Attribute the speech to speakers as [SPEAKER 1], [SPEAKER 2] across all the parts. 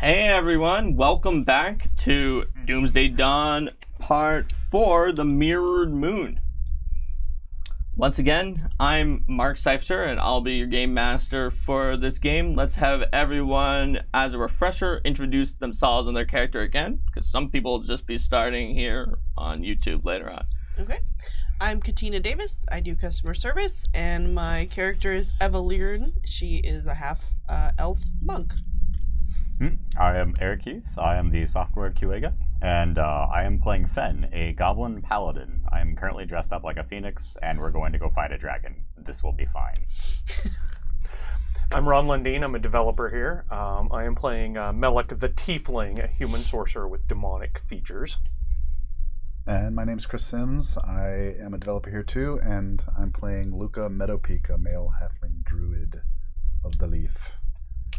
[SPEAKER 1] Hey everyone, welcome back to Doomsday Dawn Part 4, The Mirrored Moon. Once again, I'm Mark Seifter and I'll be your game master for this game. Let's have everyone, as a refresher, introduce themselves and their character again, because some people will just be starting here on YouTube later on.
[SPEAKER 2] Okay. I'm Katina Davis. I do customer service, and my character is Eva Learn. She is a half elf monk.
[SPEAKER 3] I am Eric Keith. I am the software QA guy, and I am playing Fen, a goblin paladin. I am currently dressed up like a phoenix, and we're going to go fight a dragon. This will be fine.
[SPEAKER 4] I'm Ron Lundeen. I'm a developer here. I am playing Melek the Tiefling, a human sorcerer with demonic features.
[SPEAKER 5] And my name's Chris Sims. I am a developer here too, and I'm playing Luca Meadowpeak, a male halfling druid of the Leaf.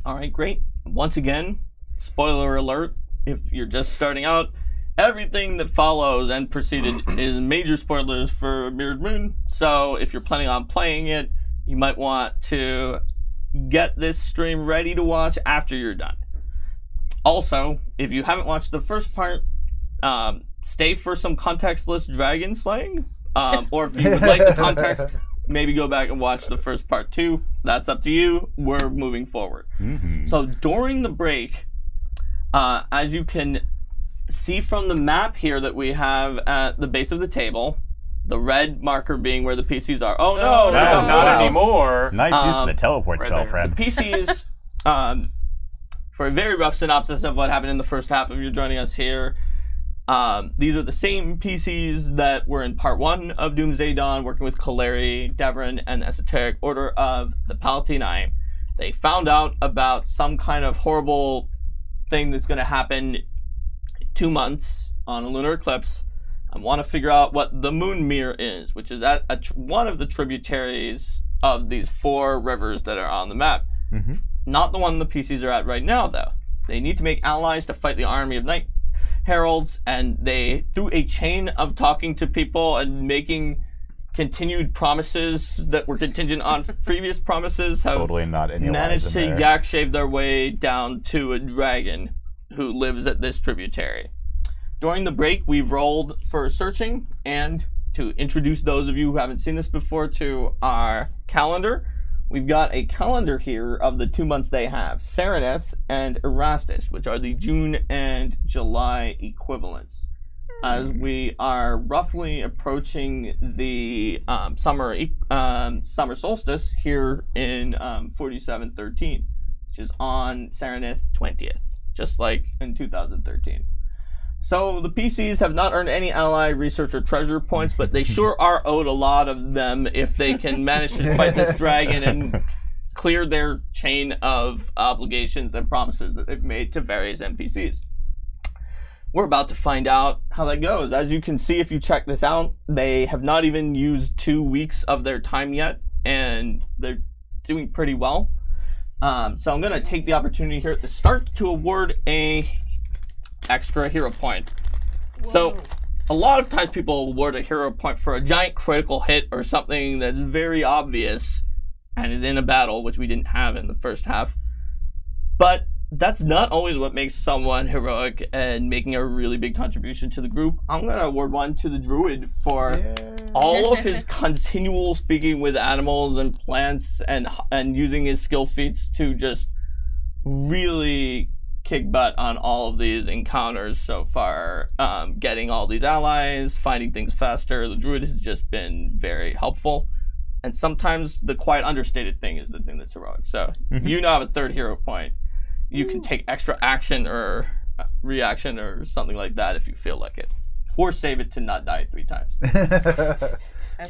[SPEAKER 1] All right, great. Once again, spoiler alert, if you're just starting out, everything that follows and preceded is major spoilers for Mirrored Moon. So if you're planning on playing it, you might want to get this stream ready to watch after you're done. Also, if you haven't watched the first part, stay for some contextless dragon slaying. Or if you would like the context, maybe go back and watch the first part too. That's up to you. We're moving forward. So during the break, as you can see from the map here that we have at the base of the table, the red marker being where the PCs are. Oh no,
[SPEAKER 4] not anymore.
[SPEAKER 3] Nice use of the teleport spell,
[SPEAKER 4] there.
[SPEAKER 3] friend.
[SPEAKER 1] The PCs, for a very rough synopsis of what happened in the first half, if you're joining us here, these are the same PCs that were in part 1 of Doomsday Dawn, working with Kaleri, Devrin, and the Esoteric Order of the Palatine. They found out about some kind of horrible thing that's going to happen in 2 months on a lunar eclipse, and want to figure out what the moon mirror is, which is at one of the tributaries of these 4 rivers that are on the map. Not the one the PCs are at right now, though. They need to make allies to fight the army of Night Heralds, and they, through a chain of talking to people and making continued promises that were contingent on previous promises, have
[SPEAKER 3] Totally not any
[SPEAKER 1] managed
[SPEAKER 3] lies
[SPEAKER 1] to
[SPEAKER 3] in there.
[SPEAKER 1] yak shave their way down to a dragon who lives at this tributary. During the break, we've rolled for searching, and to introduce those of you who haven't seen this before to our calendar, we've got a calendar here of the 2 months they have, Sereneth and Erastus, which are the June and July equivalents. As we are roughly approaching the summer solstice here in 4713, which is on Sereneth 20th, just like in 2013. So the PCs have not earned any ally, research, or treasure points, but they sure are owed a lot of them if they can manage to fight this dragon and clear their chain of obligations and promises that they've made to various NPCs. We're about to find out how that goes. As you can see, if you check this out, they have not even used 2 weeks of their time yet, and they're doing pretty well. So I'm going to take the opportunity here at the start to award a extra hero point.
[SPEAKER 2] Whoa.
[SPEAKER 1] So a lot of times people award a hero point for a giant critical hit or something that's very obvious and is in a battle, which we didn't have in the first half. But that's not always what makes someone heroic and making a really big contribution to the group. I'm going to award one to the druid for all of his continual speaking with animals and plants and using his skill feats to just really kick butt on all of these encounters so far, getting all these allies, finding things faster. The druid has just been very helpful, and sometimes the quite understated thing is the thing that's heroic. So you now have a 3rd hero point. You can take extra action or reaction or something like that if you feel like it, or save it to not die 3 times.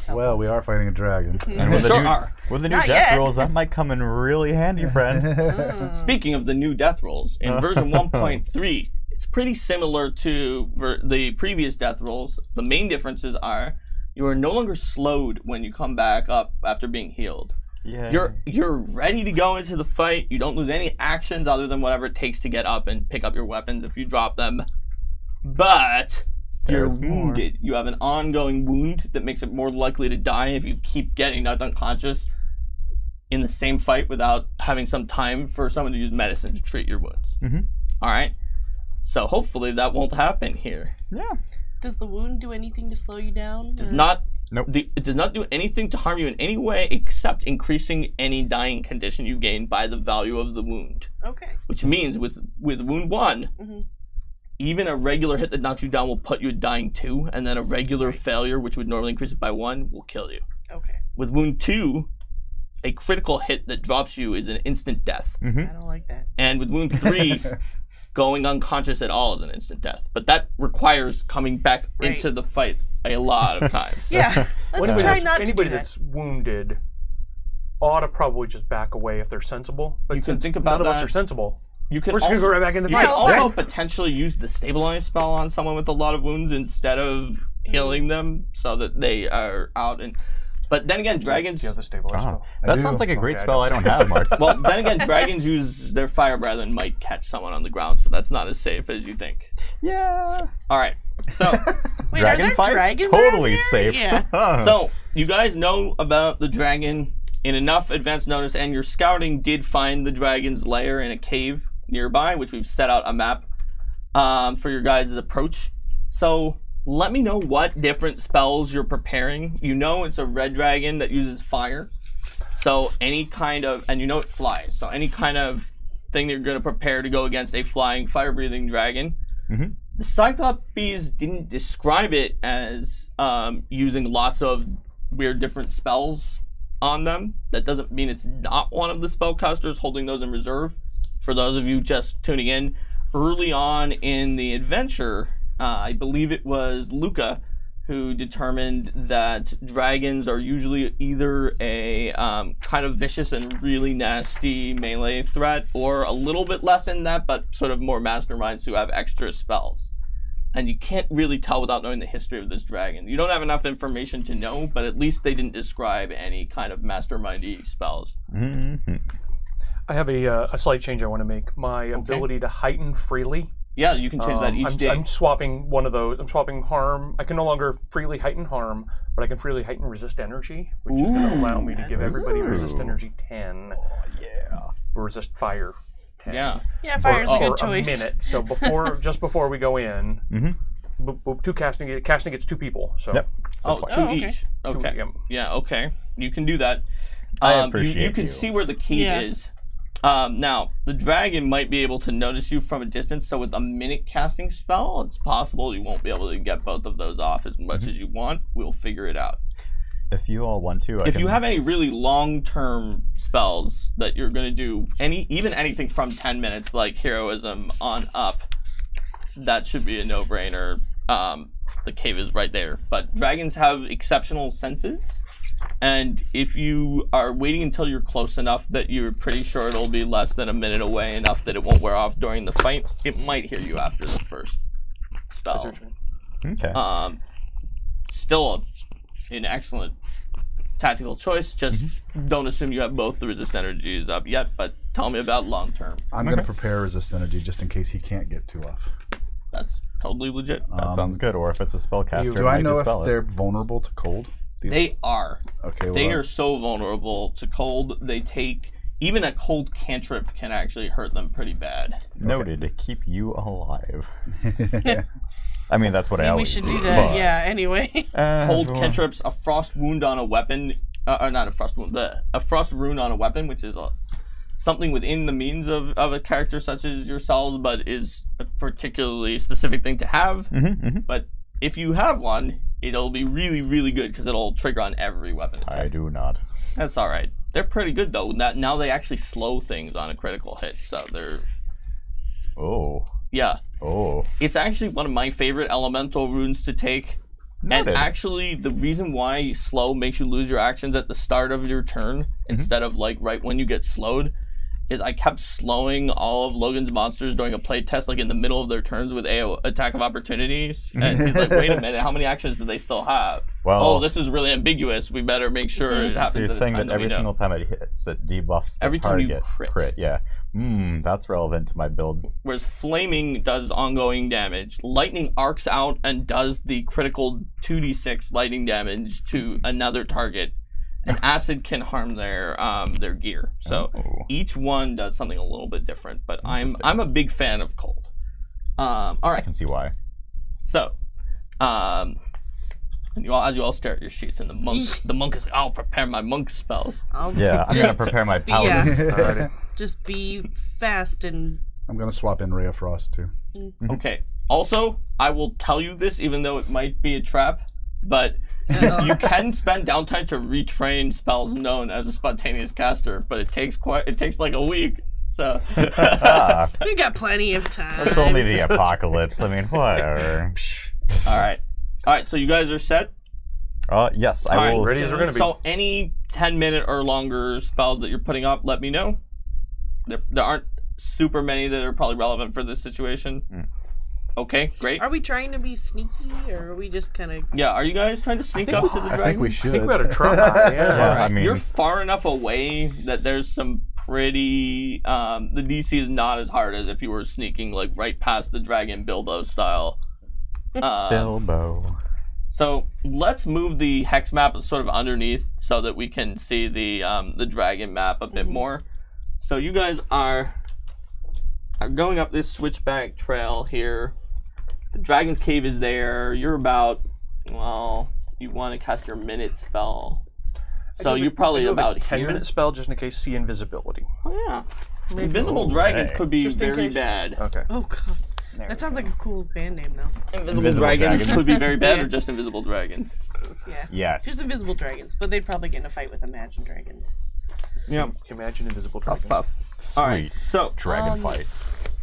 [SPEAKER 5] Well, we are fighting a dragon.
[SPEAKER 3] And with
[SPEAKER 1] Sure
[SPEAKER 3] the new
[SPEAKER 2] Not
[SPEAKER 3] death
[SPEAKER 2] yet.
[SPEAKER 3] rules, that might come in really handy, friend.
[SPEAKER 1] Speaking of the new death rolls, in version 1.3, it's pretty similar to the previous death rolls. The main differences are you are no longer slowed when you come back up after being healed.
[SPEAKER 3] Yeah.
[SPEAKER 1] You're ready to go into the fight. You don't lose any actions other than whatever it takes to get up and pick up your weapons if you drop them. But you're
[SPEAKER 3] There's more.
[SPEAKER 1] wounded. You have an ongoing wound that makes it more likely to die if you keep getting knocked unconscious in the same fight without having some time for someone to use medicine to treat your wounds. All right. So hopefully that won't happen here.
[SPEAKER 3] Yeah.
[SPEAKER 2] Does the wound do anything to slow you down?
[SPEAKER 1] Does not.
[SPEAKER 3] Nope.
[SPEAKER 1] It does not do anything to harm you in any way except increasing any dying condition you gain by the value of the wound.
[SPEAKER 2] Okay.
[SPEAKER 1] Which means with wound 1, even a regular hit that knocks you down will put you at dying 2, and then a regular failure, which would normally increase it by 1, will kill you.
[SPEAKER 2] Okay.
[SPEAKER 1] With wound 2, a critical hit that drops you is an instant death.
[SPEAKER 2] I don't like that.
[SPEAKER 1] And with wound 3, going unconscious at all is an instant death. But that requires coming back into the fight a lot of times.
[SPEAKER 2] Yeah. Let's try not to do
[SPEAKER 4] Anybody
[SPEAKER 2] that.
[SPEAKER 4] that's wounded ought to probably just back away if they're sensible. But
[SPEAKER 1] You can
[SPEAKER 4] since
[SPEAKER 1] think about
[SPEAKER 4] none of us
[SPEAKER 1] that.
[SPEAKER 4] are sensible.
[SPEAKER 1] You can
[SPEAKER 4] We're just going to
[SPEAKER 1] also,
[SPEAKER 4] go right back in the
[SPEAKER 1] you
[SPEAKER 4] fight.
[SPEAKER 1] can
[SPEAKER 2] Yeah,
[SPEAKER 1] also potentially use the stabilize spell on someone with a lot of wounds instead of healing them so that they are out. But then again, dragons...
[SPEAKER 4] Yeah, the stabilize spell.
[SPEAKER 3] That
[SPEAKER 5] do.
[SPEAKER 3] sounds like a great
[SPEAKER 4] Okay, I
[SPEAKER 3] spell I don't have, Mark.
[SPEAKER 1] Well, then again, dragons use their fire breath and might catch someone on the ground, so that's not as safe as you think.
[SPEAKER 3] Yeah.
[SPEAKER 1] All right, so...
[SPEAKER 2] Wait,
[SPEAKER 3] Dragon
[SPEAKER 2] are there
[SPEAKER 3] fights?
[SPEAKER 2] dragons
[SPEAKER 3] Totally
[SPEAKER 2] out here?
[SPEAKER 3] safe.
[SPEAKER 2] Yeah.
[SPEAKER 1] So, you guys know about the dragon in enough advance notice, and your scouting did find the dragon's lair in a cave nearby, which we've set out a map for your guys' approach. So, let me know what different spells you're preparing. You know it's a red dragon that uses fire. So, any kind of, and you know it flies, so any kind of thing that you're going to prepare to go against a flying, fire-breathing dragon. The Cyclopes didn't describe it as using lots of weird different spells on them. That doesn't mean it's not one of the spellcasters holding those in reserve. For those of you just tuning in, early on in the adventure, I believe it was Luca who determined that dragons are usually either a kind of vicious and really nasty melee threat, or a little bit less in that, but sort of more masterminds who have extra spells. And you can't really tell without knowing the history of this dragon. You don't have enough information to know, but at least they didn't describe any kind of mastermindy spells.
[SPEAKER 4] I have a slight change I want to make. My ability to heighten freely.
[SPEAKER 1] Yeah, you can change that each day.
[SPEAKER 4] I'm swapping one of those. I'm swapping harm. I can no longer freely heighten harm, but I can freely heighten resist energy, which is going to allow me to give everybody resist energy 10. Oh, yeah. Resist fire 10.
[SPEAKER 1] Yeah.
[SPEAKER 2] Yeah, fire's a good
[SPEAKER 4] For
[SPEAKER 2] choice.
[SPEAKER 4] a minute. So just before we go in, two casting gets 2 people. So
[SPEAKER 3] Yep.
[SPEAKER 1] Oh,
[SPEAKER 3] So
[SPEAKER 1] two
[SPEAKER 2] okay.
[SPEAKER 1] each. Okay.
[SPEAKER 4] yep.
[SPEAKER 1] Yeah, okay. You can do that.
[SPEAKER 3] I appreciate
[SPEAKER 1] you can
[SPEAKER 3] you.
[SPEAKER 1] see where the key is. Now, the dragon might be able to notice you from a distance, so with a minute casting spell, it's possible you won't be able to get both of those off as much as you want. We'll figure it out.
[SPEAKER 3] If you all want to,
[SPEAKER 1] If you have any really long-term spells that you're going to do, even anything from 10 minutes, like heroism on up, that should be a no-brainer. The cave is right there. But dragons have exceptional senses, and if you are waiting until you're close enough that you're pretty sure it'll be less than a minute away, enough that it won't wear off during the fight, it might hear you after the first spell.
[SPEAKER 3] Okay.
[SPEAKER 1] Still an excellent tactical choice. Just don't assume you have both the resist energies up yet, but tell me about long term.
[SPEAKER 5] I'm going to prepare resist energy just in case he can't get 2 off.
[SPEAKER 1] That's totally legit.
[SPEAKER 3] That sounds good. Or if it's a spellcaster,
[SPEAKER 5] Do I know
[SPEAKER 3] dispel
[SPEAKER 5] if
[SPEAKER 3] it.
[SPEAKER 5] they're vulnerable to cold?
[SPEAKER 1] They are.
[SPEAKER 5] Okay,
[SPEAKER 1] They
[SPEAKER 5] well,
[SPEAKER 1] are so vulnerable to cold. They take, even a cold cantrip can actually hurt them pretty bad.
[SPEAKER 3] Noted to keep you alive. I mean, that's what I
[SPEAKER 2] We
[SPEAKER 3] always
[SPEAKER 2] should
[SPEAKER 3] do.
[SPEAKER 2] do that.
[SPEAKER 3] but-
[SPEAKER 2] Yeah. Anyway.
[SPEAKER 1] Cold cantrips, a frost wound on a weapon, or not a frost wound, a frost rune on a weapon, which is something within the means of a character such as yourselves, but is a particularly specific thing to have. But if you have one, it'll be really, really good because it'll trigger on every weapon attack.
[SPEAKER 3] I do not.
[SPEAKER 1] That's all right. They're pretty good though. Now they actually slow things on a critical hit, so they're
[SPEAKER 3] Oh.
[SPEAKER 1] yeah.
[SPEAKER 3] Oh.
[SPEAKER 1] It's actually one of my favorite elemental runes to take. And
[SPEAKER 3] Noted.
[SPEAKER 1] actually, the reason why slow makes you lose your actions at the start of your turn instead of like right when you get slowed is I kept slowing all of Logan's monsters during a playtest, like in the middle of their turns with AO attack of opportunities. And he's like, wait a minute, how many actions do they still have?
[SPEAKER 3] Well-
[SPEAKER 1] oh, this is really ambiguous. We better make sure it happens.
[SPEAKER 3] So you're
[SPEAKER 1] at a
[SPEAKER 3] saying
[SPEAKER 1] time
[SPEAKER 3] that every
[SPEAKER 1] we know.
[SPEAKER 3] single time it hits, it debuffs the
[SPEAKER 1] Every time you
[SPEAKER 3] target.
[SPEAKER 1] crit.
[SPEAKER 3] Yeah. That's relevant to my build.
[SPEAKER 1] Whereas flaming does ongoing damage. Lightning arcs out and does the critical 2d6 lightning damage to another target. and acid can harm their gear. So each one does something a little bit different. But I'm a big fan of cold. All right.
[SPEAKER 3] I can see why.
[SPEAKER 1] So, as you all stare at your sheets, and the monk is like, "I'll prepare my monk spells."
[SPEAKER 3] Yeah, I'm gonna prepare my paladin.
[SPEAKER 2] Yeah. Just be fast and.
[SPEAKER 5] I'm gonna swap in Ray of Frost too.
[SPEAKER 1] Okay. Also, I will tell you this, even though it might be a trap, but you can spend downtime to retrain spells known as a spontaneous caster, but it takes like a week. So
[SPEAKER 2] we got plenty of time.
[SPEAKER 3] It's only the apocalypse. I mean, whatever.
[SPEAKER 1] All right. So you guys are set.
[SPEAKER 3] Yes, I will.
[SPEAKER 4] Ready as we're gonna be.
[SPEAKER 1] So any 10-minute or longer spells that you're putting up, let me know. There aren't super many that are probably relevant for this situation. Okay, great.
[SPEAKER 2] Are we trying to be sneaky, or are we just kind of?
[SPEAKER 1] Yeah, are you guys trying to sneak up to the dragon?
[SPEAKER 5] I think we should.
[SPEAKER 4] I think we better try. Yeah.
[SPEAKER 3] I mean,
[SPEAKER 1] You're far enough away that there's some pretty. The DC is not as hard as if you were sneaking like right past the dragon Bilbo style.
[SPEAKER 3] Bilbo.
[SPEAKER 1] So let's move the hex map sort of underneath so that we can see the dragon map a bit more. So you guys are going up this switchback trail here. The dragon's cave is there. You're about, well, you want to cast your minute spell. So you're probably about
[SPEAKER 4] 10-minute spell just in case. See invisibility.
[SPEAKER 1] Oh yeah. Invisible dragons could be
[SPEAKER 4] Just in
[SPEAKER 1] very
[SPEAKER 4] case.
[SPEAKER 1] bad.
[SPEAKER 4] Okay.
[SPEAKER 2] Oh god, that sounds like a cool band name though.
[SPEAKER 1] Invisible dragons could be very bad, or just invisible dragons.
[SPEAKER 2] Yeah.
[SPEAKER 3] Yes.
[SPEAKER 2] Just invisible dragons, but they'd probably get in a fight with imagined dragons.
[SPEAKER 1] Yeah.
[SPEAKER 4] Imagine invisible dragons.
[SPEAKER 1] Puff.
[SPEAKER 3] Sweet.
[SPEAKER 1] All right. So
[SPEAKER 3] Dragon fight.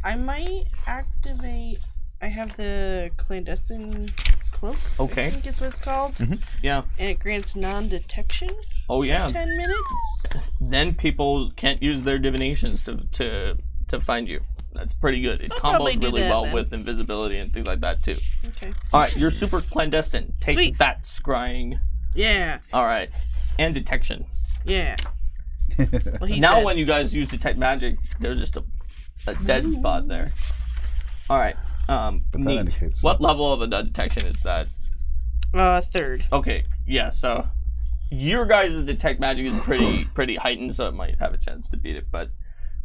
[SPEAKER 2] I might activate. I have the clandestine cloak.
[SPEAKER 1] Okay.
[SPEAKER 2] I think is what it's called.
[SPEAKER 1] yeah.
[SPEAKER 2] And it grants non-detection.
[SPEAKER 1] Oh yeah.
[SPEAKER 2] 10 minutes.
[SPEAKER 1] Then people can't use their divinations to find you. That's pretty good. It
[SPEAKER 2] probably
[SPEAKER 1] combos
[SPEAKER 2] do
[SPEAKER 1] really
[SPEAKER 2] that,
[SPEAKER 1] well
[SPEAKER 2] then.
[SPEAKER 1] with invisibility and things like that too.
[SPEAKER 2] Okay.
[SPEAKER 1] All right, you're super clandestine. Take
[SPEAKER 2] Sweet.
[SPEAKER 1] that, scrying.
[SPEAKER 2] Yeah.
[SPEAKER 1] All right, and detection.
[SPEAKER 2] Yeah. Well, he
[SPEAKER 1] Now,
[SPEAKER 2] said,
[SPEAKER 1] when you guys use detect magic, there's just a dead spot there. All right. Neat.
[SPEAKER 5] indicates
[SPEAKER 1] What level of a detection is that?
[SPEAKER 2] third.
[SPEAKER 1] Okay. Yeah. So your guys' detect magic is pretty heightened, so it might have a chance to beat it. But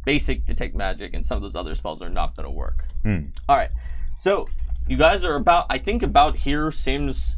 [SPEAKER 1] basic detect magic and some of those other spells are not going to work. All right. So you guys are about here. Seems.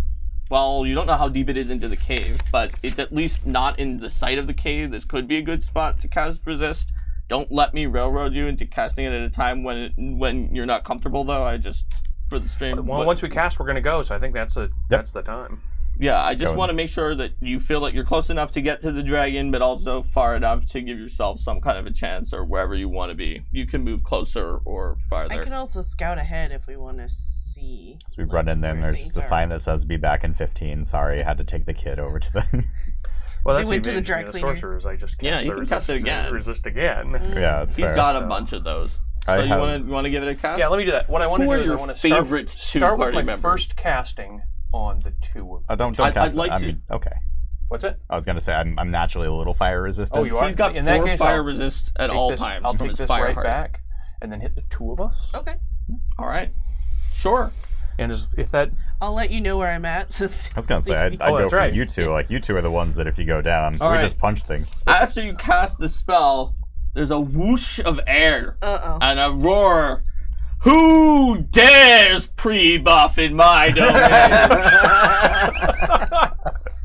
[SPEAKER 1] Well, you don't know how deep it is into the cave, but it's at least not in the sight of the cave. This could be a good spot to cast resist. Don't let me railroad you into casting it at a time when you're not comfortable, though. I just for the stream.
[SPEAKER 4] Well, once we cast, we're going to go. So I think that's the time.
[SPEAKER 1] Yeah, I just want to make sure that you feel that you're close enough to get to the dragon, but also far enough to give yourself some kind of a chance, or wherever you want to be. You can move closer or farther.
[SPEAKER 2] I can also scout ahead if we want to see.
[SPEAKER 3] So we run in there and there's just a sign that says "Be back in 15." Sorry, I had to take the kid over to the.
[SPEAKER 4] Well, that's
[SPEAKER 2] went to the
[SPEAKER 4] the
[SPEAKER 2] dry
[SPEAKER 4] advantage of
[SPEAKER 2] cleaner.
[SPEAKER 4] Sorcerers. I just
[SPEAKER 1] Yeah,
[SPEAKER 4] cast
[SPEAKER 1] you
[SPEAKER 4] the
[SPEAKER 1] can cast it again.
[SPEAKER 4] Resist again.
[SPEAKER 3] Yeah, it's
[SPEAKER 1] He's
[SPEAKER 3] fair.
[SPEAKER 1] got a bunch of those.
[SPEAKER 3] I
[SPEAKER 1] So you
[SPEAKER 3] have-
[SPEAKER 1] want to give it a cast?
[SPEAKER 4] Yeah, let me do that. What I want to
[SPEAKER 1] Who
[SPEAKER 4] do
[SPEAKER 1] are
[SPEAKER 4] is
[SPEAKER 1] your
[SPEAKER 4] I want to
[SPEAKER 1] favorite
[SPEAKER 4] start with
[SPEAKER 1] party
[SPEAKER 4] my
[SPEAKER 1] members?
[SPEAKER 4] first casting on the two of them.
[SPEAKER 3] Don't
[SPEAKER 1] I'd
[SPEAKER 3] cast
[SPEAKER 1] like
[SPEAKER 3] it. I
[SPEAKER 1] to.
[SPEAKER 3] mean, okay.
[SPEAKER 4] What's it?
[SPEAKER 3] I was gonna say I'm naturally a little fire resistant.
[SPEAKER 4] Oh, you are?
[SPEAKER 1] He's got
[SPEAKER 4] In that
[SPEAKER 1] 4
[SPEAKER 4] case,
[SPEAKER 1] fire
[SPEAKER 4] I'll
[SPEAKER 1] resist at
[SPEAKER 4] take
[SPEAKER 1] all
[SPEAKER 4] this-
[SPEAKER 1] times
[SPEAKER 4] I'll
[SPEAKER 1] from
[SPEAKER 4] take
[SPEAKER 1] his
[SPEAKER 4] this
[SPEAKER 1] fire
[SPEAKER 4] right
[SPEAKER 1] heart.
[SPEAKER 4] back, and then hit the two of us.
[SPEAKER 2] Okay.
[SPEAKER 1] All right. Sure.
[SPEAKER 4] And if that
[SPEAKER 2] I'll let you know where I'm at. Since
[SPEAKER 3] I was gonna say I'd go
[SPEAKER 4] that's
[SPEAKER 3] for
[SPEAKER 4] right.
[SPEAKER 3] you two. Like you two are the ones that if you go down,
[SPEAKER 1] All
[SPEAKER 3] we
[SPEAKER 1] right.
[SPEAKER 3] just punch things.
[SPEAKER 1] After you cast the spell, there's a whoosh of air and a roar. Who dares pre-buff in my domain?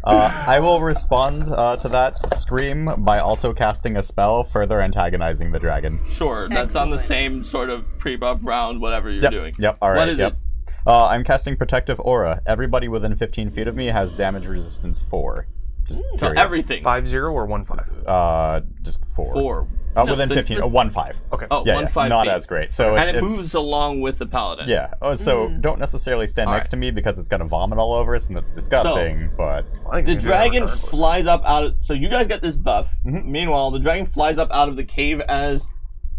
[SPEAKER 3] I will respond to that scream by also casting a spell, further antagonizing the dragon.
[SPEAKER 1] Sure, that's on the
[SPEAKER 2] Excellent.
[SPEAKER 1] same sort of pre-buff round, whatever you're doing.
[SPEAKER 3] Yep. All right.
[SPEAKER 1] What is
[SPEAKER 3] yep.
[SPEAKER 1] it?
[SPEAKER 3] I'm casting Protective Aura. Everybody within 15 feet of me has damage resistance 4. Just
[SPEAKER 1] So
[SPEAKER 3] period.
[SPEAKER 1] everything.
[SPEAKER 4] 5-0 or 1-5?
[SPEAKER 3] Just 4.
[SPEAKER 1] 4.
[SPEAKER 3] Within 15. 1-5.
[SPEAKER 4] Okay.
[SPEAKER 1] Oh,
[SPEAKER 3] Yeah,
[SPEAKER 1] 1-5
[SPEAKER 3] not
[SPEAKER 1] feet.
[SPEAKER 3] as great. So
[SPEAKER 1] And
[SPEAKER 3] it's,
[SPEAKER 1] it moves along with the paladin.
[SPEAKER 3] Yeah. Oh, so don't necessarily stand
[SPEAKER 1] All
[SPEAKER 3] next
[SPEAKER 1] right.
[SPEAKER 3] to me because it's gonna vomit all over us and that's disgusting. But
[SPEAKER 4] I think
[SPEAKER 1] The
[SPEAKER 4] we can do that
[SPEAKER 1] dragon
[SPEAKER 4] regardless.
[SPEAKER 1] flies up out of... So you guys get this buff. Meanwhile, the dragon flies up out of the cave as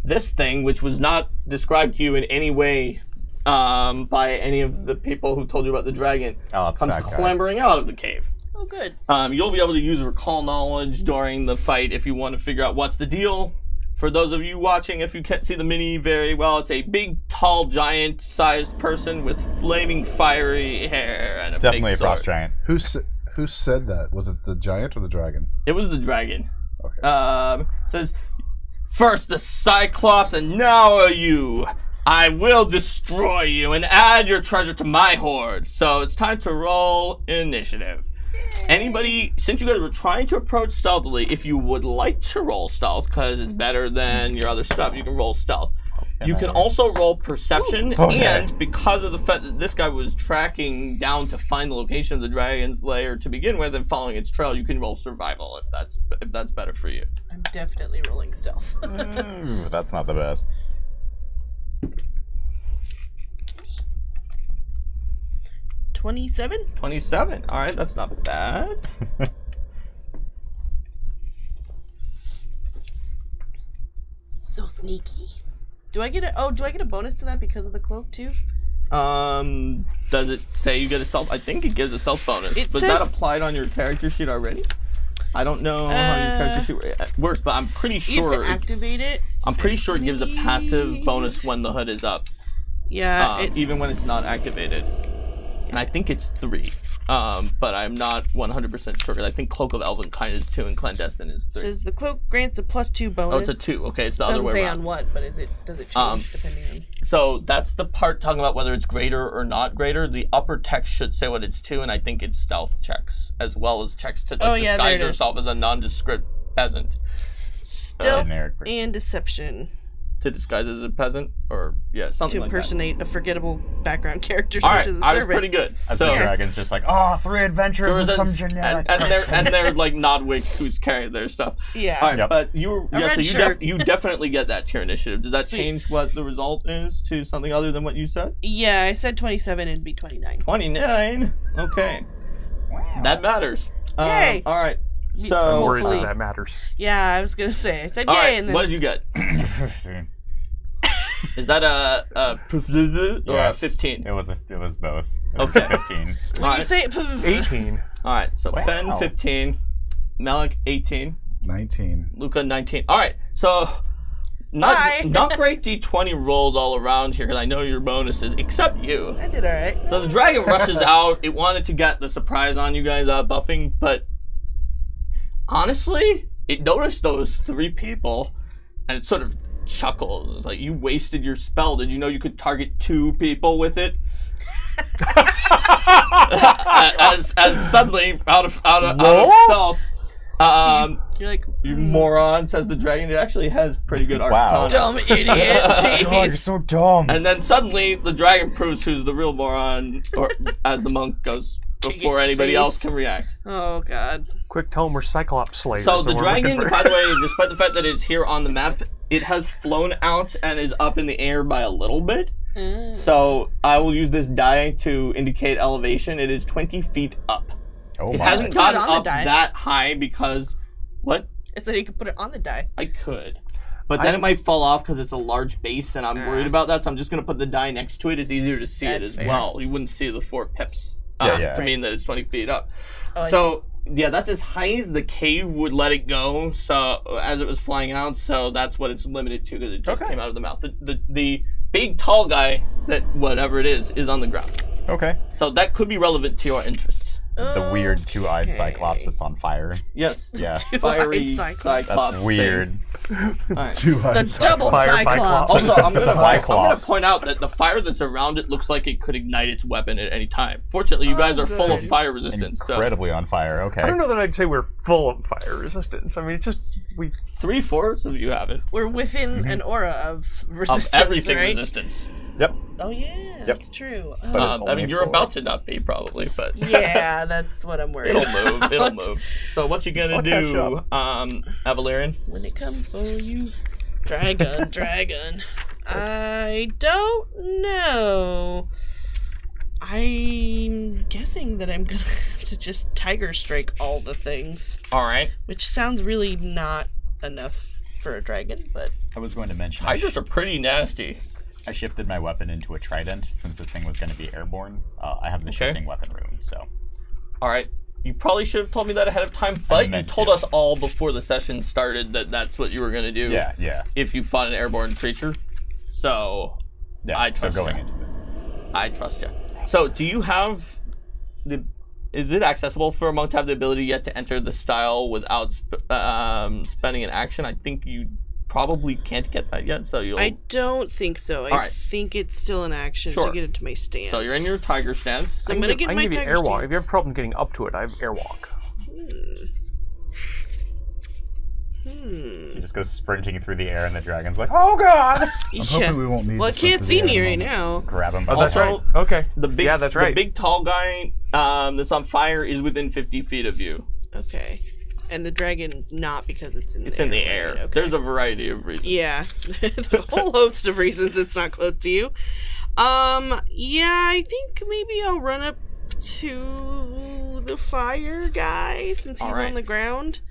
[SPEAKER 1] this thing, which was not described to you in any way by any of the people who told you about the dragon,
[SPEAKER 3] oh, it's
[SPEAKER 1] comes
[SPEAKER 3] that guy.
[SPEAKER 1] clambering out of the cave.
[SPEAKER 2] Oh, good.
[SPEAKER 1] You'll be able to use recall knowledge during the fight if you want to figure out what's the deal. For those of you watching, if you can't see the mini very well, it's a big, tall, giant-sized person with flaming, fiery hair and a
[SPEAKER 3] Definitely
[SPEAKER 1] big
[SPEAKER 3] a frost
[SPEAKER 1] sword.
[SPEAKER 3] giant.
[SPEAKER 5] Who said that? Was it the giant or the dragon?
[SPEAKER 1] It was the dragon.
[SPEAKER 5] Okay.
[SPEAKER 1] Says, first the Cyclops, and now you. I will destroy you and add your treasure to my hoard. So it's time to roll initiative. Anybody, since you guys were trying to approach stealthily, if you would like to roll stealth, because it's better than your other stuff, you can roll stealth. You can also roll perception, and because of the fact that this guy was tracking down to find the location of the dragon's lair to begin with and following its trail, you can roll survival if that's better for you.
[SPEAKER 2] I'm definitely rolling stealth.
[SPEAKER 3] Ooh, that's not the best.
[SPEAKER 2] 27?
[SPEAKER 1] 27. All right, that's not bad.
[SPEAKER 2] So sneaky. Do I get a bonus to that because of the cloak too?
[SPEAKER 1] Does it say you get a stealth? I think it gives a stealth bonus.
[SPEAKER 2] It
[SPEAKER 1] Was
[SPEAKER 2] says-
[SPEAKER 1] that applied on your character sheet already? I don't know how your character sheet works, but I'm pretty
[SPEAKER 2] You
[SPEAKER 1] sure.
[SPEAKER 2] have to activate it.
[SPEAKER 1] I'm pretty sure it gives a passive bonus when the hood is up,
[SPEAKER 2] Yeah,
[SPEAKER 1] even when it's not activated. And I think it's 3, but I'm not 100% sure. I think Cloak of Elvenkind is 2 and Clandestine is 3.
[SPEAKER 2] Says the cloak grants a +2 bonus.
[SPEAKER 1] Oh, it's a 2. Okay, it's the other
[SPEAKER 2] Doesn't
[SPEAKER 1] way
[SPEAKER 2] say
[SPEAKER 1] around.
[SPEAKER 2] on what, but does it change depending on?
[SPEAKER 1] So that's the part talking about whether it's greater or not greater. The upper text should say what it's 2, and I think it's stealth checks as well as checks to
[SPEAKER 2] Oh, yeah, there
[SPEAKER 1] disguise
[SPEAKER 2] it is.
[SPEAKER 1] yourself as a nondescript peasant.
[SPEAKER 2] Stealth
[SPEAKER 3] generic person.
[SPEAKER 2] and deception
[SPEAKER 1] To disguise as a peasant, or yeah, something
[SPEAKER 2] to
[SPEAKER 1] like that.
[SPEAKER 2] impersonate a forgettable background character
[SPEAKER 1] All
[SPEAKER 2] such
[SPEAKER 1] right,
[SPEAKER 2] as a
[SPEAKER 1] I was
[SPEAKER 2] servant.
[SPEAKER 1] pretty good.
[SPEAKER 3] As
[SPEAKER 1] So
[SPEAKER 3] the dragon's just like, oh, 3 adventures and some
[SPEAKER 1] and,
[SPEAKER 3] generic.
[SPEAKER 1] and they're like Nodwick who's carrying their stuff.
[SPEAKER 2] Yeah.
[SPEAKER 1] All right,
[SPEAKER 3] Yep.
[SPEAKER 1] but you
[SPEAKER 2] A red
[SPEAKER 1] so
[SPEAKER 2] shirt.
[SPEAKER 1] you definitely get that to your initiative. Does that
[SPEAKER 2] Sweet.
[SPEAKER 1] change what the result is to something other than what you said?
[SPEAKER 2] Yeah, I said 27, it'd be 29.
[SPEAKER 1] 29. Okay, that matters.
[SPEAKER 2] Yay!
[SPEAKER 1] All right.
[SPEAKER 4] I'm
[SPEAKER 1] So
[SPEAKER 4] worried
[SPEAKER 2] Hopefully.
[SPEAKER 4] that matters.
[SPEAKER 2] Yeah, I was gonna say. I said
[SPEAKER 1] all
[SPEAKER 2] yay,
[SPEAKER 1] right,
[SPEAKER 2] and then
[SPEAKER 1] what did you get? Is that a or a 15?
[SPEAKER 3] It was both. It was
[SPEAKER 1] Okay.
[SPEAKER 3] 15.
[SPEAKER 1] All
[SPEAKER 2] when
[SPEAKER 1] right.
[SPEAKER 2] you say it,
[SPEAKER 4] 18.
[SPEAKER 1] All right. So
[SPEAKER 3] Wow.
[SPEAKER 1] Fen 15, Malik 18,
[SPEAKER 5] 19.
[SPEAKER 1] Luca 19. All right. So not
[SPEAKER 2] Bye.
[SPEAKER 1] not great D20 rolls all around here because I know your bonuses, except you.
[SPEAKER 2] I did all right.
[SPEAKER 1] So the dragon rushes out. It wanted to get the surprise on you guys buffing, but honestly, it noticed those 3 people, and it sort of chuckles. It's like, you wasted your spell. Did you know you could target 2 people with it? as suddenly out of stealth,
[SPEAKER 2] You're like,
[SPEAKER 1] you moron, says the dragon. It actually has pretty good
[SPEAKER 3] Wow.
[SPEAKER 1] arcana.
[SPEAKER 2] dumb idiot.
[SPEAKER 3] God, you're
[SPEAKER 2] Jeez.
[SPEAKER 3] so dumb.
[SPEAKER 1] And then suddenly the dragon proves who's the real moron, or as the monk goes, before anybody
[SPEAKER 2] face.
[SPEAKER 1] else can react.
[SPEAKER 2] Oh god.
[SPEAKER 4] Quick, tell them we're Cyclops slayers.
[SPEAKER 1] So the
[SPEAKER 4] and we're looking
[SPEAKER 1] dragon,
[SPEAKER 4] for-
[SPEAKER 1] by the way, despite the fact that it's here on the map, it has flown out and is up in the air by a little bit. So I will use this die to indicate elevation. It is 20 feet up.
[SPEAKER 3] Oh
[SPEAKER 1] It
[SPEAKER 3] my.
[SPEAKER 1] hasn't
[SPEAKER 2] Put it
[SPEAKER 1] gotten
[SPEAKER 2] on the
[SPEAKER 1] up
[SPEAKER 2] die.
[SPEAKER 1] that high because... What?
[SPEAKER 2] I said you could put it on the die.
[SPEAKER 1] I could. But then it might fall off because it's a large base, and I'm worried about that, so I'm just going to put the die next to it. It's easier to see it
[SPEAKER 2] That's
[SPEAKER 1] as
[SPEAKER 2] fair.
[SPEAKER 1] well. You wouldn't see the 4 pips
[SPEAKER 3] Yeah.
[SPEAKER 1] to mean that it's 20 feet up.
[SPEAKER 2] Oh, I
[SPEAKER 1] So, yeah, that's as high as the cave would let it go, so as it was flying out, so that's what it's limited to, because it just
[SPEAKER 3] Okay.
[SPEAKER 1] came out of the mouth. The big, tall guy, that whatever it is on the ground.
[SPEAKER 3] Okay.
[SPEAKER 1] So that could be relevant to your interests.
[SPEAKER 3] The weird 2-eyed cyclops that's on fire.
[SPEAKER 1] Yes.
[SPEAKER 3] Yeah.
[SPEAKER 1] Fiery
[SPEAKER 2] Cyclops.
[SPEAKER 1] Cyclops
[SPEAKER 3] That's weird.
[SPEAKER 1] Alright.
[SPEAKER 2] The double
[SPEAKER 4] Fire
[SPEAKER 2] cyclops.
[SPEAKER 4] Cyclops.
[SPEAKER 1] Also, I'm
[SPEAKER 3] It's
[SPEAKER 1] gonna
[SPEAKER 3] a Cyclops.
[SPEAKER 1] point out that the fire that's around it looks like it could ignite its weapon at any time. Fortunately, you guys are full of
[SPEAKER 2] good.
[SPEAKER 1] fire resistance, so
[SPEAKER 3] Incredibly on fire. Okay.
[SPEAKER 4] I don't know that I'd say we're full of fire resistance. I mean, it's just we.
[SPEAKER 1] 3/4 of you have it.
[SPEAKER 2] We're within an aura of resistance,
[SPEAKER 1] Of everything
[SPEAKER 2] right?
[SPEAKER 1] resistance.
[SPEAKER 3] Yep.
[SPEAKER 2] Oh yeah, that's true.
[SPEAKER 3] But it's
[SPEAKER 1] I
[SPEAKER 3] only
[SPEAKER 1] mean, you're
[SPEAKER 3] 4.
[SPEAKER 1] about to not be probably, but
[SPEAKER 2] Yeah, that's what I'm worried
[SPEAKER 1] it'll
[SPEAKER 2] about.
[SPEAKER 1] move. It'll move. So what you gonna
[SPEAKER 3] I'll catch
[SPEAKER 1] do,
[SPEAKER 3] up.
[SPEAKER 1] Avalarian?
[SPEAKER 2] When it comes for you, dragon. I don't know. I'm guessing that I'm gonna have to just tiger strike all the things,
[SPEAKER 1] All right.
[SPEAKER 2] which sounds really not enough for a dragon, but
[SPEAKER 3] I was going to mention
[SPEAKER 1] Tigers are pretty nasty.
[SPEAKER 3] I shifted my weapon into a trident since this thing was going to be airborne. I have the
[SPEAKER 1] Okay.
[SPEAKER 3] shifting weapon room, so.
[SPEAKER 1] All right. You probably should have told me that ahead of time, but you
[SPEAKER 3] meant
[SPEAKER 1] told
[SPEAKER 3] to.
[SPEAKER 1] us all before the session started that that's what you were gonna do.
[SPEAKER 3] Yeah.
[SPEAKER 1] If you fought an airborne creature. So
[SPEAKER 3] Yeah.
[SPEAKER 1] I
[SPEAKER 3] so
[SPEAKER 1] trust
[SPEAKER 3] going
[SPEAKER 1] you.
[SPEAKER 3] into this.
[SPEAKER 1] I trust you. So, do you have the is it accessible for a monk to have the ability yet to enter the style without spending an action? I think you probably can't get that yet, so you'll...
[SPEAKER 2] I don't think so. I think it's still an action to get into my stance.
[SPEAKER 1] So you're in your tiger stance.
[SPEAKER 2] So I'm gonna get my tiger
[SPEAKER 4] airwalk.
[SPEAKER 2] stance.
[SPEAKER 4] If you have problems getting up to it, I have airwalk.
[SPEAKER 3] So you just go sprinting through the air, and the dragon's like, "Oh God!"
[SPEAKER 5] I'm hoping we won't need.
[SPEAKER 2] Well, it can't see me right now.
[SPEAKER 3] Grab him.
[SPEAKER 4] Oh, that's
[SPEAKER 1] Also,
[SPEAKER 4] right. Okay.
[SPEAKER 1] The big,
[SPEAKER 4] yeah, that's right.
[SPEAKER 1] The big tall guy that's on fire is within 50 feet of you.
[SPEAKER 2] Okay. And the dragon's not because it's in the air.
[SPEAKER 1] It's in the air.
[SPEAKER 2] Right? Okay.
[SPEAKER 1] There's a variety of reasons.
[SPEAKER 2] Yeah. There's a whole host of reasons it's not close to you. Yeah, I think maybe I'll run up to the fire guy since he's on the ground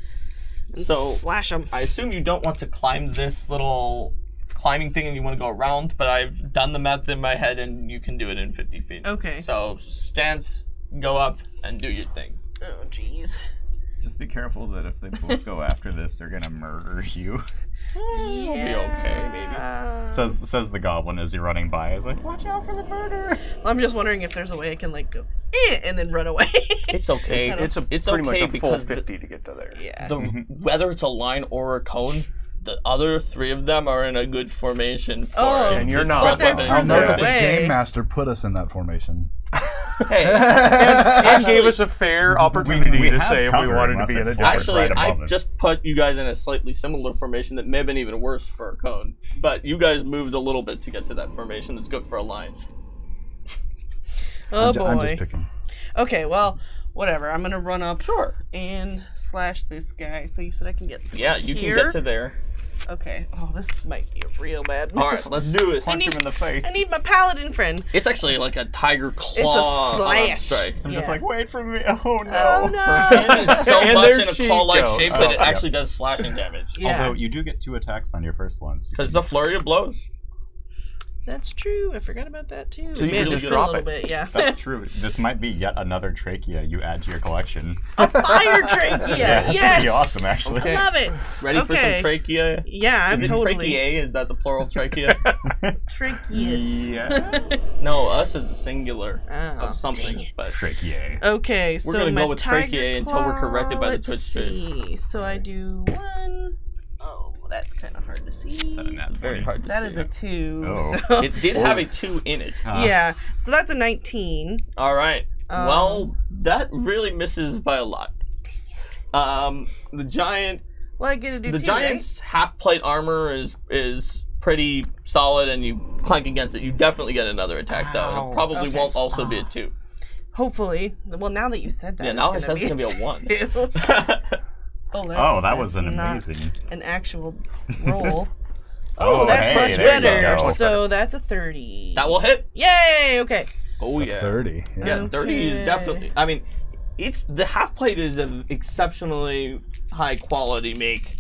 [SPEAKER 2] and slash him.
[SPEAKER 1] I assume you don't want to climb this little climbing thing and you want to go around, but I've done the math in my head and you can do it in 50 feet.
[SPEAKER 2] Okay.
[SPEAKER 1] So stance, go up, and do your thing.
[SPEAKER 2] Oh, jeez.
[SPEAKER 3] Just be careful that if they both go after this, they're gonna murder you.
[SPEAKER 1] You'll be okay, maybe.
[SPEAKER 3] Says the goblin as you're running by. He's like, "Watch out for the murder."
[SPEAKER 2] I'm just wondering if there's a way I can like go and then run away.
[SPEAKER 1] It's okay.
[SPEAKER 4] It's pretty much a full 50 to get to there.
[SPEAKER 2] Yeah.
[SPEAKER 1] Whether it's a line or a cone, the other three of them are in a good formation for it.
[SPEAKER 4] And you're not.
[SPEAKER 5] I'll note that the game master put us in that formation.
[SPEAKER 1] Hey,
[SPEAKER 4] and gave us a fair opportunity
[SPEAKER 3] we
[SPEAKER 4] to
[SPEAKER 3] have
[SPEAKER 4] say if we
[SPEAKER 3] cover
[SPEAKER 4] wanted to
[SPEAKER 3] unless
[SPEAKER 4] be
[SPEAKER 3] it
[SPEAKER 4] in a
[SPEAKER 3] flies
[SPEAKER 4] different.
[SPEAKER 1] actually,
[SPEAKER 3] right
[SPEAKER 1] I
[SPEAKER 3] above us.
[SPEAKER 1] just put you guys in a slightly similar formation that may have been even worse for a cone. But you guys moved a little bit to get to that formation that's good for a line.
[SPEAKER 2] Oh boy.
[SPEAKER 5] I'm just picking.
[SPEAKER 2] Okay, well, whatever. I'm gonna run up
[SPEAKER 1] Sure.
[SPEAKER 2] and slash this guy. So you said I can get to
[SPEAKER 1] Yeah, you
[SPEAKER 2] here?
[SPEAKER 1] can get to there.
[SPEAKER 2] Okay. Oh, this might be a real bad move.
[SPEAKER 1] All right, let's do it.
[SPEAKER 3] Punch him in the face.
[SPEAKER 2] I need my paladin friend.
[SPEAKER 1] It's actually like a tiger claw
[SPEAKER 2] It's a slash.
[SPEAKER 1] strike.
[SPEAKER 3] I'm just
[SPEAKER 2] Yeah.
[SPEAKER 3] like, "Wait for me!" Oh no.
[SPEAKER 2] Oh no.
[SPEAKER 1] It is so
[SPEAKER 4] And
[SPEAKER 1] much
[SPEAKER 4] there
[SPEAKER 1] in a
[SPEAKER 4] she
[SPEAKER 1] claw-like
[SPEAKER 4] goes.
[SPEAKER 1] shape that it
[SPEAKER 3] Oh,
[SPEAKER 1] actually does slashing damage.
[SPEAKER 2] Yeah.
[SPEAKER 3] Although you do get 2 attacks on your first ones.
[SPEAKER 1] Because it's a flurry of blows.
[SPEAKER 2] That's true. I forgot about that too.
[SPEAKER 4] So you
[SPEAKER 2] Man,
[SPEAKER 4] can just
[SPEAKER 2] it's been
[SPEAKER 4] drop
[SPEAKER 2] a little
[SPEAKER 4] it.
[SPEAKER 2] bit, yeah.
[SPEAKER 3] That's true. This might be yet another trachea you add to your collection.
[SPEAKER 2] A fire trachea.
[SPEAKER 3] That's
[SPEAKER 2] Yes.
[SPEAKER 3] pretty awesome, actually.
[SPEAKER 2] I love it.
[SPEAKER 1] Ready for some trachea?
[SPEAKER 2] Yeah, I'm
[SPEAKER 1] Is it
[SPEAKER 2] totally
[SPEAKER 1] trachea? Is that the plural trachea?
[SPEAKER 2] tracheus.
[SPEAKER 3] Yes.
[SPEAKER 1] No, us is the singular
[SPEAKER 2] Oh,
[SPEAKER 1] of something.
[SPEAKER 2] dang it.
[SPEAKER 1] But
[SPEAKER 3] Trachea.
[SPEAKER 2] Okay, so
[SPEAKER 1] We're gonna
[SPEAKER 2] my
[SPEAKER 1] go with
[SPEAKER 2] tiger
[SPEAKER 1] trachea until we're corrected by the
[SPEAKER 2] claw,
[SPEAKER 1] Twitch
[SPEAKER 2] let's
[SPEAKER 1] stream.
[SPEAKER 2] see. So I do 1. Oh, that's kind of hard to see.
[SPEAKER 3] That a nat
[SPEAKER 1] it's very
[SPEAKER 3] 20?
[SPEAKER 1] hard to
[SPEAKER 2] That
[SPEAKER 1] see.
[SPEAKER 2] is a 2.
[SPEAKER 3] Oh.
[SPEAKER 2] So
[SPEAKER 1] It did have a 2 in it.
[SPEAKER 2] yeah, so that's a 19.
[SPEAKER 1] All right. Well, that really misses by a lot. The giant,
[SPEAKER 2] Well, I get to do
[SPEAKER 1] the
[SPEAKER 2] 2,
[SPEAKER 1] giant's half plate armor is pretty solid, and you clank against it. You definitely get another attack though.
[SPEAKER 4] Ow.
[SPEAKER 1] It probably
[SPEAKER 2] Okay.
[SPEAKER 1] won't also be a 2.
[SPEAKER 2] right? Hopefully. Well, now that you said that,
[SPEAKER 1] Yeah, now it says it's gonna be a 1.
[SPEAKER 2] 2.
[SPEAKER 3] Oh, that was an
[SPEAKER 2] not
[SPEAKER 3] amazing.
[SPEAKER 2] an actual roll.
[SPEAKER 3] Oh,
[SPEAKER 2] That's
[SPEAKER 3] hey,
[SPEAKER 2] much
[SPEAKER 3] there you
[SPEAKER 2] better.
[SPEAKER 3] go.
[SPEAKER 2] So that's a 30.
[SPEAKER 1] That will hit.
[SPEAKER 2] Yay! Okay.
[SPEAKER 1] Oh yeah.
[SPEAKER 5] 30.
[SPEAKER 1] Yeah, 30 is
[SPEAKER 2] Okay.
[SPEAKER 1] definitely. I mean, it's the half plate is an exceptionally high quality make.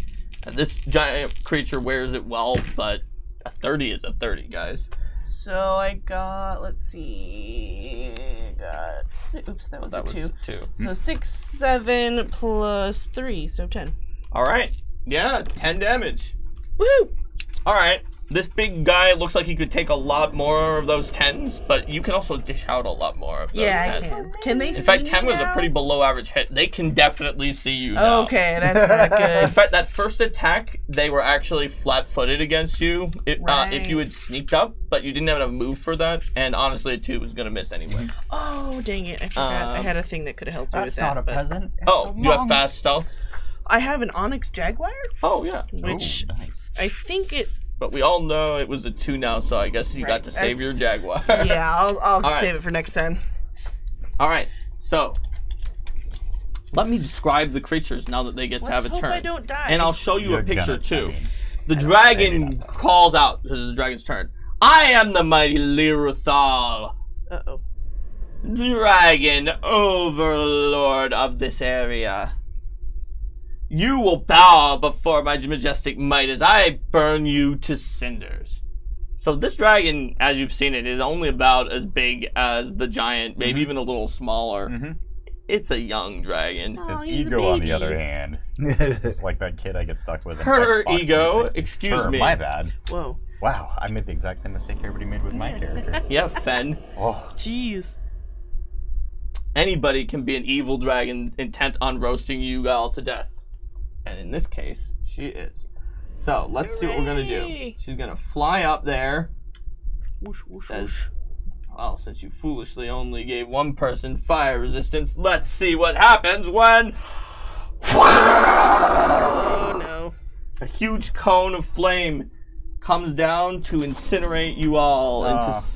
[SPEAKER 1] This giant creature wears it well, but a 30 is a 30, guys.
[SPEAKER 2] So I got, let's see, oops, that was
[SPEAKER 1] That
[SPEAKER 2] a
[SPEAKER 1] was
[SPEAKER 2] 2.
[SPEAKER 1] 2.
[SPEAKER 2] So 6, 7 plus 3, so 10.
[SPEAKER 1] All right. Yeah, 10 damage.
[SPEAKER 2] Woohoo!
[SPEAKER 1] All right. This big guy looks like he could take a lot more of those 10s, but you can also dish out a lot more of those
[SPEAKER 2] Yeah,
[SPEAKER 1] 10s.
[SPEAKER 2] I can. Can they see
[SPEAKER 1] In fact,
[SPEAKER 2] me
[SPEAKER 1] 10 was a
[SPEAKER 2] now?
[SPEAKER 1] pretty below average hit. They can definitely see you now.
[SPEAKER 2] Okay, that's not
[SPEAKER 1] In
[SPEAKER 2] good.
[SPEAKER 1] fact, that first attack, they were actually flat-footed against you if you had sneaked up, but you didn't have enough move for that, and honestly, a 2 was going to miss anyway.
[SPEAKER 2] Oh, dang it. I forgot. I had a thing that could have helped me with
[SPEAKER 3] That's
[SPEAKER 2] that.
[SPEAKER 3] not a
[SPEAKER 2] but
[SPEAKER 3] peasant. It's
[SPEAKER 1] Oh,
[SPEAKER 3] a
[SPEAKER 1] you have
[SPEAKER 3] monk.
[SPEAKER 1] fast stealth?
[SPEAKER 2] I have an Onyx Jaguar,
[SPEAKER 1] Oh, yeah.
[SPEAKER 2] which
[SPEAKER 3] Oh, nice.
[SPEAKER 2] I think it...
[SPEAKER 1] But we all know it was a 2 now, so I guess you
[SPEAKER 2] Right,
[SPEAKER 1] got to save
[SPEAKER 2] that's-
[SPEAKER 1] your Jaguar.
[SPEAKER 2] Yeah, I'll
[SPEAKER 1] right.
[SPEAKER 2] save it for next time.
[SPEAKER 1] All right, so let me describe the creatures now that they get to
[SPEAKER 2] Let's
[SPEAKER 1] have a
[SPEAKER 2] hope
[SPEAKER 1] turn.
[SPEAKER 2] I don't die.
[SPEAKER 1] And I'll show you
[SPEAKER 3] You're
[SPEAKER 1] a picture
[SPEAKER 3] gonna-
[SPEAKER 1] too.
[SPEAKER 3] I mean,
[SPEAKER 1] The dragon calls out. This is the dragon's turn. I am the mighty Liruthal,
[SPEAKER 2] Uh-oh.
[SPEAKER 1] dragon overlord of this area. You will bow before my majestic might as I burn you to cinders. So this dragon, as you've seen it, is only about as big as the giant, maybe even a little smaller. It's a young dragon.
[SPEAKER 2] Oh,
[SPEAKER 3] His
[SPEAKER 2] he's a
[SPEAKER 3] ego, on the
[SPEAKER 2] baby.
[SPEAKER 3] other hand, is like that kid I get stuck with. In
[SPEAKER 1] Her
[SPEAKER 3] Xbox
[SPEAKER 1] ego,
[SPEAKER 3] 360.
[SPEAKER 1] excuse
[SPEAKER 3] Her,
[SPEAKER 1] me.
[SPEAKER 3] My bad.
[SPEAKER 2] Whoa.
[SPEAKER 3] Wow, I made the exact same mistake everybody made with my character.
[SPEAKER 1] Yeah, Fen.
[SPEAKER 3] Oh,
[SPEAKER 2] Jeez.
[SPEAKER 1] anybody can be an evil dragon intent on roasting you all to death. And in this case, she is. So let's see what we're gonna do. She's gonna fly up there.
[SPEAKER 2] Whoosh, whoosh,
[SPEAKER 1] Says,
[SPEAKER 2] whoosh.
[SPEAKER 1] well, since you foolishly only gave one person fire resistance, let's see what happens when
[SPEAKER 2] Oh no.
[SPEAKER 1] a huge cone of flame comes down to incinerate you all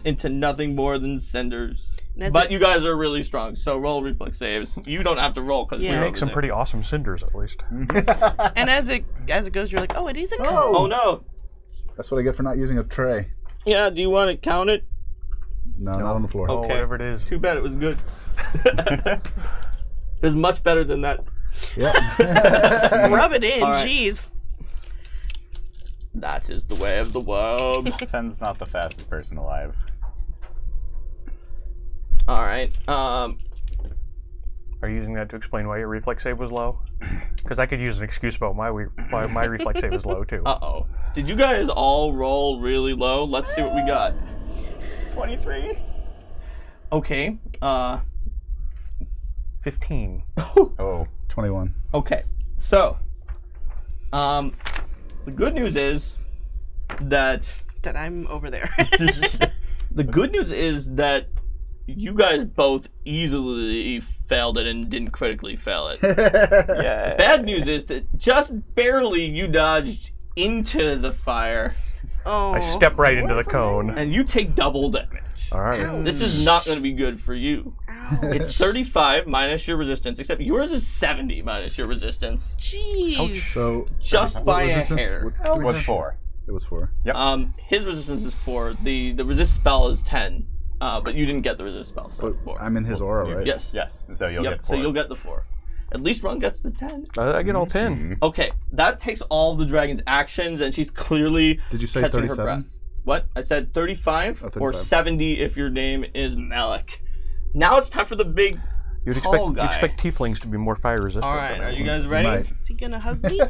[SPEAKER 1] into nothing more than cinders. But you guys are really strong, so roll reflex saves. You don't have to roll because
[SPEAKER 2] Yeah.
[SPEAKER 4] We
[SPEAKER 1] we're
[SPEAKER 4] make
[SPEAKER 1] over
[SPEAKER 4] some
[SPEAKER 1] there.
[SPEAKER 4] pretty awesome cinders, at least.
[SPEAKER 2] And as it goes, you're like, oh, it is a cone.
[SPEAKER 1] Oh no!
[SPEAKER 5] That's what I get for not using a tray.
[SPEAKER 1] Yeah, do you want to count it?
[SPEAKER 5] No, not on the floor.
[SPEAKER 4] Oh,
[SPEAKER 1] Okay.
[SPEAKER 4] whatever it is.
[SPEAKER 1] Too bad it was good. It was much better than that.
[SPEAKER 5] Yeah.
[SPEAKER 2] Rub it in,
[SPEAKER 1] All right.
[SPEAKER 2] jeez.
[SPEAKER 1] That is the way of the world.
[SPEAKER 3] Fenn's not the fastest person alive.
[SPEAKER 1] All right.
[SPEAKER 4] Are you using that to explain why your reflex save was low? Because I could use an excuse about why my reflex save is low too.
[SPEAKER 1] Uh-oh. Did you guys all roll really low? Let's see what we got.
[SPEAKER 3] 23.
[SPEAKER 1] Okay.
[SPEAKER 4] 15.
[SPEAKER 3] Oh.
[SPEAKER 5] 21.
[SPEAKER 1] Okay. So, the good news is that
[SPEAKER 2] That I'm over there.
[SPEAKER 1] the good news is that you guys both easily failed it and didn't critically fail it.
[SPEAKER 3] Yeah.
[SPEAKER 1] Bad news is that just barely you dodged into the fire
[SPEAKER 2] Oh.
[SPEAKER 4] I step right into the cone.
[SPEAKER 1] and you take double damage.
[SPEAKER 4] All right.
[SPEAKER 1] This is not going to be good for you. It's 35 minus your resistance, except yours is 70 minus your resistance.
[SPEAKER 2] Jeez.
[SPEAKER 5] So
[SPEAKER 1] Just by a
[SPEAKER 5] resistance?
[SPEAKER 1] hair.
[SPEAKER 3] It was 4.
[SPEAKER 5] it was 4.
[SPEAKER 1] His resistance is 4. The resist spell is 10. But you didn't get the resist spell, so
[SPEAKER 5] But
[SPEAKER 1] 4.
[SPEAKER 5] I'm in his aura, right?
[SPEAKER 1] Yes.
[SPEAKER 3] Yes. So you'll
[SPEAKER 1] Yep,
[SPEAKER 3] get 4.
[SPEAKER 1] so you'll get the 4. At least Ron gets the 10.
[SPEAKER 4] I get all 10.
[SPEAKER 1] Okay, that takes all the dragon's actions, and she's clearly
[SPEAKER 5] Did you say
[SPEAKER 1] catching her
[SPEAKER 5] 37?
[SPEAKER 1] breath. What? I said 35,
[SPEAKER 5] Oh,
[SPEAKER 1] or
[SPEAKER 5] 35.
[SPEAKER 1] 70 if your name is Malik. Now it's time for the big
[SPEAKER 4] You'd
[SPEAKER 1] tall guy.
[SPEAKER 4] expect tieflings to be more fire resistant.
[SPEAKER 1] All right,
[SPEAKER 4] than
[SPEAKER 1] are you
[SPEAKER 4] elves.
[SPEAKER 1] guys ready?
[SPEAKER 5] Might.
[SPEAKER 2] Is he gonna hug me?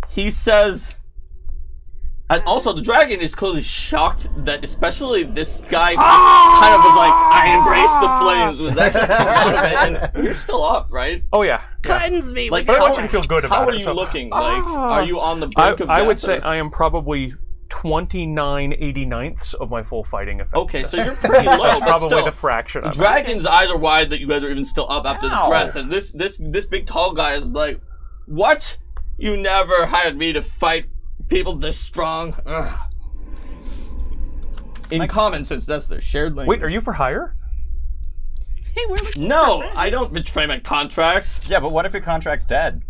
[SPEAKER 1] He says, and also the dragon is clearly shocked that especially this guy kind of was like, I embrace the flames, was actually coming out of it, and you're still up, right?
[SPEAKER 4] Oh yeah.
[SPEAKER 2] Cleanse me
[SPEAKER 1] Like,
[SPEAKER 2] with
[SPEAKER 4] But I
[SPEAKER 2] your
[SPEAKER 4] want you to feel good about
[SPEAKER 1] How
[SPEAKER 4] it.
[SPEAKER 1] are you
[SPEAKER 4] so-
[SPEAKER 1] looking? Like, are you on the brink of
[SPEAKER 4] I
[SPEAKER 1] death?
[SPEAKER 4] would say
[SPEAKER 1] or-
[SPEAKER 4] I am probably 29/89ths of my full fighting effect.
[SPEAKER 1] Okay, so you're pretty low,
[SPEAKER 4] That's
[SPEAKER 1] but
[SPEAKER 4] probably
[SPEAKER 1] still.
[SPEAKER 4] the fraction of it.
[SPEAKER 1] Dragon's eyes are wide that you guys are even still up after the
[SPEAKER 3] Ow.
[SPEAKER 1] breath, and this big tall guy is like, what? You never hired me to fight people this strong. Ugh. In common sense, that's their shared language.
[SPEAKER 4] Wait, are you for hire?
[SPEAKER 2] Hey, we're looking
[SPEAKER 1] No,
[SPEAKER 2] for friends.
[SPEAKER 1] I don't betray my contracts.
[SPEAKER 3] Yeah, but what if your contract's dead?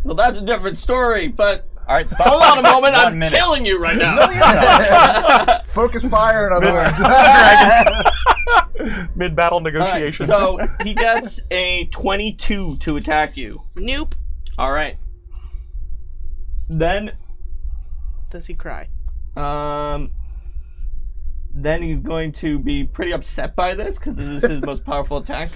[SPEAKER 1] Well, that's a different story, but
[SPEAKER 3] All right, stop.
[SPEAKER 1] hold on a
[SPEAKER 3] fighting for
[SPEAKER 1] moment,
[SPEAKER 3] 1
[SPEAKER 1] I'm
[SPEAKER 3] minute.
[SPEAKER 1] killing you right now.
[SPEAKER 5] Focus fire, in other words.
[SPEAKER 4] Mid-battle
[SPEAKER 1] All right,
[SPEAKER 4] negotiations.
[SPEAKER 1] so he gets a 22 to attack you.
[SPEAKER 2] Nope.
[SPEAKER 1] All right. Then
[SPEAKER 2] Does he cry?
[SPEAKER 1] then he's going to be pretty upset by this because this is his most powerful attack.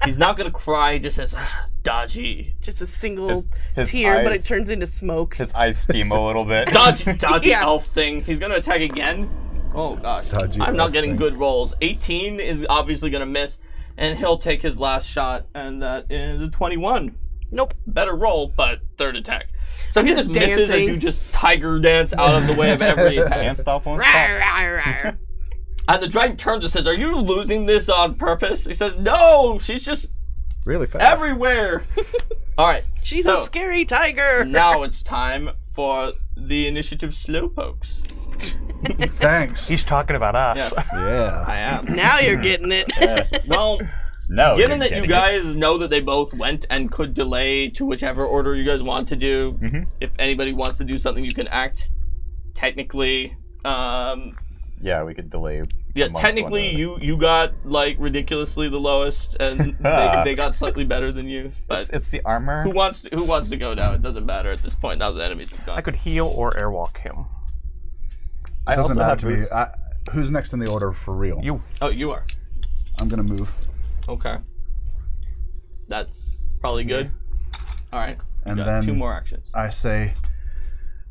[SPEAKER 1] He's not going to cry, he just says, dodgy.
[SPEAKER 2] Just a single
[SPEAKER 3] His
[SPEAKER 2] tear, but
[SPEAKER 3] eyes-
[SPEAKER 2] it turns into smoke.
[SPEAKER 3] His eyes steam a little bit.
[SPEAKER 1] Dodgy
[SPEAKER 2] Yeah.
[SPEAKER 1] elf thing. He's going to attack again. Oh, gosh.
[SPEAKER 5] Dodgy
[SPEAKER 1] I'm not
[SPEAKER 5] elf
[SPEAKER 1] getting
[SPEAKER 5] thing.
[SPEAKER 1] good rolls. 18 is obviously going to miss, and he'll take his last shot, and that is a 21.
[SPEAKER 2] Nope.
[SPEAKER 1] Better roll, but third attack. So he
[SPEAKER 2] just
[SPEAKER 1] just misses as
[SPEAKER 2] dancing.
[SPEAKER 1] you just tiger dance out of the way of every attack.
[SPEAKER 3] Can't stop one.
[SPEAKER 2] Rawr, rawr, rawr.
[SPEAKER 1] And the dragon turns and says, are you losing this on purpose? He says, no, she's just
[SPEAKER 5] Really fast.
[SPEAKER 1] everywhere. All right.
[SPEAKER 2] She's
[SPEAKER 1] So,
[SPEAKER 2] a scary tiger.
[SPEAKER 1] now it's time for the initiative slowpokes.
[SPEAKER 5] Thanks.
[SPEAKER 4] He's talking about us.
[SPEAKER 1] Yes,
[SPEAKER 5] yeah.
[SPEAKER 1] I am.
[SPEAKER 2] Now you're getting it.
[SPEAKER 1] Well,
[SPEAKER 3] No.
[SPEAKER 1] given
[SPEAKER 3] you're
[SPEAKER 1] that you
[SPEAKER 3] kidding.
[SPEAKER 1] guys know that they both went and could delay to whichever order you guys want to do, if anybody wants to do something, you can act. Technically,
[SPEAKER 3] Yeah, we could delay.
[SPEAKER 1] yeah,
[SPEAKER 3] amongst
[SPEAKER 1] technically
[SPEAKER 3] one
[SPEAKER 1] you got like ridiculously the lowest, and they got slightly better than you. But
[SPEAKER 3] It's the armor.
[SPEAKER 1] who wants to go now? It doesn't matter at this point. Now the enemies have gone.
[SPEAKER 4] I could heal or airwalk him.
[SPEAKER 3] I
[SPEAKER 5] Doesn't
[SPEAKER 3] also
[SPEAKER 5] matter
[SPEAKER 3] have
[SPEAKER 5] to me.
[SPEAKER 3] boots.
[SPEAKER 5] Who's next in the order for real?
[SPEAKER 4] You.
[SPEAKER 1] Oh, you are.
[SPEAKER 5] I'm gonna move.
[SPEAKER 1] Okay. That's probably good. All right. You
[SPEAKER 5] And
[SPEAKER 1] got
[SPEAKER 5] then
[SPEAKER 1] 2 more actions.
[SPEAKER 5] I say,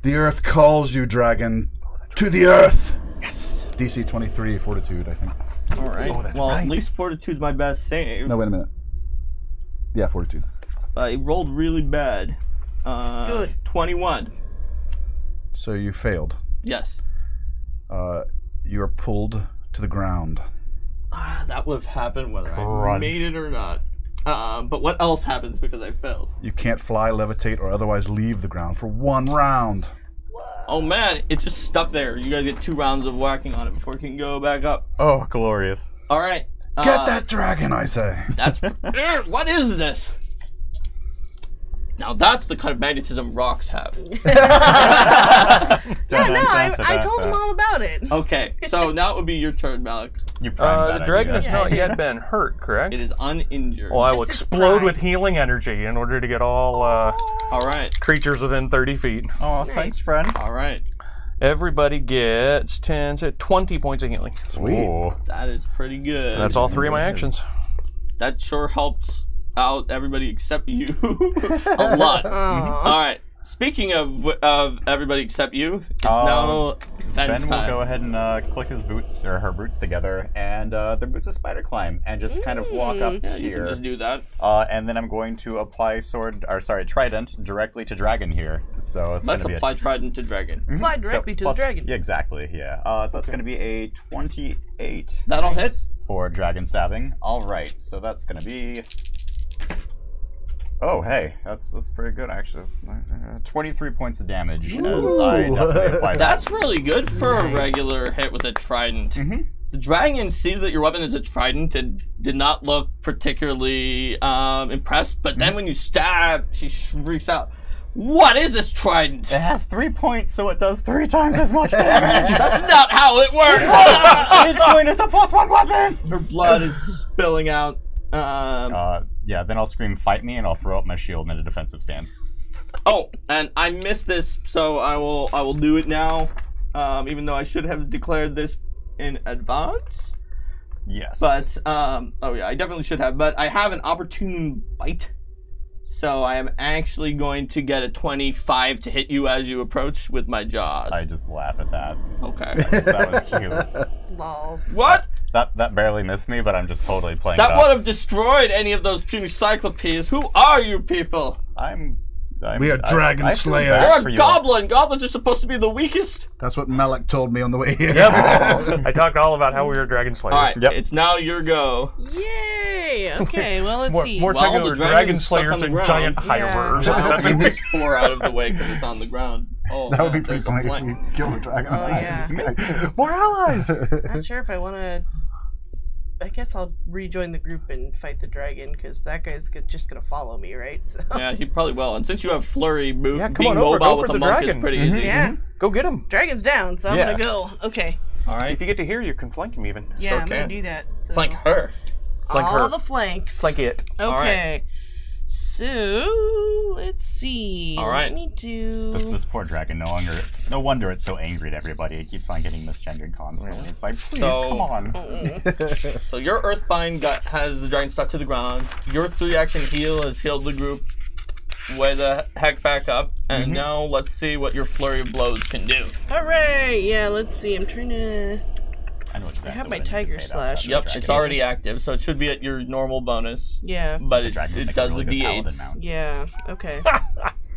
[SPEAKER 5] the earth calls you, dragon. To the earth!
[SPEAKER 4] Yes.
[SPEAKER 5] DC 23 fortitude, I think.
[SPEAKER 1] All right.
[SPEAKER 4] Oh, that's
[SPEAKER 1] well,
[SPEAKER 4] right.
[SPEAKER 1] at least Fortitude's my best save.
[SPEAKER 5] No, wait a minute. Yeah, Fortitude.
[SPEAKER 1] I rolled really bad.
[SPEAKER 2] Good.
[SPEAKER 1] 21.
[SPEAKER 5] So you failed.
[SPEAKER 1] Yes.
[SPEAKER 5] You are pulled to the ground.
[SPEAKER 1] That would have happened whether I
[SPEAKER 3] Crunch.
[SPEAKER 1] made it or not. But what else happens because I failed?
[SPEAKER 5] You can't fly, levitate, or otherwise leave the ground for 1 round.
[SPEAKER 1] Oh man, it's just stuck there. You guys get 2 rounds of whacking on it before it can go back up.
[SPEAKER 3] Oh, glorious.
[SPEAKER 1] All right.
[SPEAKER 5] Get that dragon, I say.
[SPEAKER 1] That's what is this? Now that's the kind of magnetism rocks have.
[SPEAKER 2] Yeah, no, I told him all about it.
[SPEAKER 1] Okay, so now it would be your turn, Malik.
[SPEAKER 3] You primed that
[SPEAKER 4] The dragon
[SPEAKER 3] idea.
[SPEAKER 4] has not yet been hurt, correct?
[SPEAKER 1] It is uninjured.
[SPEAKER 4] Well, I will
[SPEAKER 2] Just its
[SPEAKER 4] explode
[SPEAKER 2] pride.
[SPEAKER 4] with healing energy in order to get all
[SPEAKER 1] All right.
[SPEAKER 4] creatures within 30 feet.
[SPEAKER 3] Oh, thanks, friend.
[SPEAKER 1] All right.
[SPEAKER 4] Everybody gets 10, so 20 points of healing.
[SPEAKER 3] Ooh.
[SPEAKER 1] That is pretty good.
[SPEAKER 4] That's all 3 of my actions.
[SPEAKER 1] That sure helps out everybody except you a lot. All right. Speaking of everybody except you, it's now Fenn's
[SPEAKER 3] Fen will
[SPEAKER 1] time.
[SPEAKER 3] go ahead and click his boots or her boots together, and their boots of spider climb, and just kind of walk up
[SPEAKER 1] Yeah, you
[SPEAKER 3] here.
[SPEAKER 1] can just do that.
[SPEAKER 3] And then I'm going to apply trident directly to dragon here. So it's
[SPEAKER 1] Let's
[SPEAKER 3] going to be
[SPEAKER 1] apply Trident to Dragon.
[SPEAKER 2] Fly directly to
[SPEAKER 3] plus-
[SPEAKER 2] the dragon.
[SPEAKER 3] Yeah, exactly. Yeah. So that's going to be a 28
[SPEAKER 1] That'll hit.
[SPEAKER 3] for dragon stabbing. All right. So that's going to be. Oh, hey, that's pretty good actually. 23 points of damage as I definitely apply that.
[SPEAKER 1] That's really good for
[SPEAKER 2] Nice.
[SPEAKER 1] a regular hit with a trident.
[SPEAKER 3] Mm-hmm.
[SPEAKER 1] The dragon sees that your weapon is a trident and did not look particularly impressed, but then when you stab, she shrieks out, "What is this trident?"
[SPEAKER 3] It has 3 points, so it does 3 times as much damage.
[SPEAKER 1] That's not how it works!
[SPEAKER 3] Each point is a +1 weapon.
[SPEAKER 1] Her blood is spilling out.
[SPEAKER 3] Yeah, then I'll scream, "Fight me!" and I'll throw up my shield in a defensive stance.
[SPEAKER 1] Oh, and I missed this, so I will do it now. Even though I should have declared this in advance.
[SPEAKER 3] Yes.
[SPEAKER 1] But oh yeah, I definitely should have. But I have an opportune bite, so I am actually going to get a 25 to hit you as you approach with my jaws.
[SPEAKER 3] I just laugh at that.
[SPEAKER 1] Okay.
[SPEAKER 3] That was cute.
[SPEAKER 2] Lols.
[SPEAKER 1] What?
[SPEAKER 3] That barely missed me, but I'm just totally playing
[SPEAKER 1] That
[SPEAKER 3] it
[SPEAKER 1] would
[SPEAKER 3] up.
[SPEAKER 1] have destroyed any of those puny cyclopes. Who are you people?
[SPEAKER 5] We are dragon
[SPEAKER 3] I feel
[SPEAKER 5] slayers.
[SPEAKER 3] bad
[SPEAKER 1] You're
[SPEAKER 3] for
[SPEAKER 1] a
[SPEAKER 3] you.
[SPEAKER 1] goblin. Goblins are supposed to be the weakest.
[SPEAKER 5] That's what Malik told me on the way here.
[SPEAKER 4] Yep. I talked all about how we were dragon slayers.
[SPEAKER 1] All right,
[SPEAKER 3] Yep.
[SPEAKER 1] it's now your go.
[SPEAKER 2] Yay! Okay, well, let's see.
[SPEAKER 4] More
[SPEAKER 1] Well,
[SPEAKER 4] technical,
[SPEAKER 1] the dragon
[SPEAKER 4] dragon
[SPEAKER 1] is stuck
[SPEAKER 4] slayers
[SPEAKER 1] on the
[SPEAKER 4] and
[SPEAKER 1] ground.
[SPEAKER 4] giant
[SPEAKER 2] Yeah.
[SPEAKER 4] hirers.
[SPEAKER 1] I'll
[SPEAKER 4] That's
[SPEAKER 1] move this 4 out of the way because it's on the ground. Oh,
[SPEAKER 5] That would be
[SPEAKER 1] man,
[SPEAKER 5] pretty
[SPEAKER 1] there's a
[SPEAKER 5] funny if
[SPEAKER 1] flank.
[SPEAKER 5] we killed a dragon.
[SPEAKER 2] Oh, yeah.
[SPEAKER 4] More allies.
[SPEAKER 2] Not sure if I want to. I guess I'll rejoin the group and fight the dragon because that guy's just gonna follow me, right? So
[SPEAKER 1] Yeah, he probably will. And since you have flurry,
[SPEAKER 4] Yeah, come
[SPEAKER 1] being
[SPEAKER 4] on over,
[SPEAKER 1] mobile
[SPEAKER 4] go
[SPEAKER 1] with
[SPEAKER 4] for
[SPEAKER 1] the
[SPEAKER 4] the
[SPEAKER 1] monk
[SPEAKER 4] dragon.
[SPEAKER 1] is pretty easy.
[SPEAKER 2] yeah,
[SPEAKER 4] Go get him.
[SPEAKER 2] dragon's down, so I'm
[SPEAKER 3] Yeah.
[SPEAKER 2] gonna go. Okay,
[SPEAKER 1] All right.
[SPEAKER 4] If you get to here, you can flank him even.
[SPEAKER 2] yeah,
[SPEAKER 1] Sure
[SPEAKER 2] I'm gonna
[SPEAKER 1] can.
[SPEAKER 2] do that. So.
[SPEAKER 1] Flank her.
[SPEAKER 4] Flank
[SPEAKER 2] all
[SPEAKER 4] her.
[SPEAKER 2] the flanks.
[SPEAKER 4] Flank it.
[SPEAKER 2] Okay. So let's see.
[SPEAKER 1] All right.
[SPEAKER 2] Let me do.
[SPEAKER 3] This poor dragon, no wonder it's so angry at everybody. It keeps on getting misgendered constantly. It's like, please,
[SPEAKER 1] So-
[SPEAKER 3] come on.
[SPEAKER 1] So your Earthbind has the dragon stuck to the ground. Your 3-action heal has healed the group way the heck back up. And now let's see what your flurry of blows can do.
[SPEAKER 2] Hooray! Yeah, let's see. I'm trying to.
[SPEAKER 3] I know exactly
[SPEAKER 2] have my
[SPEAKER 3] what I need to
[SPEAKER 2] tiger
[SPEAKER 3] say to
[SPEAKER 2] slash.
[SPEAKER 3] upset
[SPEAKER 1] Yep,
[SPEAKER 3] this
[SPEAKER 1] it's
[SPEAKER 3] dragon.
[SPEAKER 1] already active, so it should be at your normal bonus.
[SPEAKER 2] Yeah.
[SPEAKER 1] But it
[SPEAKER 3] dragon would make a
[SPEAKER 1] does
[SPEAKER 3] really
[SPEAKER 1] the
[SPEAKER 3] good paladin
[SPEAKER 1] D8s.
[SPEAKER 3] mount.
[SPEAKER 2] Yeah. Okay.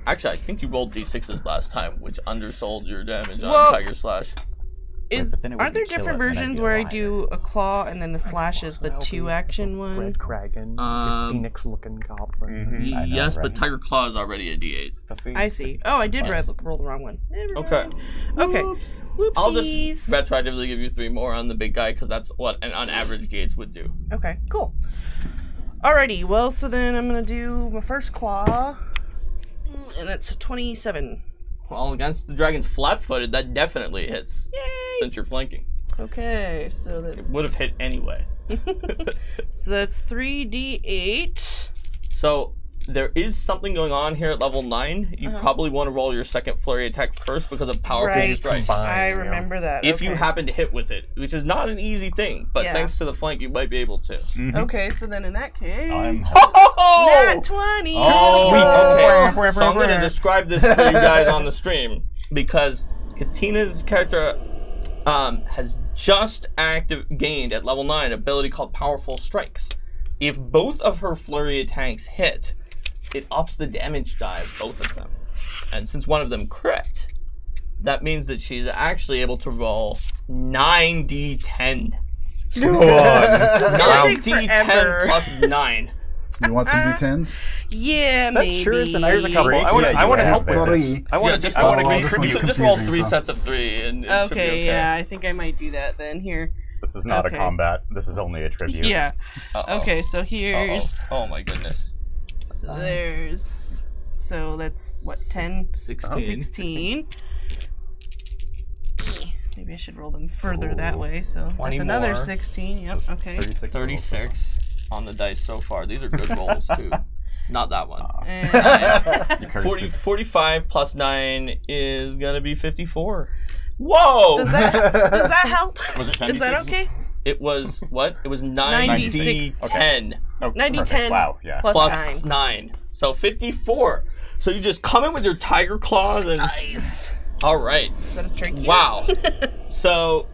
[SPEAKER 1] Actually, I think you rolled D6s last time, which undersold your damage on
[SPEAKER 2] Well-
[SPEAKER 1] Tiger Slash.
[SPEAKER 3] but then it
[SPEAKER 2] Aren't there
[SPEAKER 3] wouldn't kill
[SPEAKER 2] different
[SPEAKER 3] it, then I'd
[SPEAKER 2] versions
[SPEAKER 3] be a
[SPEAKER 2] where I
[SPEAKER 3] liar.
[SPEAKER 2] do a claw and then the slash is the 2-action one?
[SPEAKER 4] Red dragon. Phoenix-looking goblin.
[SPEAKER 3] I know,
[SPEAKER 1] Yes,
[SPEAKER 3] right?
[SPEAKER 1] but Tiger Claw is already a D8.
[SPEAKER 2] I see. Oh, I did
[SPEAKER 1] Nice.
[SPEAKER 2] roll the wrong one. Never
[SPEAKER 1] Okay.
[SPEAKER 2] mind. Okay.
[SPEAKER 1] Whoops.
[SPEAKER 2] Whoopsies.
[SPEAKER 1] I'll just retroactively give you 3 more on the big guy, because that's what an on average D8s would do.
[SPEAKER 2] Okay, cool. Alrighty, well, so then I'm gonna do my first claw, and that's a 27.
[SPEAKER 1] Well, against the dragon's flat-footed, that definitely hits,
[SPEAKER 2] Yay!
[SPEAKER 1] since you're flanking.
[SPEAKER 2] Okay, so that's
[SPEAKER 1] Would have hit anyway.
[SPEAKER 2] 3d8.
[SPEAKER 1] So, there is something going on here at level 9. You probably want to roll your second flurry attack first because of powerful
[SPEAKER 2] Right,
[SPEAKER 1] strike.
[SPEAKER 2] I remember that.
[SPEAKER 1] If you
[SPEAKER 2] okay.
[SPEAKER 1] happen to hit with it, which is not an easy thing, but
[SPEAKER 2] Yeah.
[SPEAKER 1] thanks to the flank, you might be able to.
[SPEAKER 2] Okay, so then in that case,
[SPEAKER 1] Oh!
[SPEAKER 2] nat 20.
[SPEAKER 1] Okay, so I'm going to describe this for you guys on the stream because Katina's character has just gained at level 9 ability called Powerful Strikes. If both of her flurry attacks hit, it ups the damage die of both of them. And since one of them crit, that means that she's actually able to roll 9d10.
[SPEAKER 3] Go on.
[SPEAKER 1] 9d10 plus 9.
[SPEAKER 5] You want some D10s?
[SPEAKER 2] Yeah,
[SPEAKER 3] That
[SPEAKER 2] maybe.
[SPEAKER 3] sure is a
[SPEAKER 4] Here's a couple.
[SPEAKER 3] great
[SPEAKER 4] I want to
[SPEAKER 3] idea.
[SPEAKER 4] help with this.
[SPEAKER 5] Three.
[SPEAKER 4] I want to
[SPEAKER 1] just
[SPEAKER 4] I want to
[SPEAKER 5] roll-
[SPEAKER 4] contribute.
[SPEAKER 1] Just roll
[SPEAKER 5] confusing,
[SPEAKER 1] 3
[SPEAKER 5] so.
[SPEAKER 1] sets of 3 and it should be
[SPEAKER 2] Okay, yeah, I think I might do that then. Here.
[SPEAKER 3] This is not
[SPEAKER 2] Okay.
[SPEAKER 3] a combat. This is only a tribute.
[SPEAKER 2] Yeah.
[SPEAKER 1] Uh-oh.
[SPEAKER 2] Okay, so here's.
[SPEAKER 1] Oh my goodness.
[SPEAKER 2] So there's. So that's what, 10?
[SPEAKER 1] 16.
[SPEAKER 2] 16. Maybe I should roll them further that way. So
[SPEAKER 4] 20
[SPEAKER 2] that's another
[SPEAKER 4] more.
[SPEAKER 2] 16. Yep, okay.
[SPEAKER 3] 36.
[SPEAKER 1] 36 on the dice so far. These are good rolls too. Not that one.
[SPEAKER 2] And
[SPEAKER 3] You cursed
[SPEAKER 1] 40,
[SPEAKER 3] it.
[SPEAKER 1] 45 plus 9 is gonna be 54. Whoa!
[SPEAKER 2] does that help?
[SPEAKER 3] Was it
[SPEAKER 2] Is that
[SPEAKER 3] 96?
[SPEAKER 2] okay?
[SPEAKER 1] It was what? It was
[SPEAKER 2] 96.
[SPEAKER 1] 90d10
[SPEAKER 3] Oh,
[SPEAKER 2] 90
[SPEAKER 3] perfect.
[SPEAKER 2] 10
[SPEAKER 3] Wow, yeah.
[SPEAKER 2] plus 9.
[SPEAKER 1] 9. So 54. So you just come in with your tiger claws and
[SPEAKER 2] Nice.
[SPEAKER 1] all right.
[SPEAKER 2] Is that a trick?
[SPEAKER 1] Wow. So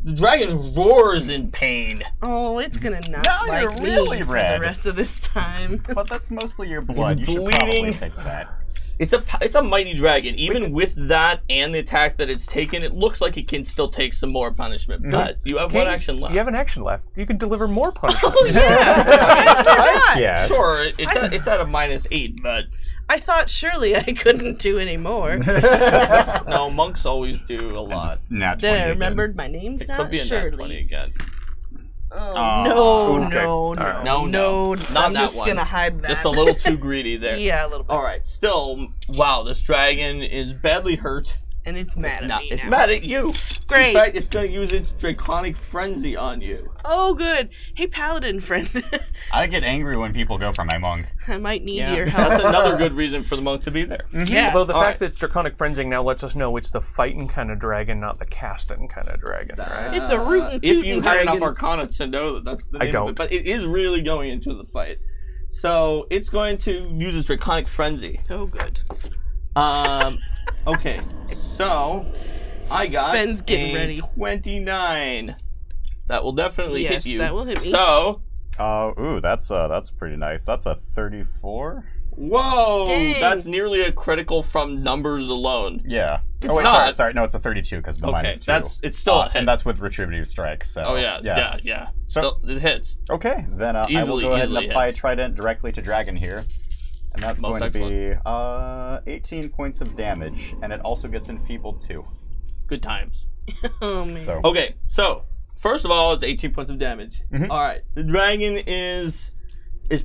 [SPEAKER 1] the dragon roars in pain.
[SPEAKER 2] Oh, it's gonna not
[SPEAKER 3] Now
[SPEAKER 2] like
[SPEAKER 3] you're
[SPEAKER 2] me
[SPEAKER 3] really
[SPEAKER 2] for
[SPEAKER 3] red.
[SPEAKER 2] the rest of this time.
[SPEAKER 3] But that's mostly your blood. You
[SPEAKER 1] It's
[SPEAKER 3] should probably
[SPEAKER 1] bleeding.
[SPEAKER 3] fix that.
[SPEAKER 1] It's a mighty dragon. Even with that and the attack that it's taken, it looks like it can still take some more punishment. But you have one action left.
[SPEAKER 4] You have an action left. You can deliver more punishment.
[SPEAKER 3] Yes.
[SPEAKER 1] Sure, it's at a -8, but
[SPEAKER 2] I thought surely I couldn't do any more.
[SPEAKER 1] no, monks always do a lot.
[SPEAKER 3] Nat 20
[SPEAKER 2] Then I
[SPEAKER 3] again.
[SPEAKER 2] remembered my name's
[SPEAKER 1] It
[SPEAKER 2] not
[SPEAKER 1] could be a nat 20
[SPEAKER 2] Shirley.
[SPEAKER 1] again.
[SPEAKER 2] Oh, no,
[SPEAKER 4] okay.
[SPEAKER 2] no,
[SPEAKER 4] Alright.
[SPEAKER 2] no,
[SPEAKER 1] No, not
[SPEAKER 2] I'm
[SPEAKER 1] that
[SPEAKER 2] just
[SPEAKER 1] one.
[SPEAKER 2] gonna hide that.
[SPEAKER 1] Just a little too greedy there.
[SPEAKER 2] Yeah, a little bit.
[SPEAKER 1] All right. Still, wow, this dragon is badly hurt.
[SPEAKER 2] And it's mad at me
[SPEAKER 1] It's
[SPEAKER 2] now.
[SPEAKER 1] mad at you.
[SPEAKER 2] Great.
[SPEAKER 1] In fact, it's going to use its draconic frenzy on you.
[SPEAKER 2] Oh, good. Hey, paladin friend.
[SPEAKER 3] I get angry when people go for my monk.
[SPEAKER 2] I might need your help.
[SPEAKER 1] That's another good reason for the monk to be there.
[SPEAKER 2] Yeah.
[SPEAKER 4] Although the
[SPEAKER 1] All
[SPEAKER 4] fact
[SPEAKER 1] right.
[SPEAKER 4] that Draconic Frenzying now lets us know it's the fighting kind of dragon, not the casting kind of dragon, right?
[SPEAKER 2] It's a rootin'
[SPEAKER 1] If you
[SPEAKER 2] tootin'
[SPEAKER 1] had enough
[SPEAKER 2] dragon.
[SPEAKER 1] arcana to know that that's the name of
[SPEAKER 4] don't.
[SPEAKER 1] it, but it is really going into the fight. So it's going to use its draconic frenzy.
[SPEAKER 2] Oh, good.
[SPEAKER 1] Okay, so I got
[SPEAKER 2] Fenn's getting
[SPEAKER 1] a
[SPEAKER 2] ready.
[SPEAKER 1] 29. That will definitely
[SPEAKER 2] Yes,
[SPEAKER 1] hit you.
[SPEAKER 2] that will hit me.
[SPEAKER 1] So,
[SPEAKER 3] Ooh, that's pretty nice. That's a 34.
[SPEAKER 1] whoa,
[SPEAKER 2] Dang.
[SPEAKER 1] that's nearly a critical from numbers alone.
[SPEAKER 3] Yeah.
[SPEAKER 1] It's
[SPEAKER 3] oh wait,
[SPEAKER 1] not.
[SPEAKER 3] sorry. No, it's a 32 because the
[SPEAKER 1] Okay,
[SPEAKER 3] -2.
[SPEAKER 1] it's still a hit.
[SPEAKER 3] and that's with retributive strike. So.
[SPEAKER 1] Oh yeah.
[SPEAKER 3] So-
[SPEAKER 1] Still, it hits.
[SPEAKER 3] Okay, then I will
[SPEAKER 1] Easily-
[SPEAKER 3] go ahead and
[SPEAKER 1] easily
[SPEAKER 3] apply
[SPEAKER 1] hits.
[SPEAKER 3] Trident directly to Dragon here. And that's
[SPEAKER 1] Most
[SPEAKER 3] going to be 18 points of damage, and it also gets enfeebled too.
[SPEAKER 1] Good times.
[SPEAKER 2] Oh, man.
[SPEAKER 3] So
[SPEAKER 1] Okay, so first of all, it's 18 points of damage.
[SPEAKER 3] Mhm.
[SPEAKER 1] All right, the dragon is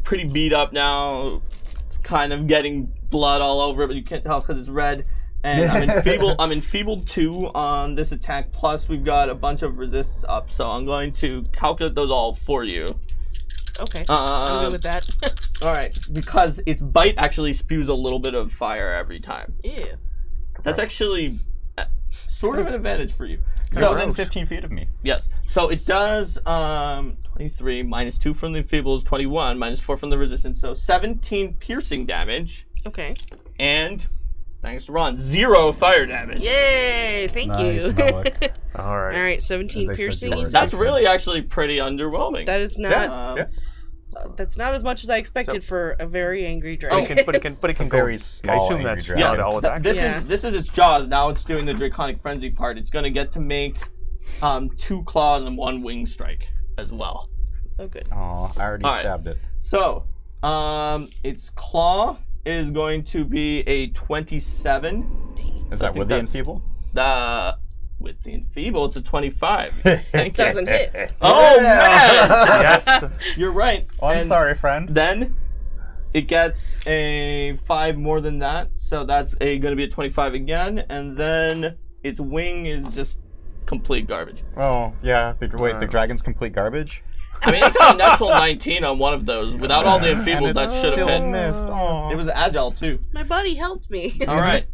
[SPEAKER 1] pretty beat up now. It's kind of getting blood all over it, but you can't tell because it's red. And I'm enfeebled 2 on this attack. Plus, we've got a bunch of resists up, so I'm going to calculate those all for you.
[SPEAKER 2] Okay. I'm good with that.
[SPEAKER 1] All right, because its bite actually spews a little bit of fire every time.
[SPEAKER 2] Ew.
[SPEAKER 1] That's actually sort of an advantage for you.
[SPEAKER 3] You're
[SPEAKER 1] So,
[SPEAKER 3] within 15 feet of me.
[SPEAKER 1] yes. So it does 23 minus 2 from the enfeebles, 21 minus 4 from the resistance. So 17 piercing damage,
[SPEAKER 2] Okay.
[SPEAKER 1] and thanks to Ron, 0 fire damage.
[SPEAKER 2] Yay! Thank
[SPEAKER 5] Nice,
[SPEAKER 2] you.
[SPEAKER 5] Malik.
[SPEAKER 4] All right.
[SPEAKER 2] All right, 17
[SPEAKER 5] They said
[SPEAKER 2] piercing.
[SPEAKER 5] you were
[SPEAKER 2] You said?
[SPEAKER 1] That's really actually pretty underwhelming.
[SPEAKER 2] That is not.
[SPEAKER 1] Um,
[SPEAKER 2] That's not as much as I expected for a very angry
[SPEAKER 4] But
[SPEAKER 2] dragon.
[SPEAKER 4] it can go.
[SPEAKER 3] very
[SPEAKER 4] I
[SPEAKER 3] small
[SPEAKER 4] assume
[SPEAKER 3] angry
[SPEAKER 4] that's
[SPEAKER 3] dragon.
[SPEAKER 4] not all attack.
[SPEAKER 1] This
[SPEAKER 2] Yeah.
[SPEAKER 1] is its jaws. Now it's doing the draconic frenzy part. It's going to get to make 2 claws and 1 wing strike as well.
[SPEAKER 2] Oh, good.
[SPEAKER 3] Oh, I already
[SPEAKER 1] All right.
[SPEAKER 3] stabbed it.
[SPEAKER 1] So, its claw is going to be a 27.
[SPEAKER 3] Is that with the enfeeble?
[SPEAKER 1] With the enfeeble, it's a 25. Thank you.
[SPEAKER 2] Doesn't hit.
[SPEAKER 1] Oh man,
[SPEAKER 4] Yes.
[SPEAKER 1] you're right.
[SPEAKER 3] Oh, I'm
[SPEAKER 1] And
[SPEAKER 3] sorry, friend.
[SPEAKER 1] Then it gets a 5 more than that, so that's going to be a 25 again, and then its wing is just complete garbage.
[SPEAKER 3] Oh, yeah. The dragon's complete garbage?
[SPEAKER 1] I mean, it got a natural 19 on one of those. Without all the
[SPEAKER 3] And
[SPEAKER 1] enfeebles,
[SPEAKER 3] it's
[SPEAKER 1] that should have
[SPEAKER 3] still
[SPEAKER 1] hit.
[SPEAKER 3] missed. Oh.
[SPEAKER 1] It was agile too.
[SPEAKER 2] My buddy helped me.
[SPEAKER 1] All right.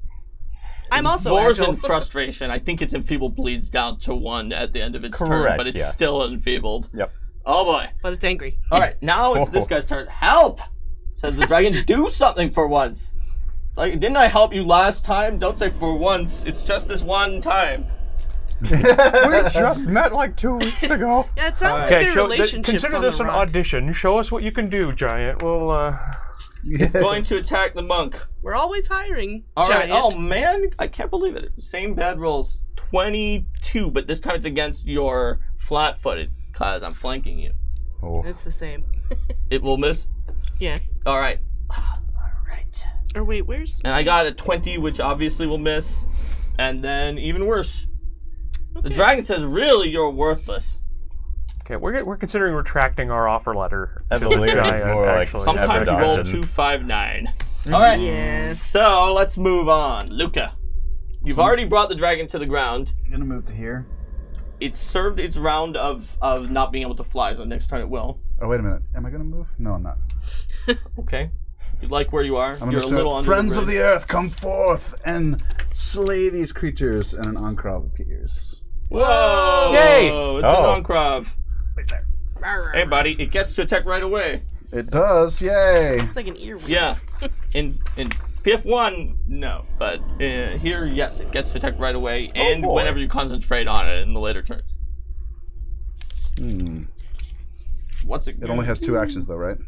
[SPEAKER 2] I'm also
[SPEAKER 1] Wars
[SPEAKER 2] agile.
[SPEAKER 1] and frustration. I think its enfeeble bleeds down to 1 at the end of its turn,
[SPEAKER 3] Correct,
[SPEAKER 1] but it's
[SPEAKER 3] yeah.
[SPEAKER 1] still enfeebled.
[SPEAKER 3] Yep.
[SPEAKER 1] Oh boy.
[SPEAKER 2] But it's angry.
[SPEAKER 1] All right, now it's this guy's turn. Help! Says the dragon. Do something for once. It's like, didn't I help you last time? Don't say for once. It's just this one time.
[SPEAKER 3] We just met like 2 weeks ago.
[SPEAKER 2] Yeah, it sounds like their relationship's
[SPEAKER 4] consider
[SPEAKER 2] on
[SPEAKER 4] this
[SPEAKER 2] the
[SPEAKER 4] an
[SPEAKER 2] rock.
[SPEAKER 4] audition. Show us what you can do, Giant. We'll,
[SPEAKER 1] It's going to attack the monk.
[SPEAKER 2] We're always hiring.
[SPEAKER 1] All right.
[SPEAKER 2] Giant.
[SPEAKER 1] Oh man, I can't believe it. Same bad rolls. 22, but this time it's against your flat-footed, cause I'm flanking you.
[SPEAKER 3] Oh.
[SPEAKER 2] It's the same.
[SPEAKER 1] It will miss.
[SPEAKER 2] Yeah.
[SPEAKER 1] All right. All right.
[SPEAKER 2] Or wait, where's?
[SPEAKER 1] And I got a 20, which obviously will miss. And then even worse. The dragon says, "Really, you're worthless."
[SPEAKER 4] okay, we're considering retracting our offer letter. to the
[SPEAKER 3] Evolier is
[SPEAKER 4] Giant,
[SPEAKER 3] more like
[SPEAKER 4] actually.
[SPEAKER 1] Sometimes you roll
[SPEAKER 3] Everdodge.
[SPEAKER 1] 259. All right.
[SPEAKER 2] Yes.
[SPEAKER 1] So let's move on. Luca, you've already brought the dragon to the ground.
[SPEAKER 5] I'm gonna move to here.
[SPEAKER 1] It's served its round of not being able to fly, so next turn it will.
[SPEAKER 5] Oh, wait a minute. Am I gonna move? No, I'm not.
[SPEAKER 1] Okay. You like where you are.
[SPEAKER 5] I'm
[SPEAKER 1] You're
[SPEAKER 5] gonna
[SPEAKER 1] a little under
[SPEAKER 5] Friends
[SPEAKER 1] the
[SPEAKER 5] of
[SPEAKER 1] bridge.
[SPEAKER 5] the Earth, come forth and slay these creatures, and an Ankh-Rav appears.
[SPEAKER 1] Whoa!
[SPEAKER 4] Yay!
[SPEAKER 1] It's
[SPEAKER 3] Oh.
[SPEAKER 1] an Ankh-Rav. Hey, buddy, it gets to attack right away.
[SPEAKER 5] It does, yay!
[SPEAKER 2] It's like an earwig.
[SPEAKER 1] Yeah. In PF1, no, but here, yes, it gets to attack right away, and
[SPEAKER 3] boy.
[SPEAKER 1] whenever you concentrate on it in the later turns. What's it?
[SPEAKER 5] It only has 2 actions though, right?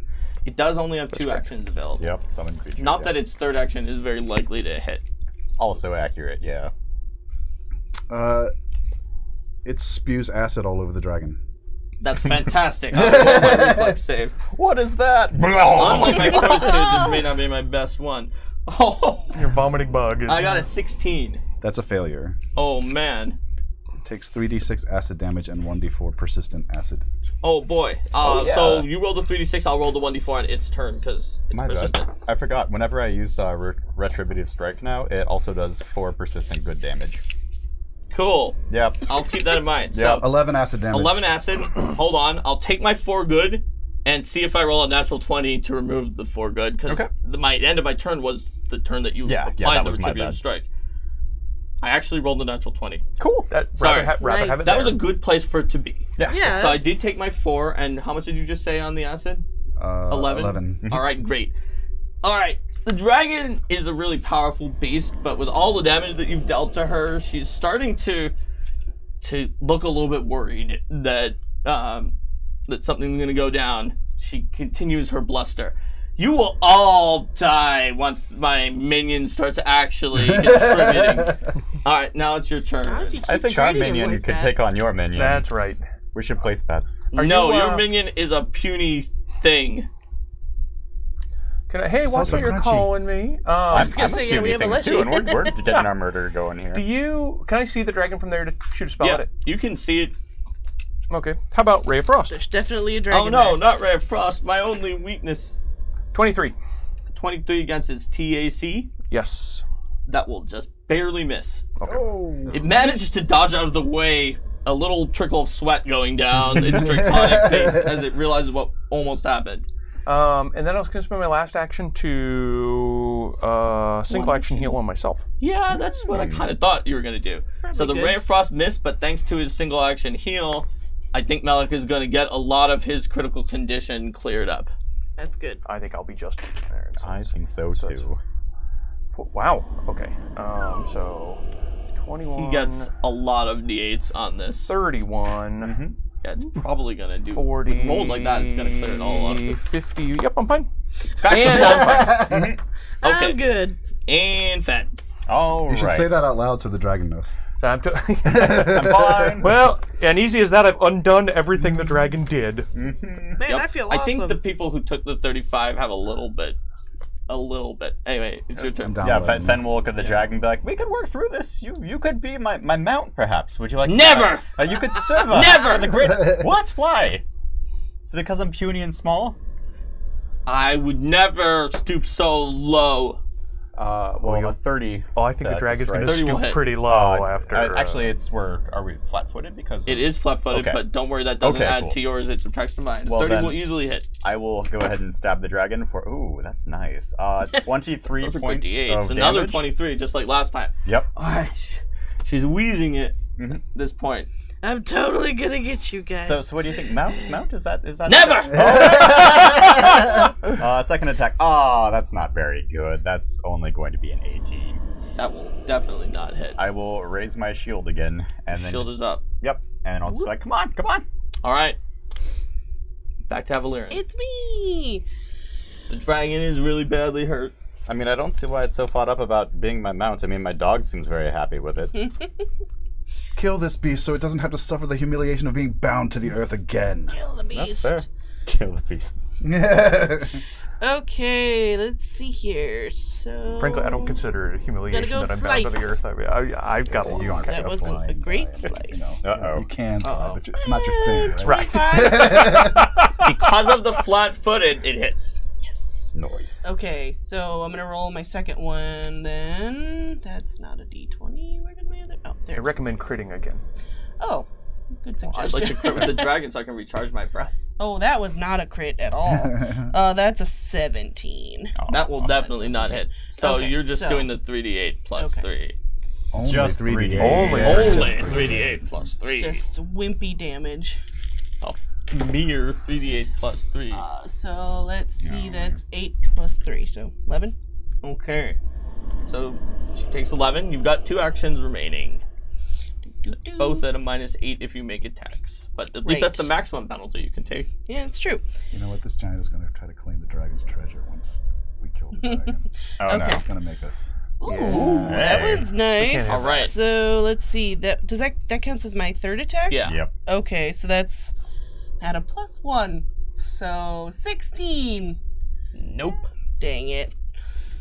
[SPEAKER 1] It does only have 2 actions available.
[SPEAKER 3] Yep, summon creatures.
[SPEAKER 1] Not
[SPEAKER 3] yeah.
[SPEAKER 1] that its third action is very likely to hit.
[SPEAKER 3] Also accurate, yeah.
[SPEAKER 5] It spews acid all over the dragon.
[SPEAKER 1] That's fantastic. I'll roll my reflex save.
[SPEAKER 3] What is that?
[SPEAKER 1] Unlike my first two, this may not be my best one. Oh,
[SPEAKER 4] Your vomiting bug. Is,
[SPEAKER 1] I got a 16.
[SPEAKER 5] That's a failure.
[SPEAKER 1] Oh man.
[SPEAKER 5] It takes 3d6 acid damage and 1d4 persistent acid.
[SPEAKER 1] Oh boy.
[SPEAKER 3] yeah.
[SPEAKER 1] So you roll the 3d6, I'll roll the 1d4 on its turn because it's
[SPEAKER 3] My
[SPEAKER 1] persistent.
[SPEAKER 3] bad. I forgot. Whenever I use Retributive Strike now, it also does 4 persistent good damage.
[SPEAKER 1] Cool.
[SPEAKER 3] Yep.
[SPEAKER 1] I'll keep that in mind.
[SPEAKER 3] Yep.
[SPEAKER 1] So
[SPEAKER 5] 11 acid damage.
[SPEAKER 1] 11 acid. Hold on. I'll take my 4 good and see if I roll a natural 20 to remove the 4 good because
[SPEAKER 3] Okay.
[SPEAKER 1] my end of my turn was the turn that you
[SPEAKER 3] Yeah,
[SPEAKER 1] applied
[SPEAKER 3] that
[SPEAKER 1] the
[SPEAKER 3] was my
[SPEAKER 1] retributive
[SPEAKER 3] bad.
[SPEAKER 1] strike. I actually rolled a natural 20.
[SPEAKER 3] Cool.
[SPEAKER 1] Sorry.
[SPEAKER 4] Rather
[SPEAKER 2] Nice.
[SPEAKER 4] have it
[SPEAKER 1] That was
[SPEAKER 4] there.
[SPEAKER 1] a good place for it to be.
[SPEAKER 3] Yeah.
[SPEAKER 2] Yeah.
[SPEAKER 1] So I did take my 4, and how much did you just say on the acid? 11?
[SPEAKER 5] 11.
[SPEAKER 1] All right, great. All right, the dragon is a really powerful beast, but with all the damage that you've dealt to her, she's starting to look a little bit worried that that something's going to go down. She continues her bluster. You will all die once my minion starts actually contributing. All right, now it's your turn.
[SPEAKER 2] How did you keep
[SPEAKER 3] I think our
[SPEAKER 2] treating him
[SPEAKER 3] minion
[SPEAKER 2] like
[SPEAKER 3] could
[SPEAKER 2] that?
[SPEAKER 3] take on your minion.
[SPEAKER 4] That's right.
[SPEAKER 3] We should place bets.
[SPEAKER 1] No,
[SPEAKER 4] you,
[SPEAKER 1] your minion is a puny thing.
[SPEAKER 4] Can I, hey, watch
[SPEAKER 5] also
[SPEAKER 4] what you're
[SPEAKER 5] crunchy.
[SPEAKER 4] calling me.
[SPEAKER 3] I'm
[SPEAKER 2] gonna
[SPEAKER 3] a
[SPEAKER 2] say, yeah, we
[SPEAKER 3] puny
[SPEAKER 2] have a
[SPEAKER 3] thing
[SPEAKER 2] legend.
[SPEAKER 3] too, and we're getting our murder going here.
[SPEAKER 4] Can I see the dragon from there to shoot a spell
[SPEAKER 1] Yeah,
[SPEAKER 4] at it?
[SPEAKER 1] you can see it.
[SPEAKER 4] Okay. How about Ray of Frost?
[SPEAKER 2] There's definitely a dragon.
[SPEAKER 1] Oh no,
[SPEAKER 2] there.
[SPEAKER 1] not Ray of Frost. My only weakness.
[SPEAKER 4] 23.
[SPEAKER 1] 23 against its TAC.
[SPEAKER 4] Yes.
[SPEAKER 1] That will just barely miss.
[SPEAKER 5] Oh.
[SPEAKER 1] It manages to dodge out of the way, a little trickle of sweat going down its draconic face as it realizes what almost happened.
[SPEAKER 4] And then I was going to spend my last action to single action heal on myself.
[SPEAKER 1] Yeah, that's what I kind of thought you were going to do. So the
[SPEAKER 2] good.
[SPEAKER 1] Ray of Frost missed, but thanks to his single action heal, I think Malik is going to get a lot of his critical condition cleared up.
[SPEAKER 2] That's good.
[SPEAKER 4] I think I'll be just there. It
[SPEAKER 3] I
[SPEAKER 4] says.
[SPEAKER 3] think so too.
[SPEAKER 4] Wow. Okay. So 21.
[SPEAKER 1] He gets a lot of D8s on this.
[SPEAKER 4] 31.
[SPEAKER 1] Yeah, it's probably going to do.
[SPEAKER 4] 40.
[SPEAKER 1] With rolls like that, it's going to clear it all up.
[SPEAKER 4] 50. Yep, I'm fine.
[SPEAKER 1] Back
[SPEAKER 4] And
[SPEAKER 1] to
[SPEAKER 4] I'm fine.
[SPEAKER 1] Okay.
[SPEAKER 2] I'm good.
[SPEAKER 1] And Fen.
[SPEAKER 3] All
[SPEAKER 5] You should
[SPEAKER 3] right.
[SPEAKER 5] say that out loud so the dragon knows.
[SPEAKER 4] So I'm
[SPEAKER 3] I'm fine.
[SPEAKER 4] well, and easy as that, I've undone everything the dragon did.
[SPEAKER 2] Man,
[SPEAKER 1] Yep.
[SPEAKER 2] I feel awesome.
[SPEAKER 1] I think the people who took the 35 have a little bit. Anyway, it's your turn.
[SPEAKER 5] I'm down.
[SPEAKER 3] Yeah,
[SPEAKER 5] 11.
[SPEAKER 3] Fen will look at the dragon and be like, "We could work through this. You could be my mount, perhaps. Would you like to
[SPEAKER 1] Never!
[SPEAKER 3] You could serve us.
[SPEAKER 1] Never!
[SPEAKER 3] For the great. What? Why? Is it because I'm puny and small?
[SPEAKER 1] I would never stoop so low.
[SPEAKER 3] Well, a 30.
[SPEAKER 4] Oh, I think the dragon's going to
[SPEAKER 1] 30 will
[SPEAKER 4] stoop
[SPEAKER 1] hit.
[SPEAKER 4] pretty low after.
[SPEAKER 3] Actually, are we flat-footed because
[SPEAKER 1] It is flat-footed,
[SPEAKER 3] Okay.
[SPEAKER 1] but don't worry, that doesn't
[SPEAKER 3] Okay,
[SPEAKER 1] add
[SPEAKER 3] cool.
[SPEAKER 1] to yours. It subtracts to mine.
[SPEAKER 3] Well,
[SPEAKER 1] 30
[SPEAKER 3] then-
[SPEAKER 1] will easily hit.
[SPEAKER 3] I will go ahead and stab the dragon for. Ooh, that's nice. 23
[SPEAKER 1] Those are good
[SPEAKER 3] points
[SPEAKER 1] D8s.
[SPEAKER 3] of
[SPEAKER 1] Another
[SPEAKER 3] damage.
[SPEAKER 1] 23, just like last time.
[SPEAKER 3] Yep.
[SPEAKER 1] She's wheezing it at this point.
[SPEAKER 2] I'm totally gonna get you guys.
[SPEAKER 3] So what do you think? Mount? Is that?
[SPEAKER 1] Never!
[SPEAKER 3] Second attack. Ah, that's not very good. That's only going to be an 18.
[SPEAKER 1] That will definitely not hit.
[SPEAKER 3] I will raise my shield again, and then
[SPEAKER 1] Shield is up.
[SPEAKER 3] Yep, and I'll just be like, come on, come on.
[SPEAKER 1] All right. Back to Valerian.
[SPEAKER 2] It's me.
[SPEAKER 1] The dragon is really badly hurt.
[SPEAKER 3] I mean, I don't see why it's so fought up about being my mount. I mean, my dog seems very happy with it.
[SPEAKER 5] Kill this beast so it doesn't have to suffer the humiliation of being bound to the earth again.
[SPEAKER 2] Kill the beast.
[SPEAKER 3] That's fair. Kill the beast.
[SPEAKER 2] Okay, let's see here. So
[SPEAKER 4] Frankly, I don't consider it a humiliation
[SPEAKER 2] Gotta go
[SPEAKER 4] that I'm bound to the
[SPEAKER 2] slice.
[SPEAKER 4] earth. I mean, I've got a lot.
[SPEAKER 5] You aren't
[SPEAKER 2] That
[SPEAKER 5] a
[SPEAKER 2] wasn't a
[SPEAKER 5] flying
[SPEAKER 2] great
[SPEAKER 5] guy, but,
[SPEAKER 2] slice.
[SPEAKER 3] Uh-oh.
[SPEAKER 5] You can fly, but it's not your thing, right?
[SPEAKER 4] Right.
[SPEAKER 1] Because of the flat-footed, it hits.
[SPEAKER 2] Yes.
[SPEAKER 3] Noise.
[SPEAKER 2] Okay, so I'm gonna roll my second one. Then that's not a D20. Where did my other? Oh, there.
[SPEAKER 4] I recommend critting again.
[SPEAKER 2] Oh, good
[SPEAKER 1] I'd
[SPEAKER 2] suggestion.
[SPEAKER 1] like to crit with the dragon so I can recharge my breath.
[SPEAKER 2] Oh, that was not a crit at all. That's a 17.
[SPEAKER 1] That will definitely not hit. So
[SPEAKER 2] Okay,
[SPEAKER 1] you're just
[SPEAKER 2] so-
[SPEAKER 1] doing the 3d8 plus
[SPEAKER 2] Okay.
[SPEAKER 1] 3.
[SPEAKER 5] Only
[SPEAKER 3] Just
[SPEAKER 5] 3D.
[SPEAKER 3] 3D.
[SPEAKER 4] Only.
[SPEAKER 1] Only 3d8 plus 3.
[SPEAKER 2] Just wimpy damage.
[SPEAKER 1] A mere 3d8 plus 3.
[SPEAKER 2] So let's see. That's 8 plus 3, so 11.
[SPEAKER 1] Okay. So she takes 11. You've got 2 actions remaining.
[SPEAKER 2] Doo-doo.
[SPEAKER 1] Both at a -8 if you make attacks. But at least that's the maximum penalty you can take.
[SPEAKER 2] Yeah, it's true.
[SPEAKER 5] You know what? This giant is going to try to claim the dragon's treasure once we kill the dragon.
[SPEAKER 3] Oh,
[SPEAKER 2] Okay.
[SPEAKER 3] no.
[SPEAKER 5] It's going to make us.
[SPEAKER 2] Ooh,
[SPEAKER 3] Yeah.
[SPEAKER 2] that
[SPEAKER 3] Hey.
[SPEAKER 2] one's nice.
[SPEAKER 1] All right.
[SPEAKER 2] So let's see. That counts as my third attack?
[SPEAKER 1] Yeah.
[SPEAKER 3] Yep.
[SPEAKER 2] Okay, so that's at a +1. So 16.
[SPEAKER 1] Nope.
[SPEAKER 2] Dang it.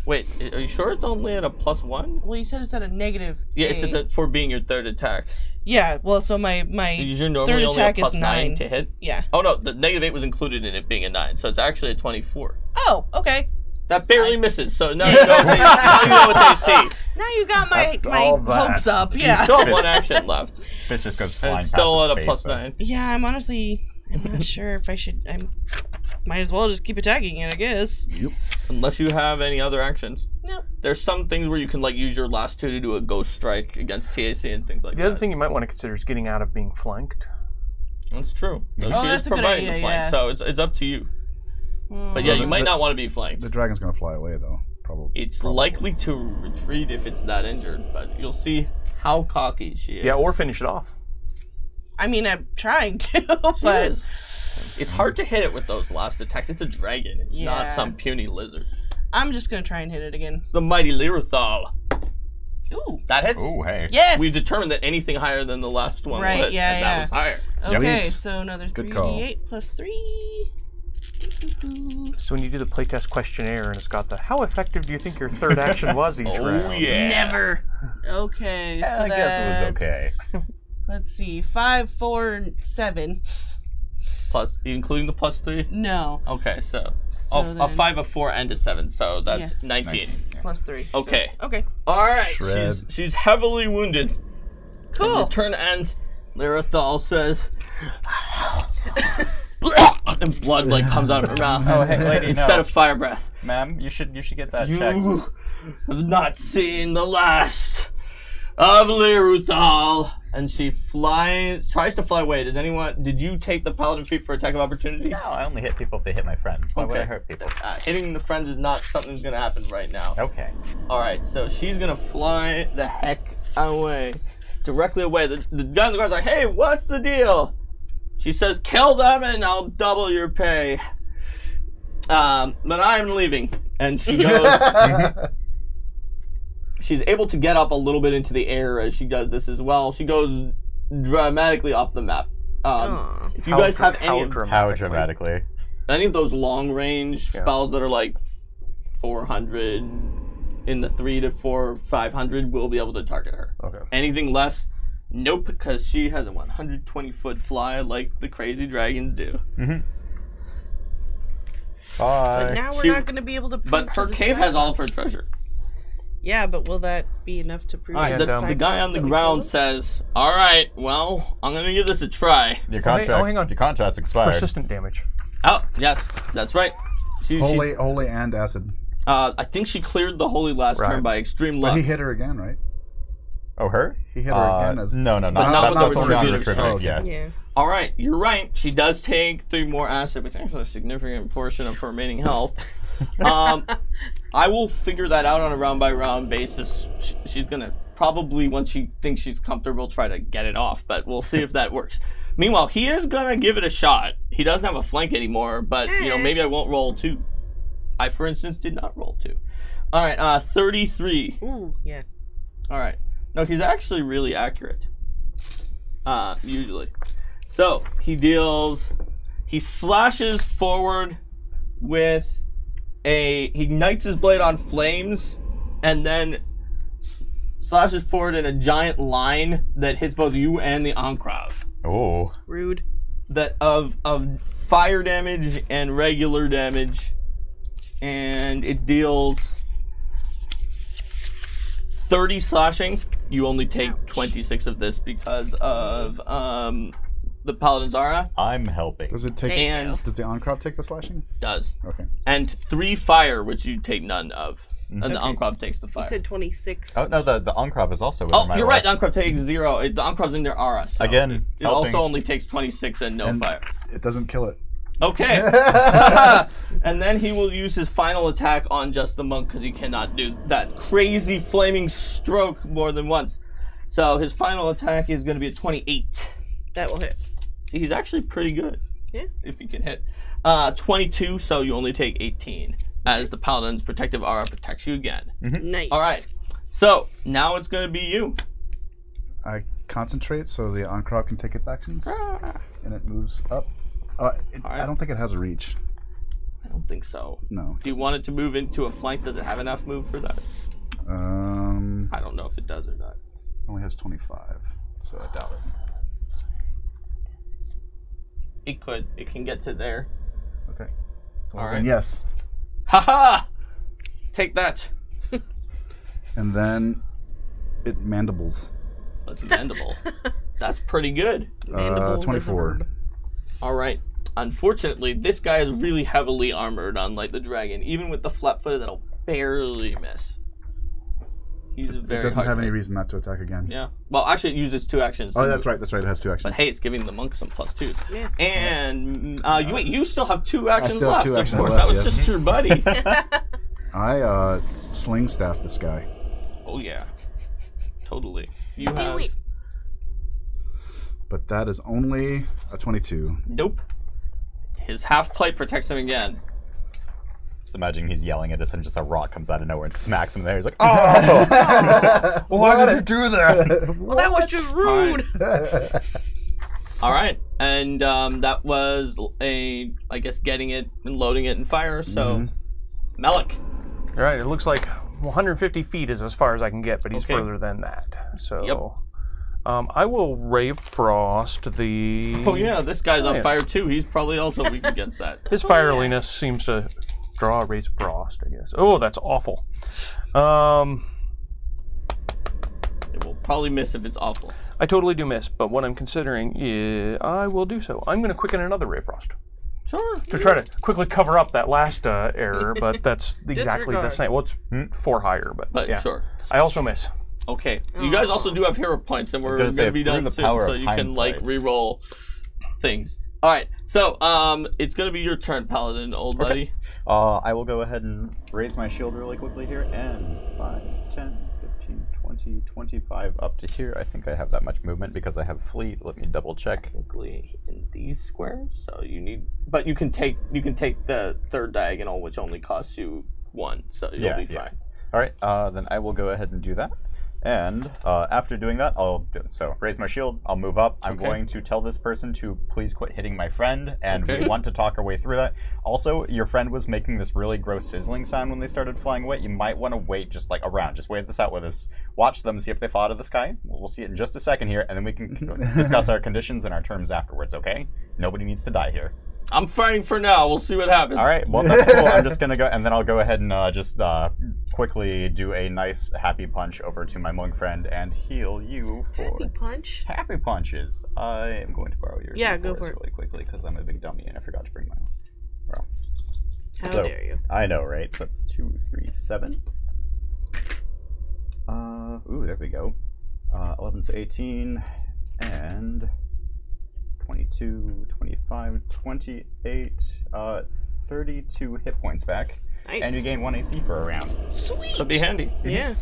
[SPEAKER 1] Wait, are you sure it's only at a +1?
[SPEAKER 2] Well, you said it's at a negative.
[SPEAKER 1] Yeah, it's at the, for being your third attack.
[SPEAKER 2] Yeah, well, so my
[SPEAKER 1] You're normally
[SPEAKER 2] third
[SPEAKER 1] only
[SPEAKER 2] attack
[SPEAKER 1] a
[SPEAKER 2] is
[SPEAKER 1] +9
[SPEAKER 2] 9
[SPEAKER 1] to hit.
[SPEAKER 2] Yeah.
[SPEAKER 1] Oh no, the -8 was included in it being a 9, so it's actually a 24.
[SPEAKER 2] Oh, okay.
[SPEAKER 1] That barely misses, so now you know it's AC. Now you know it's AC.
[SPEAKER 2] Now you got my
[SPEAKER 5] all that.
[SPEAKER 2] hopes up.
[SPEAKER 1] You
[SPEAKER 2] Yeah.
[SPEAKER 1] still have 1 action left.
[SPEAKER 3] Fist just goes
[SPEAKER 1] And
[SPEAKER 3] flying
[SPEAKER 1] it's
[SPEAKER 3] past
[SPEAKER 1] still at
[SPEAKER 3] its
[SPEAKER 1] a
[SPEAKER 3] face,
[SPEAKER 1] +9.
[SPEAKER 2] Yeah, I'm not sure if I should. I might as well just keep attacking it, I guess.
[SPEAKER 5] Yep.
[SPEAKER 1] Unless you have any other actions.
[SPEAKER 2] Nope.
[SPEAKER 1] There's some things where you can like use your last 2 to do a ghost strike against TAC and things like
[SPEAKER 4] The
[SPEAKER 1] that.
[SPEAKER 4] other thing you might want to consider is getting out of being flanked.
[SPEAKER 1] That's true. So
[SPEAKER 2] Oh,
[SPEAKER 1] she
[SPEAKER 2] that's
[SPEAKER 1] is
[SPEAKER 2] a good
[SPEAKER 1] providing
[SPEAKER 2] idea,
[SPEAKER 1] the flank,
[SPEAKER 2] yeah.
[SPEAKER 1] so it's up to you. But yeah, you might not want to be flanked.
[SPEAKER 5] The dragon's going to fly away, though. Probably.
[SPEAKER 1] It's likely to retreat if it's that injured, but you'll see how cocky she is.
[SPEAKER 4] Yeah, or finish it off.
[SPEAKER 2] I mean, I'm trying to,
[SPEAKER 1] She
[SPEAKER 2] but
[SPEAKER 1] is. It's hard to hit it with those last attacks. It's a dragon. It's not
[SPEAKER 2] Yeah.
[SPEAKER 1] some puny lizard.
[SPEAKER 2] I'm just gonna try and hit it again.
[SPEAKER 1] It's the mighty Lyrothal.
[SPEAKER 2] Ooh.
[SPEAKER 1] That hits.
[SPEAKER 3] Ooh, hey.
[SPEAKER 2] Yes.
[SPEAKER 1] We've determined that anything higher than the last one
[SPEAKER 2] Right,
[SPEAKER 1] will hit,
[SPEAKER 2] yeah,
[SPEAKER 1] and
[SPEAKER 2] yeah.
[SPEAKER 1] that was higher.
[SPEAKER 2] Okay,
[SPEAKER 5] Yep.
[SPEAKER 2] so another
[SPEAKER 5] Good call.
[SPEAKER 2] 3d8 plus 3. Doo-doo-doo.
[SPEAKER 4] So when you do the playtest questionnaire and it's got the how effective do you think your third action was each
[SPEAKER 1] Oh
[SPEAKER 4] round?
[SPEAKER 1] yeah.
[SPEAKER 2] Never. Okay, so
[SPEAKER 3] I guess it was okay.
[SPEAKER 2] Let's see, 5, 4, and 7.
[SPEAKER 1] Plus, including the +3.
[SPEAKER 2] No,
[SPEAKER 1] Okay, so,
[SPEAKER 2] So
[SPEAKER 1] a
[SPEAKER 2] then-
[SPEAKER 1] 5, a 4, and a 7. So that's
[SPEAKER 2] Yeah.
[SPEAKER 1] 19.
[SPEAKER 2] plus 3. so-
[SPEAKER 1] Okay.
[SPEAKER 2] Okay.
[SPEAKER 1] All right.
[SPEAKER 5] Shred.
[SPEAKER 1] She's heavily wounded.
[SPEAKER 2] Cool.
[SPEAKER 1] The turn ends. Lyrothal says, and blood like comes out of her mouth.
[SPEAKER 3] Oh, hey, lady,
[SPEAKER 1] Instead
[SPEAKER 3] no.
[SPEAKER 1] of fire breath.
[SPEAKER 3] Ma'am, you should get that
[SPEAKER 1] You
[SPEAKER 3] checked.
[SPEAKER 1] have not seen the last of Lyrothal. And she tries to fly away. Did you take the paladin feat for attack of opportunity?
[SPEAKER 3] No, I only hit people if they hit my friends. Why would I
[SPEAKER 1] Okay.
[SPEAKER 3] hurt people?
[SPEAKER 1] Hitting the friends is not something that's gonna happen right now.
[SPEAKER 3] Okay.
[SPEAKER 1] All right, so she's gonna fly the heck away, directly away. The guy in the guy's like, "Hey, what's the deal?" She says, "Kill them and I'll double your pay." But I'm leaving, and she goes. She's able to get up a little bit into the air as she does this as well. She goes dramatically off the map. If you guys have
[SPEAKER 3] How dramatically?
[SPEAKER 1] any of those long range spells that are like 400 in the 3 to 4, 500, we'll be able to target her.
[SPEAKER 4] Okay.
[SPEAKER 1] Anything less, nope, because she has a 120-foot fly like the crazy dragons do.
[SPEAKER 3] Bye.
[SPEAKER 2] But now we're
[SPEAKER 1] She-
[SPEAKER 2] not going to be able to prove
[SPEAKER 1] But
[SPEAKER 2] to
[SPEAKER 1] her
[SPEAKER 2] the
[SPEAKER 1] cave has all of her
[SPEAKER 2] Cyclops.
[SPEAKER 1] treasure.
[SPEAKER 2] Yeah, but will that be enough to prove
[SPEAKER 1] All right,
[SPEAKER 2] to
[SPEAKER 1] the guy on the
[SPEAKER 2] Cyclops that we
[SPEAKER 1] ground
[SPEAKER 2] killed him?
[SPEAKER 1] says, "All right, well, I'm gonna give this a try."
[SPEAKER 3] Your
[SPEAKER 4] hey,
[SPEAKER 3] contract.
[SPEAKER 4] hang on.
[SPEAKER 3] Your contract's expired.
[SPEAKER 4] Persistent damage.
[SPEAKER 1] Oh, yes, that's right. She,
[SPEAKER 5] Holy and acid.
[SPEAKER 1] I think she cleared the holy last
[SPEAKER 4] Right.
[SPEAKER 1] turn by extreme
[SPEAKER 5] But
[SPEAKER 1] luck.
[SPEAKER 5] he hit her again, right?
[SPEAKER 3] Oh, her?
[SPEAKER 5] He hit her again as
[SPEAKER 3] No,
[SPEAKER 1] not
[SPEAKER 3] that's
[SPEAKER 1] when
[SPEAKER 3] only on
[SPEAKER 1] retributive
[SPEAKER 3] retributive.
[SPEAKER 1] strike.
[SPEAKER 3] Yeah.
[SPEAKER 2] Yeah.
[SPEAKER 1] All right, you're right. She does take 3 more acid, which is actually a significant portion of her remaining health. I will figure that out on a round-by-round basis. She's going to probably, once she thinks she's comfortable, try to get it off, but we'll see if that works. Meanwhile, he is going to give it a shot. He doesn't have a flank anymore, but, you know, maybe I won't roll 2. I, for instance, did not roll 2. All right, 33.
[SPEAKER 2] Ooh, yeah.
[SPEAKER 1] All right. No, he's actually really accurate, usually. So, he slashes forward with he ignites his blade on flames, and then slashes forward in a giant line that hits both you and the Enclave.
[SPEAKER 3] Oh.
[SPEAKER 2] Rude.
[SPEAKER 1] That of fire damage and regular damage, and it deals 30 slashing. You only take 26 of this because of the Paladin's Aura.
[SPEAKER 3] I'm helping.
[SPEAKER 5] Does it take? Does the Enclave take the slashing?
[SPEAKER 1] Does.
[SPEAKER 5] Okay.
[SPEAKER 1] And 3 fire, which you take none of. And the Enclave takes the fire.
[SPEAKER 2] You said 26.
[SPEAKER 3] Oh, no, the Enclave is also within my
[SPEAKER 1] you're
[SPEAKER 3] roll.
[SPEAKER 1] right. The Enclave takes 0. The Enclave's in their Aura. So
[SPEAKER 3] Again,
[SPEAKER 1] it also only takes 26 and no fire.
[SPEAKER 5] It doesn't kill it.
[SPEAKER 1] Okay. And then he will use his final attack on just the monk because he cannot do that crazy flaming stroke more than once. So his final attack is going to be a 28.
[SPEAKER 2] That will hit.
[SPEAKER 1] See, he's actually pretty good.
[SPEAKER 2] Yeah.
[SPEAKER 1] If he can hit. 22, so you only take 18. As the Paladin's protective aura protects you again.
[SPEAKER 2] Nice.
[SPEAKER 1] All right. So now it's going to be you.
[SPEAKER 5] I concentrate so the Enclave can take its actions, and it moves up. I don't think it has a reach.
[SPEAKER 1] I don't think so.
[SPEAKER 5] No.
[SPEAKER 1] Do you want it to move into a flank? Does it have enough move for that? I don't know if it does or not.
[SPEAKER 5] Only has 25, so I doubt it.
[SPEAKER 1] It could. It can get to there.
[SPEAKER 5] Okay.
[SPEAKER 1] All right.
[SPEAKER 5] And yes.
[SPEAKER 1] Haha! Take that.
[SPEAKER 5] And then it mandibles.
[SPEAKER 1] That's mandible. That's pretty good.
[SPEAKER 5] 24.
[SPEAKER 1] All right. Unfortunately, this guy is really heavily armored, unlike the dragon. Even with the flat-footed, that'll barely miss. He's very.
[SPEAKER 5] It doesn't have any
[SPEAKER 1] hit.
[SPEAKER 5] reason not to attack again.
[SPEAKER 1] Yeah. Well, actually, it uses 2 actions.
[SPEAKER 5] Oh, that's right. That's right. It has 2 actions.
[SPEAKER 1] But hey, it's giving the monk some +2s.
[SPEAKER 2] Yeah.
[SPEAKER 1] And you still have 2 actions
[SPEAKER 5] still have
[SPEAKER 1] left.
[SPEAKER 5] 2 actions
[SPEAKER 1] of course,
[SPEAKER 5] left,
[SPEAKER 1] that was
[SPEAKER 5] yes.
[SPEAKER 1] just your buddy.
[SPEAKER 5] I sling staff this guy.
[SPEAKER 1] Oh yeah, totally. You
[SPEAKER 2] Do
[SPEAKER 1] have.
[SPEAKER 2] it.
[SPEAKER 5] But that is only a 22.
[SPEAKER 1] Nope. His half plate protects him again.
[SPEAKER 3] Just imagine he's yelling at us and just a rock comes out of nowhere and smacks him there. He's like, oh! Why did you do that?
[SPEAKER 2] Well, that was just rude.
[SPEAKER 1] All right, and that was I guess, getting it and loading it in fire. So, Melik.
[SPEAKER 4] All right, it looks like 150 feet is as far as I can get, but he's
[SPEAKER 1] Okay.
[SPEAKER 4] further than that. So, I will Rave Frost the.
[SPEAKER 1] Oh yeah, this guy's on
[SPEAKER 4] Giant.
[SPEAKER 1] fire too. He's probably also weak against that.
[SPEAKER 4] His fireliness seems to draw a Raise Frost, I guess. Oh, that's awful.
[SPEAKER 1] It will probably miss if it's awful.
[SPEAKER 4] I totally do miss, but what I'm considering is I will do so. I'm going to quicken another Ray Frost
[SPEAKER 1] Sure.
[SPEAKER 4] to try to quickly cover up that last error, but that's exactly the
[SPEAKER 2] Disregard.
[SPEAKER 4] same. Well, it's 4 higher, but yeah.
[SPEAKER 1] Sure.
[SPEAKER 4] I also miss.
[SPEAKER 1] Okay. You guys also do have hero points, and we're
[SPEAKER 3] gonna
[SPEAKER 1] going
[SPEAKER 3] say,
[SPEAKER 1] to be
[SPEAKER 3] through
[SPEAKER 1] done
[SPEAKER 3] the
[SPEAKER 1] soon,
[SPEAKER 3] power
[SPEAKER 1] so
[SPEAKER 3] of
[SPEAKER 1] you can like
[SPEAKER 3] hindsight.
[SPEAKER 1] re-roll things. All right. So it's going to be your turn, Paladin, old buddy.
[SPEAKER 3] I will go ahead and raise my shield really quickly here. And 5, 10, 15, 20, 25 up to here. I think I have that much movement because I have fleet. Let me double check.
[SPEAKER 1] Technically in these squares, so you need, but you can take the third diagonal, which only costs you 1, so you'll be fine.
[SPEAKER 3] All right, then I will go ahead and do that. And after doing that, so raise my shield, I'll move up. I'm going to tell this person to please quit hitting my friend, and we want to talk our way through that. Also, your friend was making this really gross sizzling sound when they started flying away. You might want to wait just like around. Just wait this out with us. Watch them, see if they fall out of the sky. We'll see it in just a second here, and then we can discuss our conditions and our terms afterwards, okay? Nobody needs to die here.
[SPEAKER 1] I'm fighting for now. We'll see what happens.
[SPEAKER 3] All right, well, that's cool. I'm just going to go, and then I'll go ahead and just quickly do a nice happy punch over to my monk friend and heal you for...
[SPEAKER 2] Happy punch?
[SPEAKER 3] Happy punches. I am going to borrow yours.
[SPEAKER 2] Yeah, go for it.
[SPEAKER 3] Really quickly, because I'm a big dummy and I forgot to bring my own. Well,
[SPEAKER 2] How
[SPEAKER 3] so,
[SPEAKER 2] dare you?
[SPEAKER 3] I know, right? So that's 2, 3, 7. Ooh, there we go. 11 to 18, and 22, 25, 28, 32 hit points back.
[SPEAKER 2] Nice.
[SPEAKER 3] And you gain 1 AC for a round.
[SPEAKER 2] Sweet.
[SPEAKER 1] That'd be handy.
[SPEAKER 2] Yeah.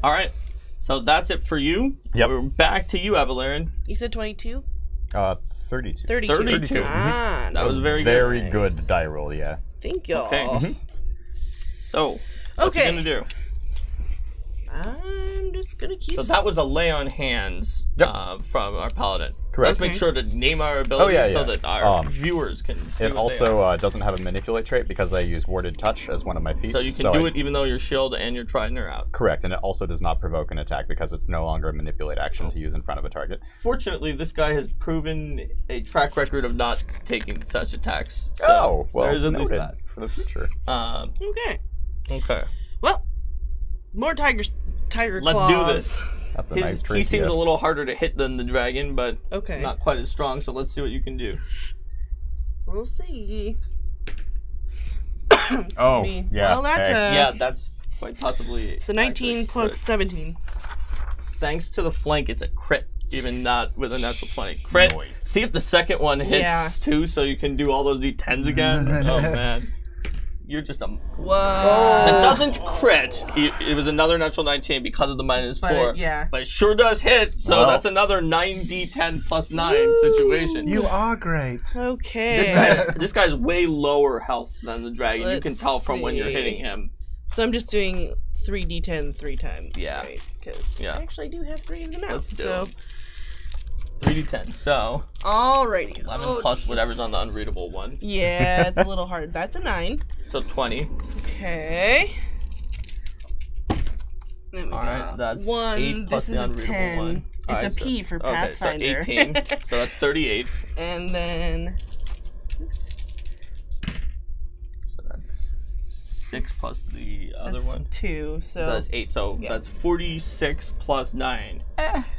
[SPEAKER 1] All right. So that's it for you.
[SPEAKER 3] Yep.
[SPEAKER 1] We're back to you, Evelyn.
[SPEAKER 2] You said 22?
[SPEAKER 3] 32.
[SPEAKER 2] 32.
[SPEAKER 1] 32.
[SPEAKER 2] Ah,
[SPEAKER 1] That was very
[SPEAKER 3] Very
[SPEAKER 1] good.
[SPEAKER 3] good die roll, yeah.
[SPEAKER 2] Thank y'all.
[SPEAKER 1] Okay. So, what you gonna do?
[SPEAKER 2] I'm just gonna keep.
[SPEAKER 1] So that was a lay on hands from our paladin.
[SPEAKER 3] Correct.
[SPEAKER 1] Let's make sure to name our abilities so that our viewers can see
[SPEAKER 3] It also doesn't have a manipulate trait because I use warded touch as one of my feats.
[SPEAKER 1] So you can do it even though your shield and your trident are out.
[SPEAKER 3] Correct, and it also does not provoke an attack because it's no longer a manipulate action to use in front of a target.
[SPEAKER 1] Fortunately, this guy has proven a track record of not taking such attacks. So
[SPEAKER 3] well,
[SPEAKER 1] there's at least
[SPEAKER 3] noted
[SPEAKER 1] that.
[SPEAKER 3] for the future.
[SPEAKER 2] Okay.
[SPEAKER 1] Okay.
[SPEAKER 2] Well, more tiger claws.
[SPEAKER 1] Let's do this.
[SPEAKER 3] That's a nice trait.
[SPEAKER 1] He seems a little harder to hit than the dragon, but not quite as strong, so let's see what you can do.
[SPEAKER 2] We'll see.
[SPEAKER 3] Oh, yeah.
[SPEAKER 2] Well, that's
[SPEAKER 1] yeah, that's quite possibly...
[SPEAKER 2] It's a 19 plus 17.
[SPEAKER 1] Thanks to the flank, it's a crit, even not with a natural 20. Crit. Nice. See if the second one hits, too, so you can do all those d10s again. Oh, man. You're just a...
[SPEAKER 2] Whoa.
[SPEAKER 1] That doesn't crit. It was another natural 19 because of the -4. But it sure does hit, so that's another 9d10 plus 9 situation.
[SPEAKER 5] You are great.
[SPEAKER 2] Okay.
[SPEAKER 1] This guy's way lower health than the dragon. You can tell from when you're hitting him.
[SPEAKER 2] So I'm just doing 3d10 3 times.
[SPEAKER 1] Yeah.
[SPEAKER 2] Right? Because I actually do have 3 of them out. So
[SPEAKER 1] 3d10. So
[SPEAKER 2] alrighty.
[SPEAKER 1] 11 plus whatever's on the unreadable one.
[SPEAKER 2] Yeah, it's a little hard. That's a 9.
[SPEAKER 1] So 20.
[SPEAKER 2] Okay.
[SPEAKER 1] Alright, that's
[SPEAKER 2] 1.
[SPEAKER 1] 8 plus
[SPEAKER 2] this
[SPEAKER 1] the
[SPEAKER 2] is a
[SPEAKER 1] unreadable
[SPEAKER 2] 10.
[SPEAKER 1] one.
[SPEAKER 2] It's a P for Pathfinder.
[SPEAKER 1] Okay, so 18. So that's 38.
[SPEAKER 2] And then... Oops.
[SPEAKER 1] So that's 6 plus the other
[SPEAKER 2] That's
[SPEAKER 1] one.
[SPEAKER 2] 2, so...
[SPEAKER 1] That's 8, so that's 46 plus 9.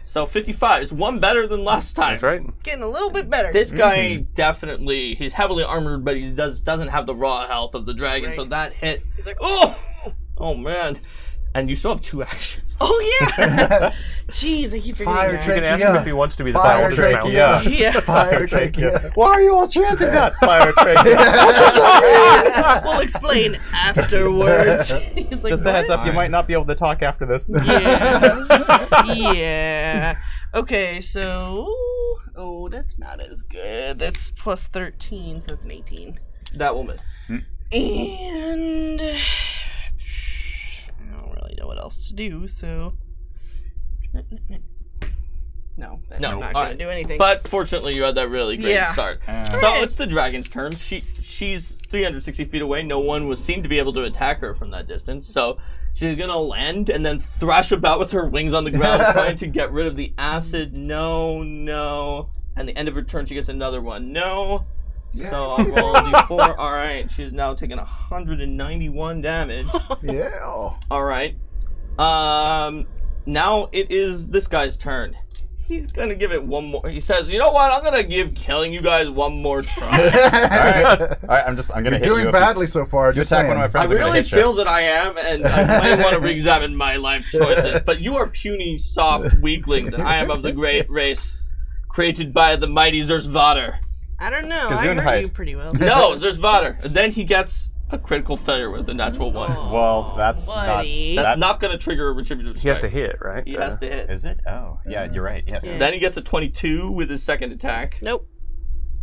[SPEAKER 1] So 55. It's 1 better than last time.
[SPEAKER 4] That's right.
[SPEAKER 2] Getting a little bit better.
[SPEAKER 1] This guy definitely, he's heavily armored, but he doesn't have the raw health of the dragon, so that hit...
[SPEAKER 2] He's like,
[SPEAKER 1] Oh, man. And you still have 2 actions.
[SPEAKER 2] Oh, yeah! Jeez, I keep forgetting
[SPEAKER 5] Fire
[SPEAKER 2] that.
[SPEAKER 4] You can ask him if he wants to be the
[SPEAKER 5] Fire
[SPEAKER 4] Fire
[SPEAKER 5] trachea.
[SPEAKER 2] Yeah.
[SPEAKER 5] Fire trachea.
[SPEAKER 3] Why are you all chanting that? Fire trachea. What does that mean?
[SPEAKER 2] We'll explain afterwards. He's like,
[SPEAKER 3] Just a heads up, you might not be able to talk after this.
[SPEAKER 2] Yeah. Yeah. Okay, so... Oh, that's not as good. That's plus 13, so it's an 18.
[SPEAKER 1] That will miss.
[SPEAKER 2] And... I don't really know what else to do, so... No, that's not going to do anything.
[SPEAKER 1] But fortunately, you had that really great start. So it's the dragon's turn. She's 360 feet away. No one was seen to be able to attack her from that distance. So she's going to land and then thrash about with her wings on the ground, trying to get rid of the acid. No. And the end of her turn, she gets another one. No. Yeah. So I'll roll a d4. All right. She's now taking 191 damage.
[SPEAKER 5] Yeah.
[SPEAKER 1] All right. Now it is this guy's turn. He's gonna give it one more. He says, "You know what? I'm gonna give killing you guys one more try."
[SPEAKER 3] All right. I'm gonna hit you.
[SPEAKER 5] You're doing badly so far.
[SPEAKER 3] You attack one of my friends.
[SPEAKER 1] I really feel that I am, and I might want to re-examine my life choices. But you are puny, soft weaklings, and I am of the great race created by the mighty Zersvater.
[SPEAKER 2] I don't know. I heard you pretty well.
[SPEAKER 1] No, Zersvater. And then he gets a critical failure with a natural 1.
[SPEAKER 3] Well, that's
[SPEAKER 1] not going to trigger a retributive strike.
[SPEAKER 4] He has to hit, right?
[SPEAKER 1] He has to hit.
[SPEAKER 3] Is it? Oh, yeah, you're right. Yes.
[SPEAKER 1] Yeah. Then he gets a 22 with his second attack.
[SPEAKER 2] Nope.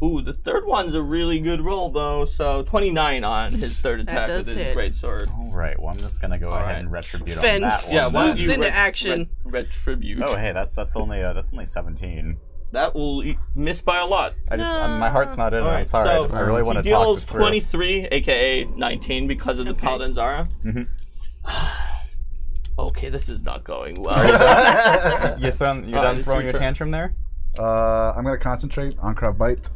[SPEAKER 1] Ooh, the third one's a really good roll, though. So 29 on his third attack with his greatsword.
[SPEAKER 3] All right. Well, I'm just gonna go ahead and retribute on that one.
[SPEAKER 2] Yeah, moves into action.
[SPEAKER 1] Retribute.
[SPEAKER 3] Oh, hey, that's only 17.
[SPEAKER 1] That will miss by a lot.
[SPEAKER 3] My heart's not in it. I'm sorry.
[SPEAKER 1] So
[SPEAKER 3] I really want to talk this through.
[SPEAKER 1] He deals 23, aka 19, because of the Paladin's Aura. Okay, this is not going well.
[SPEAKER 3] You done throwing your tantrum there?
[SPEAKER 5] I'm going to concentrate on Krav Bite.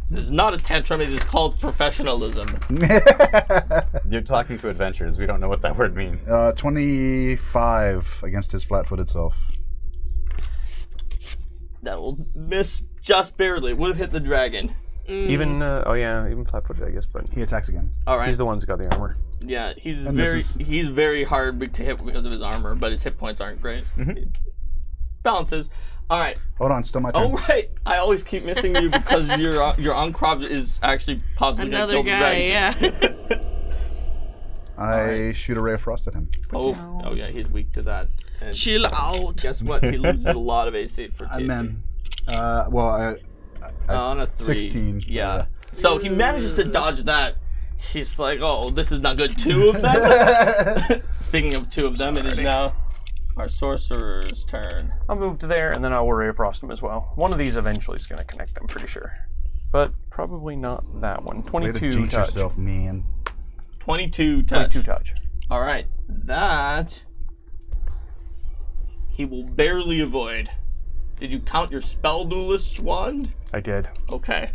[SPEAKER 1] This is not a tantrum, it is called professionalism.
[SPEAKER 3] You're talking to adventurers. We don't know what that word means.
[SPEAKER 5] 25 against his flat-footed self.
[SPEAKER 1] That will miss just barely. Would have hit the dragon.
[SPEAKER 4] Even, even flat-footed, I guess, but...
[SPEAKER 5] He attacks again.
[SPEAKER 1] All right.
[SPEAKER 4] He's the one who's got the armor.
[SPEAKER 1] Yeah, he's very hard to hit because of his armor, but his hit points aren't great. Balances. All right.
[SPEAKER 5] Hold on, still my turn.
[SPEAKER 1] Oh right, I always keep missing you because your Uncrop is actually possibly gonna
[SPEAKER 2] Another
[SPEAKER 1] kill the
[SPEAKER 2] guy,
[SPEAKER 1] dragon.
[SPEAKER 2] yeah.
[SPEAKER 5] I shoot a ray of frost at him.
[SPEAKER 1] Oh yeah, he's weak to that. And
[SPEAKER 2] Chill out.
[SPEAKER 1] guess what? He loses a lot of AC for TC.
[SPEAKER 5] And then, well,
[SPEAKER 1] On a 3.
[SPEAKER 5] 16.
[SPEAKER 1] Yeah. So he manages to dodge that. He's like, oh, this is not good. 2 of them. Speaking of 2 of them, it is now our sorcerer's turn.
[SPEAKER 4] I'll move to there, and then I'll Ray of Frost him as well. One of these eventually is going to connect, I'm pretty sure. But probably not that one.
[SPEAKER 5] Way to
[SPEAKER 4] 22
[SPEAKER 5] jinx
[SPEAKER 4] touch.
[SPEAKER 5] yourself, man.
[SPEAKER 1] 22 touch.
[SPEAKER 4] 22 touch.
[SPEAKER 1] All right, that he will barely avoid. Did you count your spell duelist's wand?
[SPEAKER 4] I did.
[SPEAKER 1] Okay.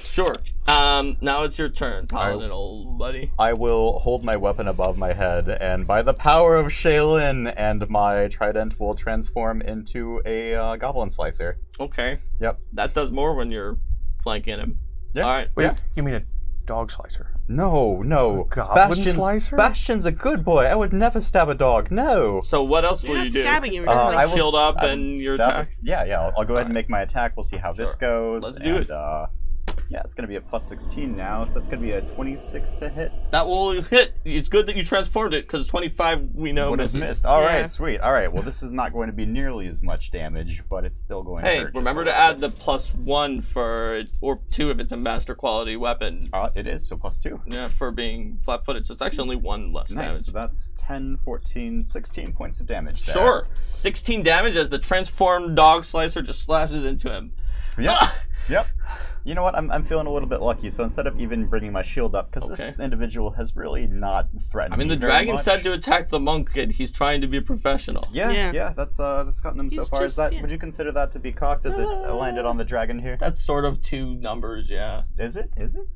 [SPEAKER 1] Sure. Now it's your turn, Paladin, old buddy.
[SPEAKER 3] I will hold my weapon above my head, and by the power of Shaylin, and my trident will transform into a goblin slicer.
[SPEAKER 1] Okay.
[SPEAKER 3] Yep.
[SPEAKER 1] That does more when you're flanking him.
[SPEAKER 3] Yeah.
[SPEAKER 1] All right.
[SPEAKER 4] Wait,
[SPEAKER 3] Yeah.
[SPEAKER 4] you mean a dog slicer?
[SPEAKER 3] No.
[SPEAKER 4] Goblin slicer?
[SPEAKER 3] Bastion's a good boy. I would never stab a dog. No.
[SPEAKER 1] So what else
[SPEAKER 2] You're
[SPEAKER 1] will
[SPEAKER 2] not
[SPEAKER 1] you do?
[SPEAKER 2] stabbing him, you're just
[SPEAKER 3] I
[SPEAKER 2] like
[SPEAKER 3] will
[SPEAKER 1] shield up
[SPEAKER 3] I
[SPEAKER 1] and
[SPEAKER 3] will
[SPEAKER 1] your
[SPEAKER 3] stab
[SPEAKER 1] attack?
[SPEAKER 3] it. Yeah. I'll go ahead and make my attack. We'll see how this goes.
[SPEAKER 1] Let's do it.
[SPEAKER 3] Yeah, it's going to be a plus 16 now, so that's going to be a 26 to hit.
[SPEAKER 1] That will hit. It's good that you transformed it because 25 we know
[SPEAKER 3] Would have
[SPEAKER 1] misses.
[SPEAKER 3] missed. All right,
[SPEAKER 2] Yeah.
[SPEAKER 3] sweet. All right, well, this is not going to be nearly as much damage, but it's still going to
[SPEAKER 1] Hey,
[SPEAKER 3] hurt. just
[SPEAKER 1] remember
[SPEAKER 3] a
[SPEAKER 1] to
[SPEAKER 3] little
[SPEAKER 1] add
[SPEAKER 3] bit.
[SPEAKER 1] the +1 for, or 2 if it's a master quality weapon.
[SPEAKER 3] It is, so plus 2.
[SPEAKER 1] Yeah, for being flat-footed. So it's actually only 1 less
[SPEAKER 3] Nice, so
[SPEAKER 1] damage.
[SPEAKER 3] that's 10, 14, 16 points of damage there.
[SPEAKER 1] Sure. 16 damage as the transformed dog slicer just slashes into him.
[SPEAKER 3] Yep. Yep. You know what? I'm feeling a little bit lucky. So instead of even bringing my shield up, because this individual has really not threatened
[SPEAKER 1] I mean,
[SPEAKER 3] me
[SPEAKER 1] the
[SPEAKER 3] very
[SPEAKER 1] dragon
[SPEAKER 3] much.
[SPEAKER 1] said to attack the monk, and he's trying to be a professional.
[SPEAKER 3] Yeah. That's gotten them so
[SPEAKER 2] He's
[SPEAKER 3] far.
[SPEAKER 2] just-
[SPEAKER 3] Is that?
[SPEAKER 2] yeah.
[SPEAKER 3] Would you consider that to be cocked? Is it landed on the dragon here?
[SPEAKER 1] That's sort of 2 numbers, yeah.
[SPEAKER 3] Is it? Is it?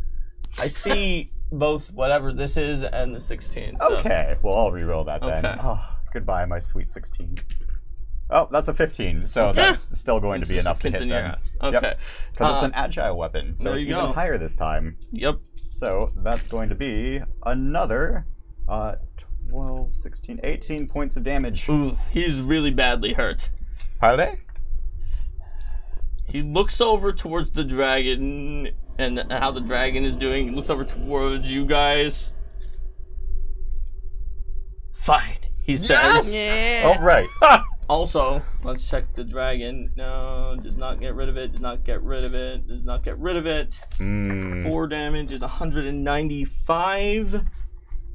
[SPEAKER 1] I see both whatever this is and the 16. So.
[SPEAKER 3] Okay. Well, I'll reroll that then.
[SPEAKER 1] Okay.
[SPEAKER 3] Oh, goodbye, my sweet 16. Oh, that's a 15. So that's still going to be
[SPEAKER 1] It's
[SPEAKER 3] enough to hit
[SPEAKER 1] in your
[SPEAKER 3] them.
[SPEAKER 1] hat. Okay.
[SPEAKER 3] Because it's an agile weapon, so
[SPEAKER 1] there
[SPEAKER 3] it's
[SPEAKER 1] you
[SPEAKER 3] even
[SPEAKER 1] go.
[SPEAKER 3] higher this time.
[SPEAKER 1] Yep.
[SPEAKER 3] So that's going to be another 12, 16, 18 points of damage.
[SPEAKER 1] Ooh, he's really badly hurt.
[SPEAKER 3] Pardon?
[SPEAKER 1] He looks over towards the dragon and how the dragon is doing. He looks over towards you guys. Fine, he says.
[SPEAKER 2] Yeah.
[SPEAKER 3] All right.
[SPEAKER 1] Also, let's check the dragon. No, does not get rid of it. Does not get rid of it. Does not get rid of it. 4 damage is 195.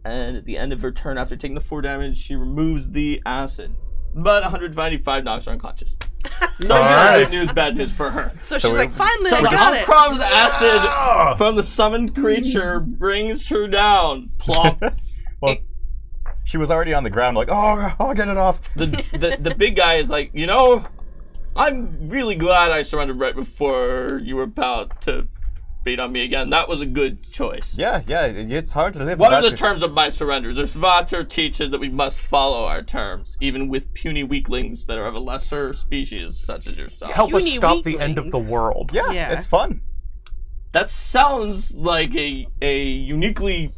[SPEAKER 1] And at the end of her turn, after taking the 4 damage, she removes the acid. But 195 knocks her unconscious. So good news, bad news for her.
[SPEAKER 2] So she's like, finally,
[SPEAKER 1] So
[SPEAKER 2] I
[SPEAKER 1] the
[SPEAKER 2] got it.
[SPEAKER 1] Uncrom's acid from the summoned creature brings her down. Plop.
[SPEAKER 3] Well, she was already on the ground, like, oh, I'll get it off.
[SPEAKER 1] The big guy is like, you know, I'm really glad I surrendered right before you were about to beat on me again. That was a good choice.
[SPEAKER 3] Yeah, it's hard to live
[SPEAKER 1] What are
[SPEAKER 3] without
[SPEAKER 1] the terms of my surrender? The Svater teaches that we must follow our terms, even with puny weaklings that are of a lesser species, such as yourself.
[SPEAKER 4] Help us
[SPEAKER 2] Puny
[SPEAKER 4] stop the end of the
[SPEAKER 2] weaklings.
[SPEAKER 4] world.
[SPEAKER 3] Yeah,
[SPEAKER 2] Yeah.
[SPEAKER 3] it's fun.
[SPEAKER 1] That sounds like a uniquely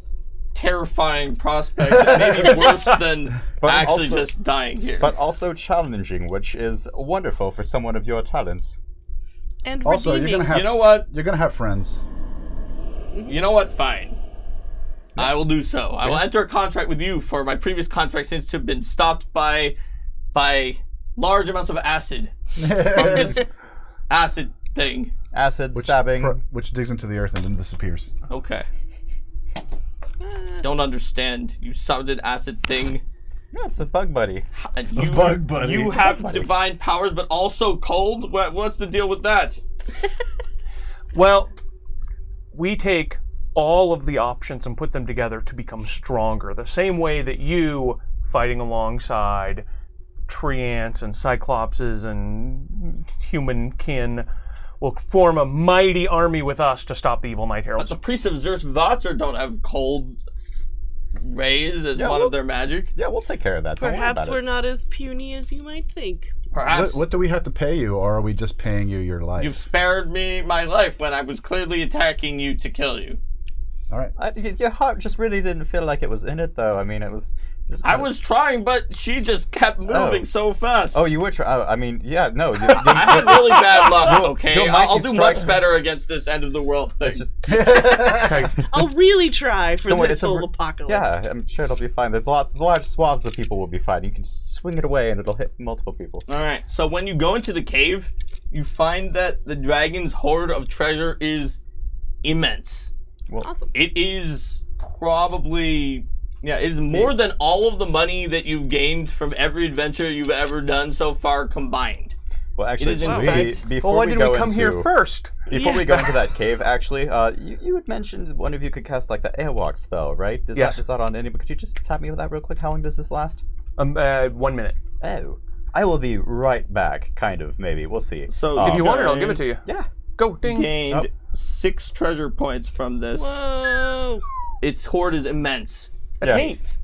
[SPEAKER 1] terrifying prospect, and maybe worse than
[SPEAKER 3] But
[SPEAKER 1] actually
[SPEAKER 3] also-
[SPEAKER 1] just dying here.
[SPEAKER 3] But also challenging, which is wonderful for someone of your talents.
[SPEAKER 2] And
[SPEAKER 5] Also,
[SPEAKER 2] redeeming.
[SPEAKER 5] you're gonna have
[SPEAKER 1] you know what?
[SPEAKER 5] you're gonna have friends.
[SPEAKER 1] You know what? Fine. I will do so. I will enter a contract with you, for my previous contract seems to have been stopped by large amounts of acid from this acid thing.
[SPEAKER 3] Acid, stabbing.
[SPEAKER 5] Which digs into the earth and then disappears.
[SPEAKER 1] Okay. Don't understand. You summoned acid thing.
[SPEAKER 3] Yeah, it's a bug buddy.
[SPEAKER 1] And you,
[SPEAKER 5] bug buddy.
[SPEAKER 1] you
[SPEAKER 5] It's a
[SPEAKER 1] have
[SPEAKER 3] bug buddy.
[SPEAKER 1] divine powers, but also cold? What's the deal with that?
[SPEAKER 4] Well, we take all of the options and put them together to become stronger. The same way that you, fighting alongside treants and cyclopses and human kin, will form a mighty army with us to stop the evil Night
[SPEAKER 1] But
[SPEAKER 4] Heralds.
[SPEAKER 1] the priests of Zeus-Vater don't have cold rays as one of their magic.
[SPEAKER 3] Yeah, we'll take care of that. Don't worry
[SPEAKER 2] Perhaps
[SPEAKER 3] about
[SPEAKER 2] we're
[SPEAKER 3] it.
[SPEAKER 2] not as puny as you might think.
[SPEAKER 1] Perhaps.
[SPEAKER 5] What do we have to pay you, or are we just paying you your life?
[SPEAKER 1] You've spared me my life when I was clearly attacking you to kill you.
[SPEAKER 5] All right.
[SPEAKER 3] Your heart just really didn't feel like it was in it, though. I mean, it was
[SPEAKER 1] I was trying, but she just kept moving so fast.
[SPEAKER 3] Oh, you were trying. I mean, yeah, no.
[SPEAKER 1] I had really bad luck, okay?
[SPEAKER 3] you'll
[SPEAKER 1] I'll do
[SPEAKER 3] strike-
[SPEAKER 1] much better against this end of the world thing.
[SPEAKER 3] It's just,
[SPEAKER 2] I'll really try for
[SPEAKER 3] Don't worry,
[SPEAKER 2] this
[SPEAKER 3] it's a
[SPEAKER 2] whole
[SPEAKER 3] r-
[SPEAKER 2] apocalypse.
[SPEAKER 3] yeah, I'm sure it'll be fine. There's large swaths of people will be fine. You can swing it away and it'll hit multiple people.
[SPEAKER 1] Alright, so when you go into the cave, you find that the dragon's hoard of treasure is immense.
[SPEAKER 2] Awesome.
[SPEAKER 1] It is probably... Yeah, it is more than all of the money that you've gained from every adventure you've ever done so far combined.
[SPEAKER 3] Well, actually,
[SPEAKER 1] It is in fact-
[SPEAKER 3] before
[SPEAKER 4] Well, why
[SPEAKER 3] we
[SPEAKER 4] did
[SPEAKER 3] go
[SPEAKER 4] we come
[SPEAKER 3] into,
[SPEAKER 4] here first?
[SPEAKER 3] Before we go into that cave, actually, you had mentioned one of you could cast like the airwalk spell, right?
[SPEAKER 4] Yes.
[SPEAKER 3] Is that on anybody? Could you just tap me with that real quick? How long does this last?
[SPEAKER 4] 1 minute.
[SPEAKER 3] Oh, I will be right back. Kind of, maybe. We'll see.
[SPEAKER 1] So
[SPEAKER 4] If you want it, I'll give it to you.
[SPEAKER 3] Yeah.
[SPEAKER 4] Go, ding.
[SPEAKER 1] Gained 6 treasure points from this.
[SPEAKER 2] Whoa.
[SPEAKER 1] Its hoard is immense.
[SPEAKER 3] Yeah.
[SPEAKER 1] Neat.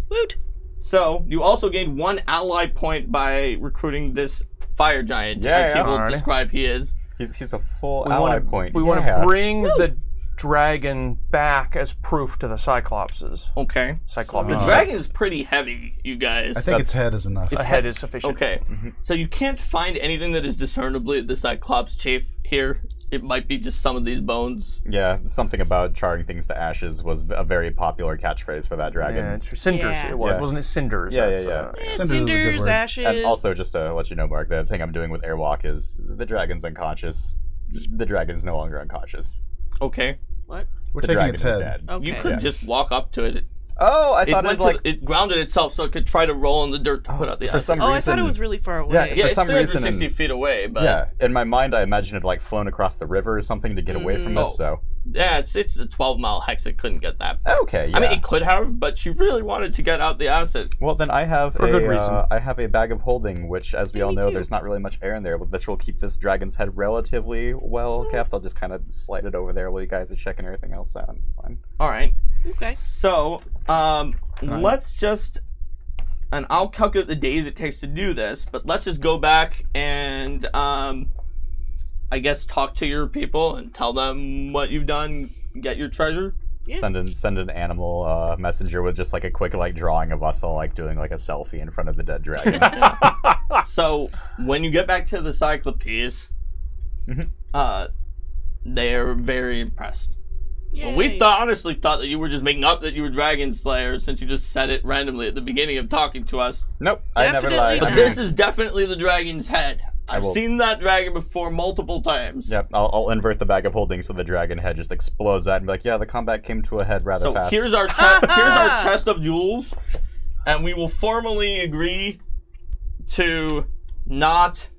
[SPEAKER 2] Woot.
[SPEAKER 1] So, you also gained 1 ally point by recruiting this fire giant,
[SPEAKER 3] Yeah,
[SPEAKER 1] as he
[SPEAKER 3] yeah.
[SPEAKER 1] will
[SPEAKER 4] Alrighty.
[SPEAKER 1] describe he is.
[SPEAKER 3] He's a full
[SPEAKER 4] We
[SPEAKER 3] ally
[SPEAKER 4] wanna-
[SPEAKER 3] point.
[SPEAKER 4] We want
[SPEAKER 3] Yeah.
[SPEAKER 4] to bring the dragon back as proof to the Cyclopses.
[SPEAKER 1] Okay.
[SPEAKER 4] Cyclops.
[SPEAKER 1] The dragon is pretty heavy, you guys.
[SPEAKER 5] I think its head is enough.
[SPEAKER 4] A head is sufficient.
[SPEAKER 1] Okay. So you can't find anything that is discernibly the Cyclops chief here. It might be just some of these bones.
[SPEAKER 3] Yeah, something about charring things to ashes was a very popular catchphrase for that dragon.
[SPEAKER 4] Yeah, it's cinders.
[SPEAKER 2] Yeah.
[SPEAKER 4] It was,
[SPEAKER 3] Yeah.
[SPEAKER 4] wasn't it? Cinders.
[SPEAKER 3] Yeah,
[SPEAKER 4] That's,
[SPEAKER 3] yeah.
[SPEAKER 2] Eh,
[SPEAKER 5] Cinders is a good
[SPEAKER 2] cinders,
[SPEAKER 5] word.
[SPEAKER 2] ashes.
[SPEAKER 3] And also, just to let you know, Mark, the thing I'm doing with Airwalk is the dragon's unconscious. The dragon's no longer unconscious.
[SPEAKER 1] Okay.
[SPEAKER 2] What?
[SPEAKER 5] We're
[SPEAKER 3] The
[SPEAKER 5] taking
[SPEAKER 3] dragon
[SPEAKER 5] its
[SPEAKER 3] is
[SPEAKER 5] head.
[SPEAKER 3] dead.
[SPEAKER 2] Okay.
[SPEAKER 1] You could
[SPEAKER 3] Yeah.
[SPEAKER 1] just walk up to it.
[SPEAKER 3] Oh, I
[SPEAKER 1] It
[SPEAKER 3] thought
[SPEAKER 1] went
[SPEAKER 3] it like
[SPEAKER 1] it grounded itself so it could try to roll in the dirt to put out the
[SPEAKER 3] for
[SPEAKER 1] ice.
[SPEAKER 3] some
[SPEAKER 2] Oh,
[SPEAKER 3] reason.
[SPEAKER 2] I thought it was really far away.
[SPEAKER 3] Yeah,
[SPEAKER 1] Yeah,
[SPEAKER 3] for
[SPEAKER 1] it's
[SPEAKER 3] some reason
[SPEAKER 1] 360 feet away, but
[SPEAKER 3] Yeah, in my mind, I imagined it like flown across the river or something to get away from this.
[SPEAKER 1] Oh.
[SPEAKER 3] So
[SPEAKER 1] yeah, it's a 12-mile hex. It couldn't get that far.
[SPEAKER 3] okay, yeah.
[SPEAKER 1] I mean, it could have, but she really wanted to get out the acid.
[SPEAKER 3] Well, then I have
[SPEAKER 4] For good reason.
[SPEAKER 3] I have a bag of holding, which, as we all
[SPEAKER 2] me
[SPEAKER 3] know,
[SPEAKER 2] too.
[SPEAKER 3] there's not really much air in there, which will keep this dragon's head relatively well kept. I'll just kind of slide it over there while you guys are checking everything else out. It's fine.
[SPEAKER 1] All right.
[SPEAKER 2] Okay.
[SPEAKER 1] So, let's just, and I'll calculate the days it takes to do this, but let's just go back and, I guess, talk to your people and tell them what you've done, get your treasure.
[SPEAKER 2] Yeah.
[SPEAKER 3] Send an animal messenger with just like a quick like drawing of us all like doing like a selfie in front of the dead dragon.
[SPEAKER 1] So, when you get back to the Cyclopes, they're very impressed.
[SPEAKER 2] Yay.
[SPEAKER 1] We honestly thought that you were just making up that you were Dragon Slayer since you just said it randomly at the beginning of talking to us.
[SPEAKER 3] Nope, I never
[SPEAKER 2] Definitely
[SPEAKER 3] lied.
[SPEAKER 1] But
[SPEAKER 2] not.
[SPEAKER 1] this is definitely the dragon's head. I've
[SPEAKER 3] will-
[SPEAKER 1] seen that dragon before multiple times.
[SPEAKER 3] Yep, I'll invert the bag of holding so the dragon head just explodes out and be like, yeah, the combat came to a head rather
[SPEAKER 1] So
[SPEAKER 3] fast.
[SPEAKER 1] here's our chest of jewels, and we will formally agree to not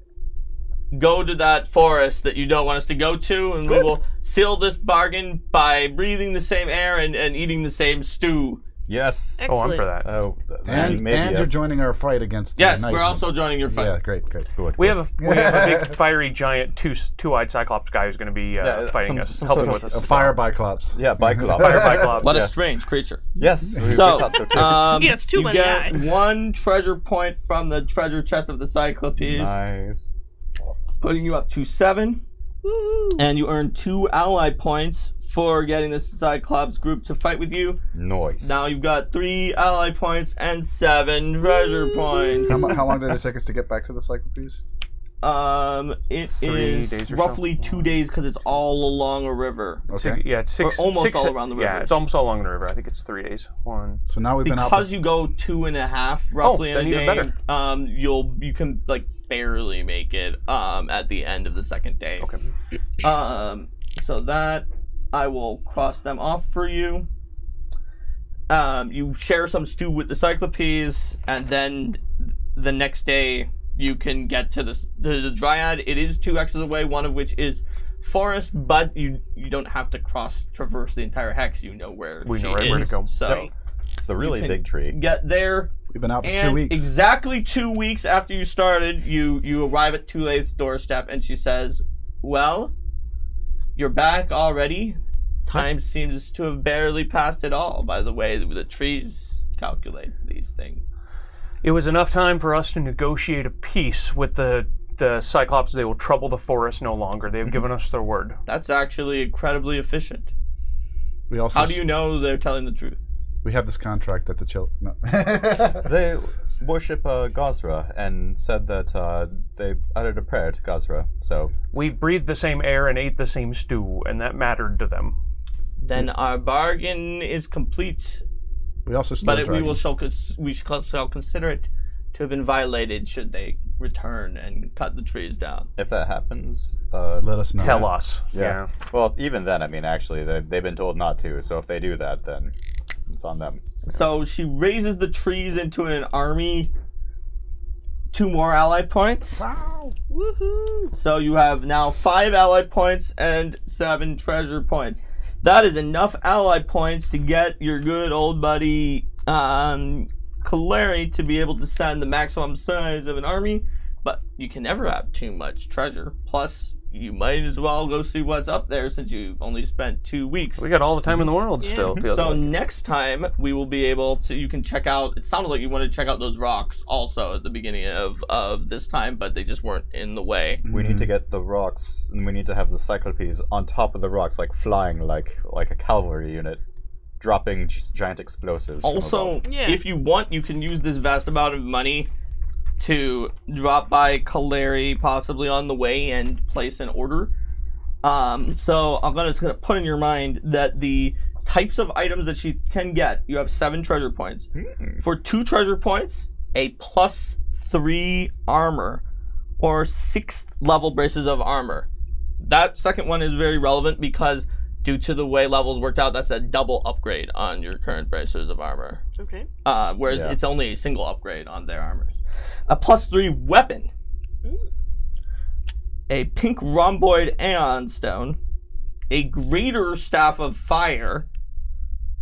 [SPEAKER 1] go to that forest that you don't want us to go to, and we will seal this bargain by breathing the same air and eating the same stew.
[SPEAKER 3] Yes.
[SPEAKER 4] Oh, I'm
[SPEAKER 2] Excellent.
[SPEAKER 4] for that.
[SPEAKER 3] Oh,
[SPEAKER 5] And
[SPEAKER 3] maybe
[SPEAKER 5] you're
[SPEAKER 3] yes.
[SPEAKER 5] joining our fight against the
[SPEAKER 1] Yes,
[SPEAKER 5] knight.
[SPEAKER 1] we're also joining your fight.
[SPEAKER 5] Yeah, great, great.
[SPEAKER 3] Good.
[SPEAKER 4] We have a big fiery giant two-eyed Cyclops guy who's going to be fighting us,
[SPEAKER 3] some
[SPEAKER 4] helping
[SPEAKER 3] sort
[SPEAKER 4] with
[SPEAKER 3] of
[SPEAKER 4] us.
[SPEAKER 5] A fire Biclops.
[SPEAKER 3] Yeah, bike club.
[SPEAKER 4] Fire Cyclops.
[SPEAKER 1] What
[SPEAKER 4] yeah.
[SPEAKER 1] a strange creature.
[SPEAKER 3] Yes, we
[SPEAKER 1] So,
[SPEAKER 3] thought so too.
[SPEAKER 2] He has too
[SPEAKER 1] you
[SPEAKER 2] many
[SPEAKER 1] get
[SPEAKER 2] eyes.
[SPEAKER 1] 1 treasure point from the treasure chest of the Cyclopes,
[SPEAKER 3] Nice.
[SPEAKER 1] putting you up to 7.
[SPEAKER 2] Woo.
[SPEAKER 1] And you earn 2 ally points for getting the Cyclops group to fight with you.
[SPEAKER 3] Nice.
[SPEAKER 1] Now you've got 3 ally points and 7 treasure points.
[SPEAKER 5] How long did it take us to get back to the Cyclopes?
[SPEAKER 1] It
[SPEAKER 4] 3
[SPEAKER 1] is
[SPEAKER 4] days or
[SPEAKER 1] roughly
[SPEAKER 4] so.
[SPEAKER 1] 2 days because it's all along a river.
[SPEAKER 5] Okay.
[SPEAKER 4] Yeah, it's six.
[SPEAKER 1] Or almost
[SPEAKER 4] six-
[SPEAKER 1] all around the
[SPEAKER 4] Yeah,
[SPEAKER 1] river.
[SPEAKER 4] it's almost all along the river. I think it's 3 days.
[SPEAKER 5] So now we've been out.
[SPEAKER 1] Because you go 2.5 roughly in
[SPEAKER 4] then
[SPEAKER 1] a
[SPEAKER 4] even
[SPEAKER 1] day.
[SPEAKER 4] better.
[SPEAKER 1] You can like barely make it at the end of the second day.
[SPEAKER 4] Okay.
[SPEAKER 1] So that I will cross them off for you. You share some stew with the Cyclopes, and then the next day you can get to the Dryad. It is 2 X's away, one of which is forest, but you don't have to traverse the entire hex. You know where
[SPEAKER 4] We
[SPEAKER 1] she
[SPEAKER 4] know right where to
[SPEAKER 1] is.
[SPEAKER 4] go.
[SPEAKER 1] So
[SPEAKER 3] It's the really
[SPEAKER 1] can
[SPEAKER 3] big tree.
[SPEAKER 1] get there.
[SPEAKER 5] We've been out for 2
[SPEAKER 1] And
[SPEAKER 5] weeks.
[SPEAKER 1] exactly 2 weeks after you started, you arrive at Tule's doorstep, and she says, "Well, you're back already. Time seems to have barely passed at all, by the way the trees calculate these things."
[SPEAKER 4] It was enough time for us to negotiate a peace with the Cyclops. They will trouble the forest no longer. They've given us their word.
[SPEAKER 1] That's actually incredibly efficient.
[SPEAKER 5] We also
[SPEAKER 1] How do you know they're telling the truth?
[SPEAKER 5] We have this contract that the No.
[SPEAKER 3] They worship Gosra and said that they uttered a prayer to Gosra. So
[SPEAKER 4] We breathed the same air and ate the same stew, and that mattered to them.
[SPEAKER 1] Then our bargain is complete,
[SPEAKER 5] We also stole
[SPEAKER 1] but we shall consider it to have been violated should they return and cut the trees down.
[SPEAKER 3] if that happens,
[SPEAKER 5] Let us know.
[SPEAKER 4] Tell us.
[SPEAKER 3] yeah. Well, even then, I mean, actually, they've been told not to. So if they do that, then it's on them.
[SPEAKER 1] So she raises the trees into an army. 2 more ally points.
[SPEAKER 5] Wow.
[SPEAKER 2] Woohoo!
[SPEAKER 1] So you have now 5 ally points and 7 treasure points. That is enough ally points to get your good old buddy Kaleri to be able to send the maximum size of an army, but you can never have too much treasure. Plus, you might as well go see what's up there since you've only spent 2 weeks.
[SPEAKER 4] We got all the time in the world still. feels
[SPEAKER 1] So
[SPEAKER 4] like.
[SPEAKER 1] next time we will be able to, you can check out, it sounded like you wanted to check out those rocks also at the beginning of this time, but they just weren't in the way.
[SPEAKER 3] We need to get the rocks, and we need to have the Cyclopes on top of the rocks, like flying like a cavalry unit, dropping giant explosives. from
[SPEAKER 1] Also,
[SPEAKER 3] above.
[SPEAKER 2] Yeah.
[SPEAKER 1] if you want, you can use this vast amount of money to drop by Kaleri possibly on the way and place an order. So I'm just gonna put in your mind that the types of items that you can get, you have 7 treasure points. For 2 treasure points, a +3 armor or 6th level braces of armor. That second one is very relevant because due to the way levels worked out, that's a double upgrade on your current braces of armor.
[SPEAKER 2] Okay.
[SPEAKER 1] Whereas
[SPEAKER 3] Yeah.
[SPEAKER 1] it's only a single upgrade on their armors. A +3 weapon. A pink rhomboid aeon stone. A greater staff of fire.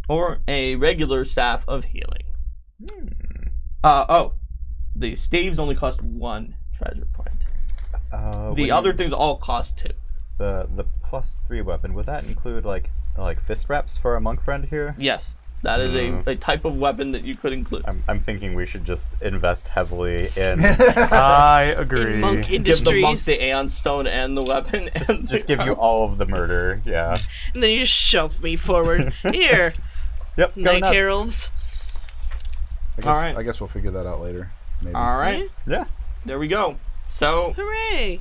[SPEAKER 1] Or a regular staff of healing. The staves only cost 1 treasure point. The other things all cost 2.
[SPEAKER 3] The +3 weapon, would that include like fist wraps for a monk friend here?
[SPEAKER 1] Yes, that is a type of weapon that you could include.
[SPEAKER 3] I'm thinking we should just invest heavily in
[SPEAKER 4] I agree.
[SPEAKER 2] In Monk
[SPEAKER 1] Give the monk
[SPEAKER 2] Industries.
[SPEAKER 1] the aeon stone and the weapon. and
[SPEAKER 3] just give you all of the murder. Yeah.
[SPEAKER 2] And then you just shove me forward. Here,
[SPEAKER 3] Yep. Go
[SPEAKER 2] Night
[SPEAKER 3] nuts.
[SPEAKER 2] Heralds.
[SPEAKER 1] Alright.
[SPEAKER 5] I guess we'll figure that out later. Maybe.
[SPEAKER 1] All right,
[SPEAKER 3] Yeah.
[SPEAKER 1] there we go. So,
[SPEAKER 2] Hooray!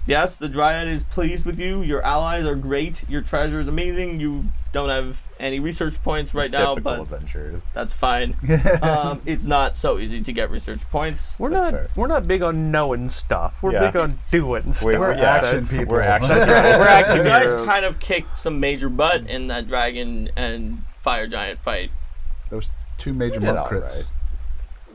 [SPEAKER 1] yes, the Dryad is pleased with you. Your allies are great. Your treasure is amazing. You don't have any research points right now,
[SPEAKER 3] Typical
[SPEAKER 1] but
[SPEAKER 3] adventures.
[SPEAKER 1] that's fine. It's not so easy to get research points.
[SPEAKER 3] fair.
[SPEAKER 4] We're not big on knowing stuff. We're
[SPEAKER 3] Yeah.
[SPEAKER 4] big on doing stuff.
[SPEAKER 3] We're
[SPEAKER 5] action people.
[SPEAKER 3] We're action.
[SPEAKER 1] You
[SPEAKER 4] action
[SPEAKER 1] guys
[SPEAKER 4] heroes.
[SPEAKER 1] kind of kicked some major butt in that dragon and fire giant fight.
[SPEAKER 5] Those 2 major
[SPEAKER 3] did
[SPEAKER 5] monk
[SPEAKER 3] all
[SPEAKER 5] crits.
[SPEAKER 3] right.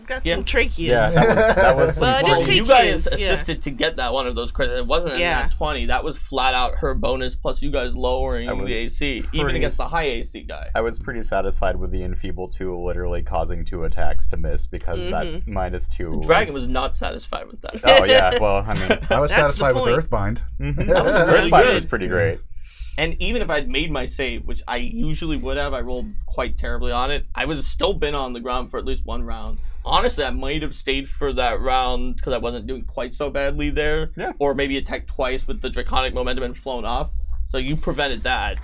[SPEAKER 2] Got
[SPEAKER 1] Yeah.
[SPEAKER 2] some tracheas.
[SPEAKER 3] Yeah, that was some
[SPEAKER 2] But I
[SPEAKER 3] pretty-
[SPEAKER 2] didn't take
[SPEAKER 1] You guys
[SPEAKER 2] his, yeah.
[SPEAKER 1] assisted to get that one of those crits. It wasn't a
[SPEAKER 2] Yeah.
[SPEAKER 1] nat 20. That was flat out her bonus plus you guys lowering
[SPEAKER 3] I was
[SPEAKER 1] the AC, even
[SPEAKER 3] pretty
[SPEAKER 1] against the
[SPEAKER 3] s-
[SPEAKER 1] high AC guy.
[SPEAKER 3] I was pretty satisfied with the enfeeble 2 literally causing 2 attacks to miss because that -2
[SPEAKER 1] Dragon was not satisfied with that.
[SPEAKER 3] Oh yeah, well, I mean,
[SPEAKER 5] I was
[SPEAKER 2] That's the
[SPEAKER 5] satisfied with
[SPEAKER 2] point.
[SPEAKER 5] Earthbind.
[SPEAKER 1] That was really
[SPEAKER 3] Earthbind
[SPEAKER 1] good.
[SPEAKER 3] was pretty great.
[SPEAKER 1] And even if I'd made my save, which I usually would have, I rolled quite terribly on it. I would have still been on the ground for at least 1 round. Honestly, I might have stayed for that round because I wasn't doing quite so badly there.
[SPEAKER 3] Yeah.
[SPEAKER 1] Or maybe attacked twice with the Draconic Momentum and flown off. So you prevented that.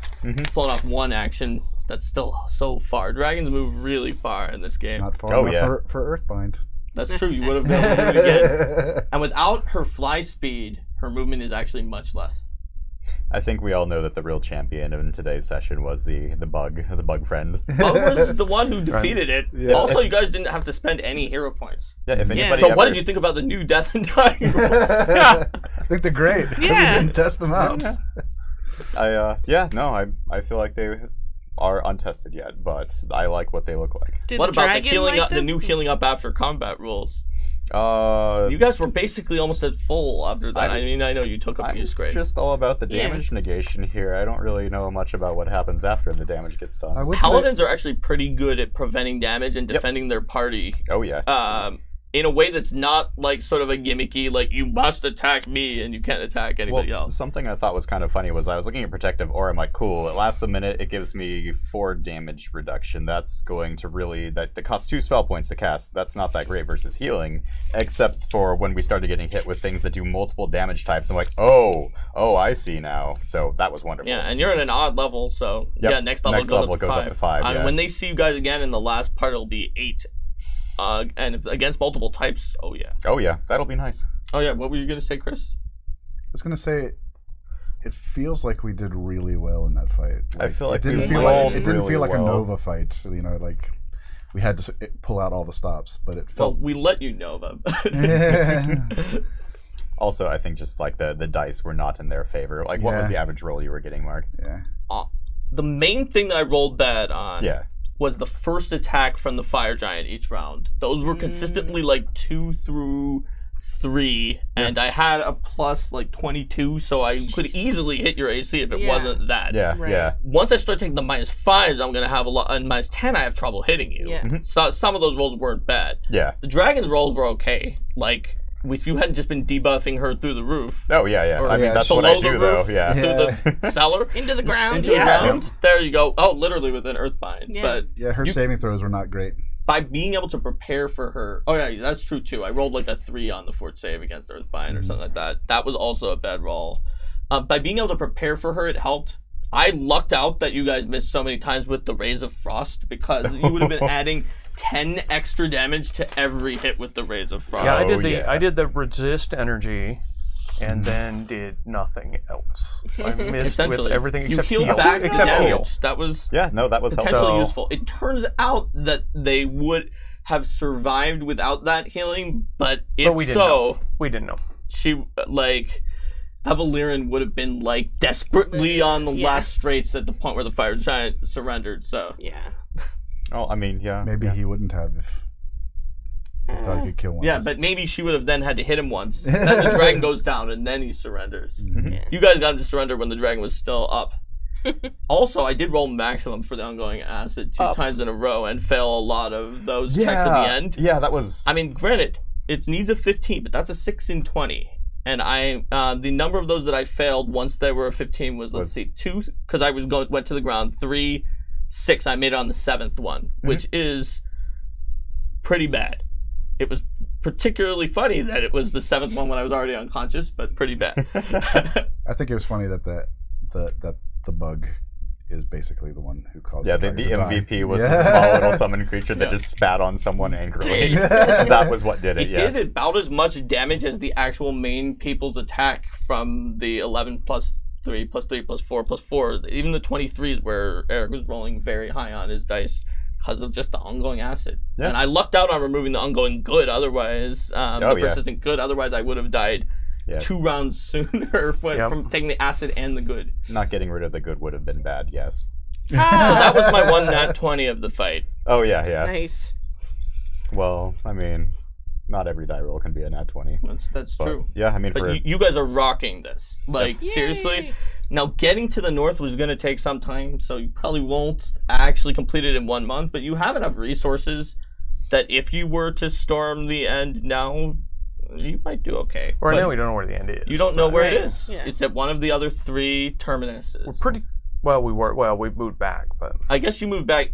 [SPEAKER 1] Flown off 1 action. That's still so far. Dragons move really far in this game.
[SPEAKER 5] Not far
[SPEAKER 3] Oh,
[SPEAKER 5] enough
[SPEAKER 3] yeah.
[SPEAKER 5] for Earthbind.
[SPEAKER 1] That's true. You would have been able to do it again. And without her fly speed, her movement is actually much less.
[SPEAKER 3] I think we all know that the real champion in today's session was the bug friend.
[SPEAKER 1] Bug was the one who defeated it.
[SPEAKER 5] Yeah.
[SPEAKER 1] Also, you guys didn't have to spend any hero points.
[SPEAKER 3] Yeah, if anybody
[SPEAKER 1] So
[SPEAKER 3] ever,
[SPEAKER 1] what did you think about the new Death and Dying rules?
[SPEAKER 5] I think they're great.
[SPEAKER 2] Yeah.
[SPEAKER 5] We didn't test them out.
[SPEAKER 3] I feel like they are untested yet, but I like what they look like.
[SPEAKER 2] Did
[SPEAKER 1] What
[SPEAKER 2] the
[SPEAKER 1] about the
[SPEAKER 2] dragon
[SPEAKER 1] healing
[SPEAKER 2] like
[SPEAKER 1] up, the
[SPEAKER 2] them?
[SPEAKER 1] new healing up after combat rules?
[SPEAKER 3] You
[SPEAKER 1] You guys were basically almost at full after that. I mean, I know you took a few
[SPEAKER 3] I'm
[SPEAKER 1] scrapes.
[SPEAKER 3] just all about the
[SPEAKER 2] Yeah.
[SPEAKER 3] damage negation here. I don't really know much about what happens after the damage gets done.
[SPEAKER 5] I would say,
[SPEAKER 1] Paladins are actually pretty good at preventing damage and defending their party.
[SPEAKER 3] Oh yeah.
[SPEAKER 1] in a way that's not like sort of a gimmicky, like you must attack me and you can't attack anybody else.
[SPEAKER 3] Something I thought was kind of funny was I was looking at Protective Aura. I'm like, cool, it lasts a minute. It gives me 4 damage reduction. That's going to really, that costs 2 spell points to cast. That's not that great versus healing, except for when we started getting hit with things that do multiple damage types. I'm like, oh, I see now. So that was wonderful.
[SPEAKER 1] Yeah, and you're at an odd level, so yeah, next level goes up to 5.
[SPEAKER 3] Yeah.
[SPEAKER 1] When they see you guys again in the last part, it'll be 8. And if against multiple types, oh yeah,
[SPEAKER 3] that'll be nice.
[SPEAKER 1] Oh yeah, what were you gonna say, Chris?
[SPEAKER 5] I was gonna say, it feels like we did really well in that fight.
[SPEAKER 3] I feel like
[SPEAKER 5] it didn't feel like a Nova fight. You know, like we had to pull out all the stops, but it felt.
[SPEAKER 1] Well, we let you Nova.
[SPEAKER 3] Also, I think just like the dice were not in their favor. Like, what was the average roll you were getting, Mark?
[SPEAKER 5] Yeah.
[SPEAKER 1] The main thing that I rolled bad on.
[SPEAKER 3] Yeah.
[SPEAKER 1] Was the first attack from the fire giant each round. Those were consistently like 2 through 3, and I had a plus like 22, so I could easily hit your AC if it wasn't that.
[SPEAKER 3] Yeah.
[SPEAKER 1] Once I start taking the -5s, I'm gonna have a lot, and -10, I have trouble hitting you.
[SPEAKER 2] Yeah.
[SPEAKER 1] So some of those rolls weren't bad.
[SPEAKER 3] Yeah.
[SPEAKER 1] The dragon's rolls were okay. Like, if you hadn't just been debuffing her through the roof.
[SPEAKER 3] Oh, yeah.
[SPEAKER 1] Or
[SPEAKER 3] I mean, that's what I do, though. Yeah.
[SPEAKER 1] Through the cellar.
[SPEAKER 2] Into the ground.
[SPEAKER 1] Into the ground. There you go. Oh, literally within Earthbind.
[SPEAKER 2] Yeah.
[SPEAKER 1] But
[SPEAKER 5] her saving throws were not great.
[SPEAKER 1] by being able to prepare for her. Oh, yeah, that's true, too. I rolled like a 3 on the fort save against Earthbind or something like that. That was also a bad roll. By being able to prepare for her, it helped. I lucked out that you guys missed so many times with the Rays of Frost, because you would have been adding 10 extra damage to every hit with the Rays of Frost.
[SPEAKER 4] Yeah, I did the resist energy, and then did nothing else. I missed with everything except
[SPEAKER 1] heal.
[SPEAKER 4] Back
[SPEAKER 1] except
[SPEAKER 4] damage.
[SPEAKER 1] heal. That was
[SPEAKER 3] that was
[SPEAKER 1] potentially useful. It turns out that they would have survived without that healing, but
[SPEAKER 4] we didn't know.
[SPEAKER 1] She Eveliren would have been like desperately on the last straits at the point where the fire giant surrendered. So
[SPEAKER 2] yeah.
[SPEAKER 3] Oh, I mean, yeah.
[SPEAKER 5] Maybe he wouldn't have if he thought he could kill one.
[SPEAKER 1] Yeah, but maybe she would have then had to hit him once. Then the dragon goes down, and then he surrenders.
[SPEAKER 2] Yeah.
[SPEAKER 1] You guys got him to surrender when the dragon was still up. Also, I did roll maximum for the ongoing acid 2 times in a row and fail a lot of those checks at the end.
[SPEAKER 3] Yeah, that was...
[SPEAKER 1] I mean, granted, it needs a 15, but that's a 6 in 20. And the number of those that I failed once they were a 15 was, let's see, 2, because I went to the ground, 3, 6. I made it on the 7th one, which is pretty bad. It was particularly funny that it was the 7th one when I was already unconscious, but pretty bad.
[SPEAKER 5] I think it was funny that the bug is basically the one who caused
[SPEAKER 3] the MVP was the small little summon creature that just spat on someone angrily. That was what did it.
[SPEAKER 1] It did about as much damage as the actual main people's attack from the 11 plus 3 plus 3 plus 4 plus 4. Even the 23s where Eric was rolling very high on his dice because of just the ongoing acid. Yeah. And I lucked out on removing the ongoing good, otherwise, the persistent good, otherwise I would have died 2 rounds sooner from taking the acid and the good.
[SPEAKER 3] Not getting rid of the good would have been bad, yes.
[SPEAKER 1] So that was my 1 nat 20 of the fight.
[SPEAKER 3] Oh, yeah.
[SPEAKER 2] Nice.
[SPEAKER 3] Well, I mean, not every die roll can be a nat 20.
[SPEAKER 1] That's true.
[SPEAKER 3] Yeah, I mean,
[SPEAKER 1] but you guys are rocking this. Like, seriously. Now, getting to the north was going to take some time, so you probably won't actually complete it in 1 month, but you have enough resources that if you were to storm the end now, you might do okay.
[SPEAKER 4] Right now, we don't know where the end is.
[SPEAKER 1] You don't know where it is. Yeah. It's at one of the other 3 terminuses.
[SPEAKER 4] We're pretty... Well, we moved back, but...
[SPEAKER 1] I guess you moved back...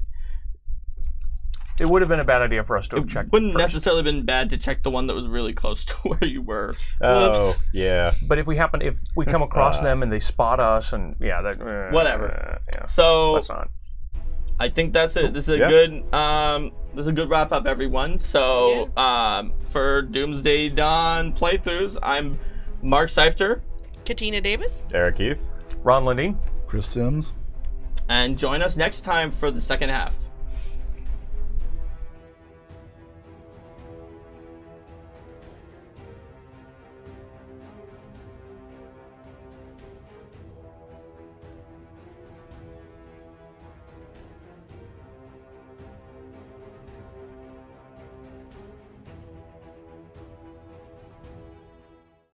[SPEAKER 4] It would have been a bad idea for us to have checked.
[SPEAKER 1] It wouldn't necessarily been bad to check the one that was really close to where you were.
[SPEAKER 3] Oh,
[SPEAKER 1] Whoops.
[SPEAKER 3] Yeah.
[SPEAKER 4] But if we come across them and they spot us, and
[SPEAKER 1] whatever.
[SPEAKER 4] Yeah.
[SPEAKER 1] So
[SPEAKER 4] let's not.
[SPEAKER 1] I think that's it. This is a good wrap up, everyone. So for Doomsday Dawn playthroughs, I'm Mark Seifter,
[SPEAKER 2] Katina Davis,
[SPEAKER 3] Eric Keith,
[SPEAKER 4] Ron Linding,
[SPEAKER 5] Chris Sims,
[SPEAKER 1] and join us next time for the second half.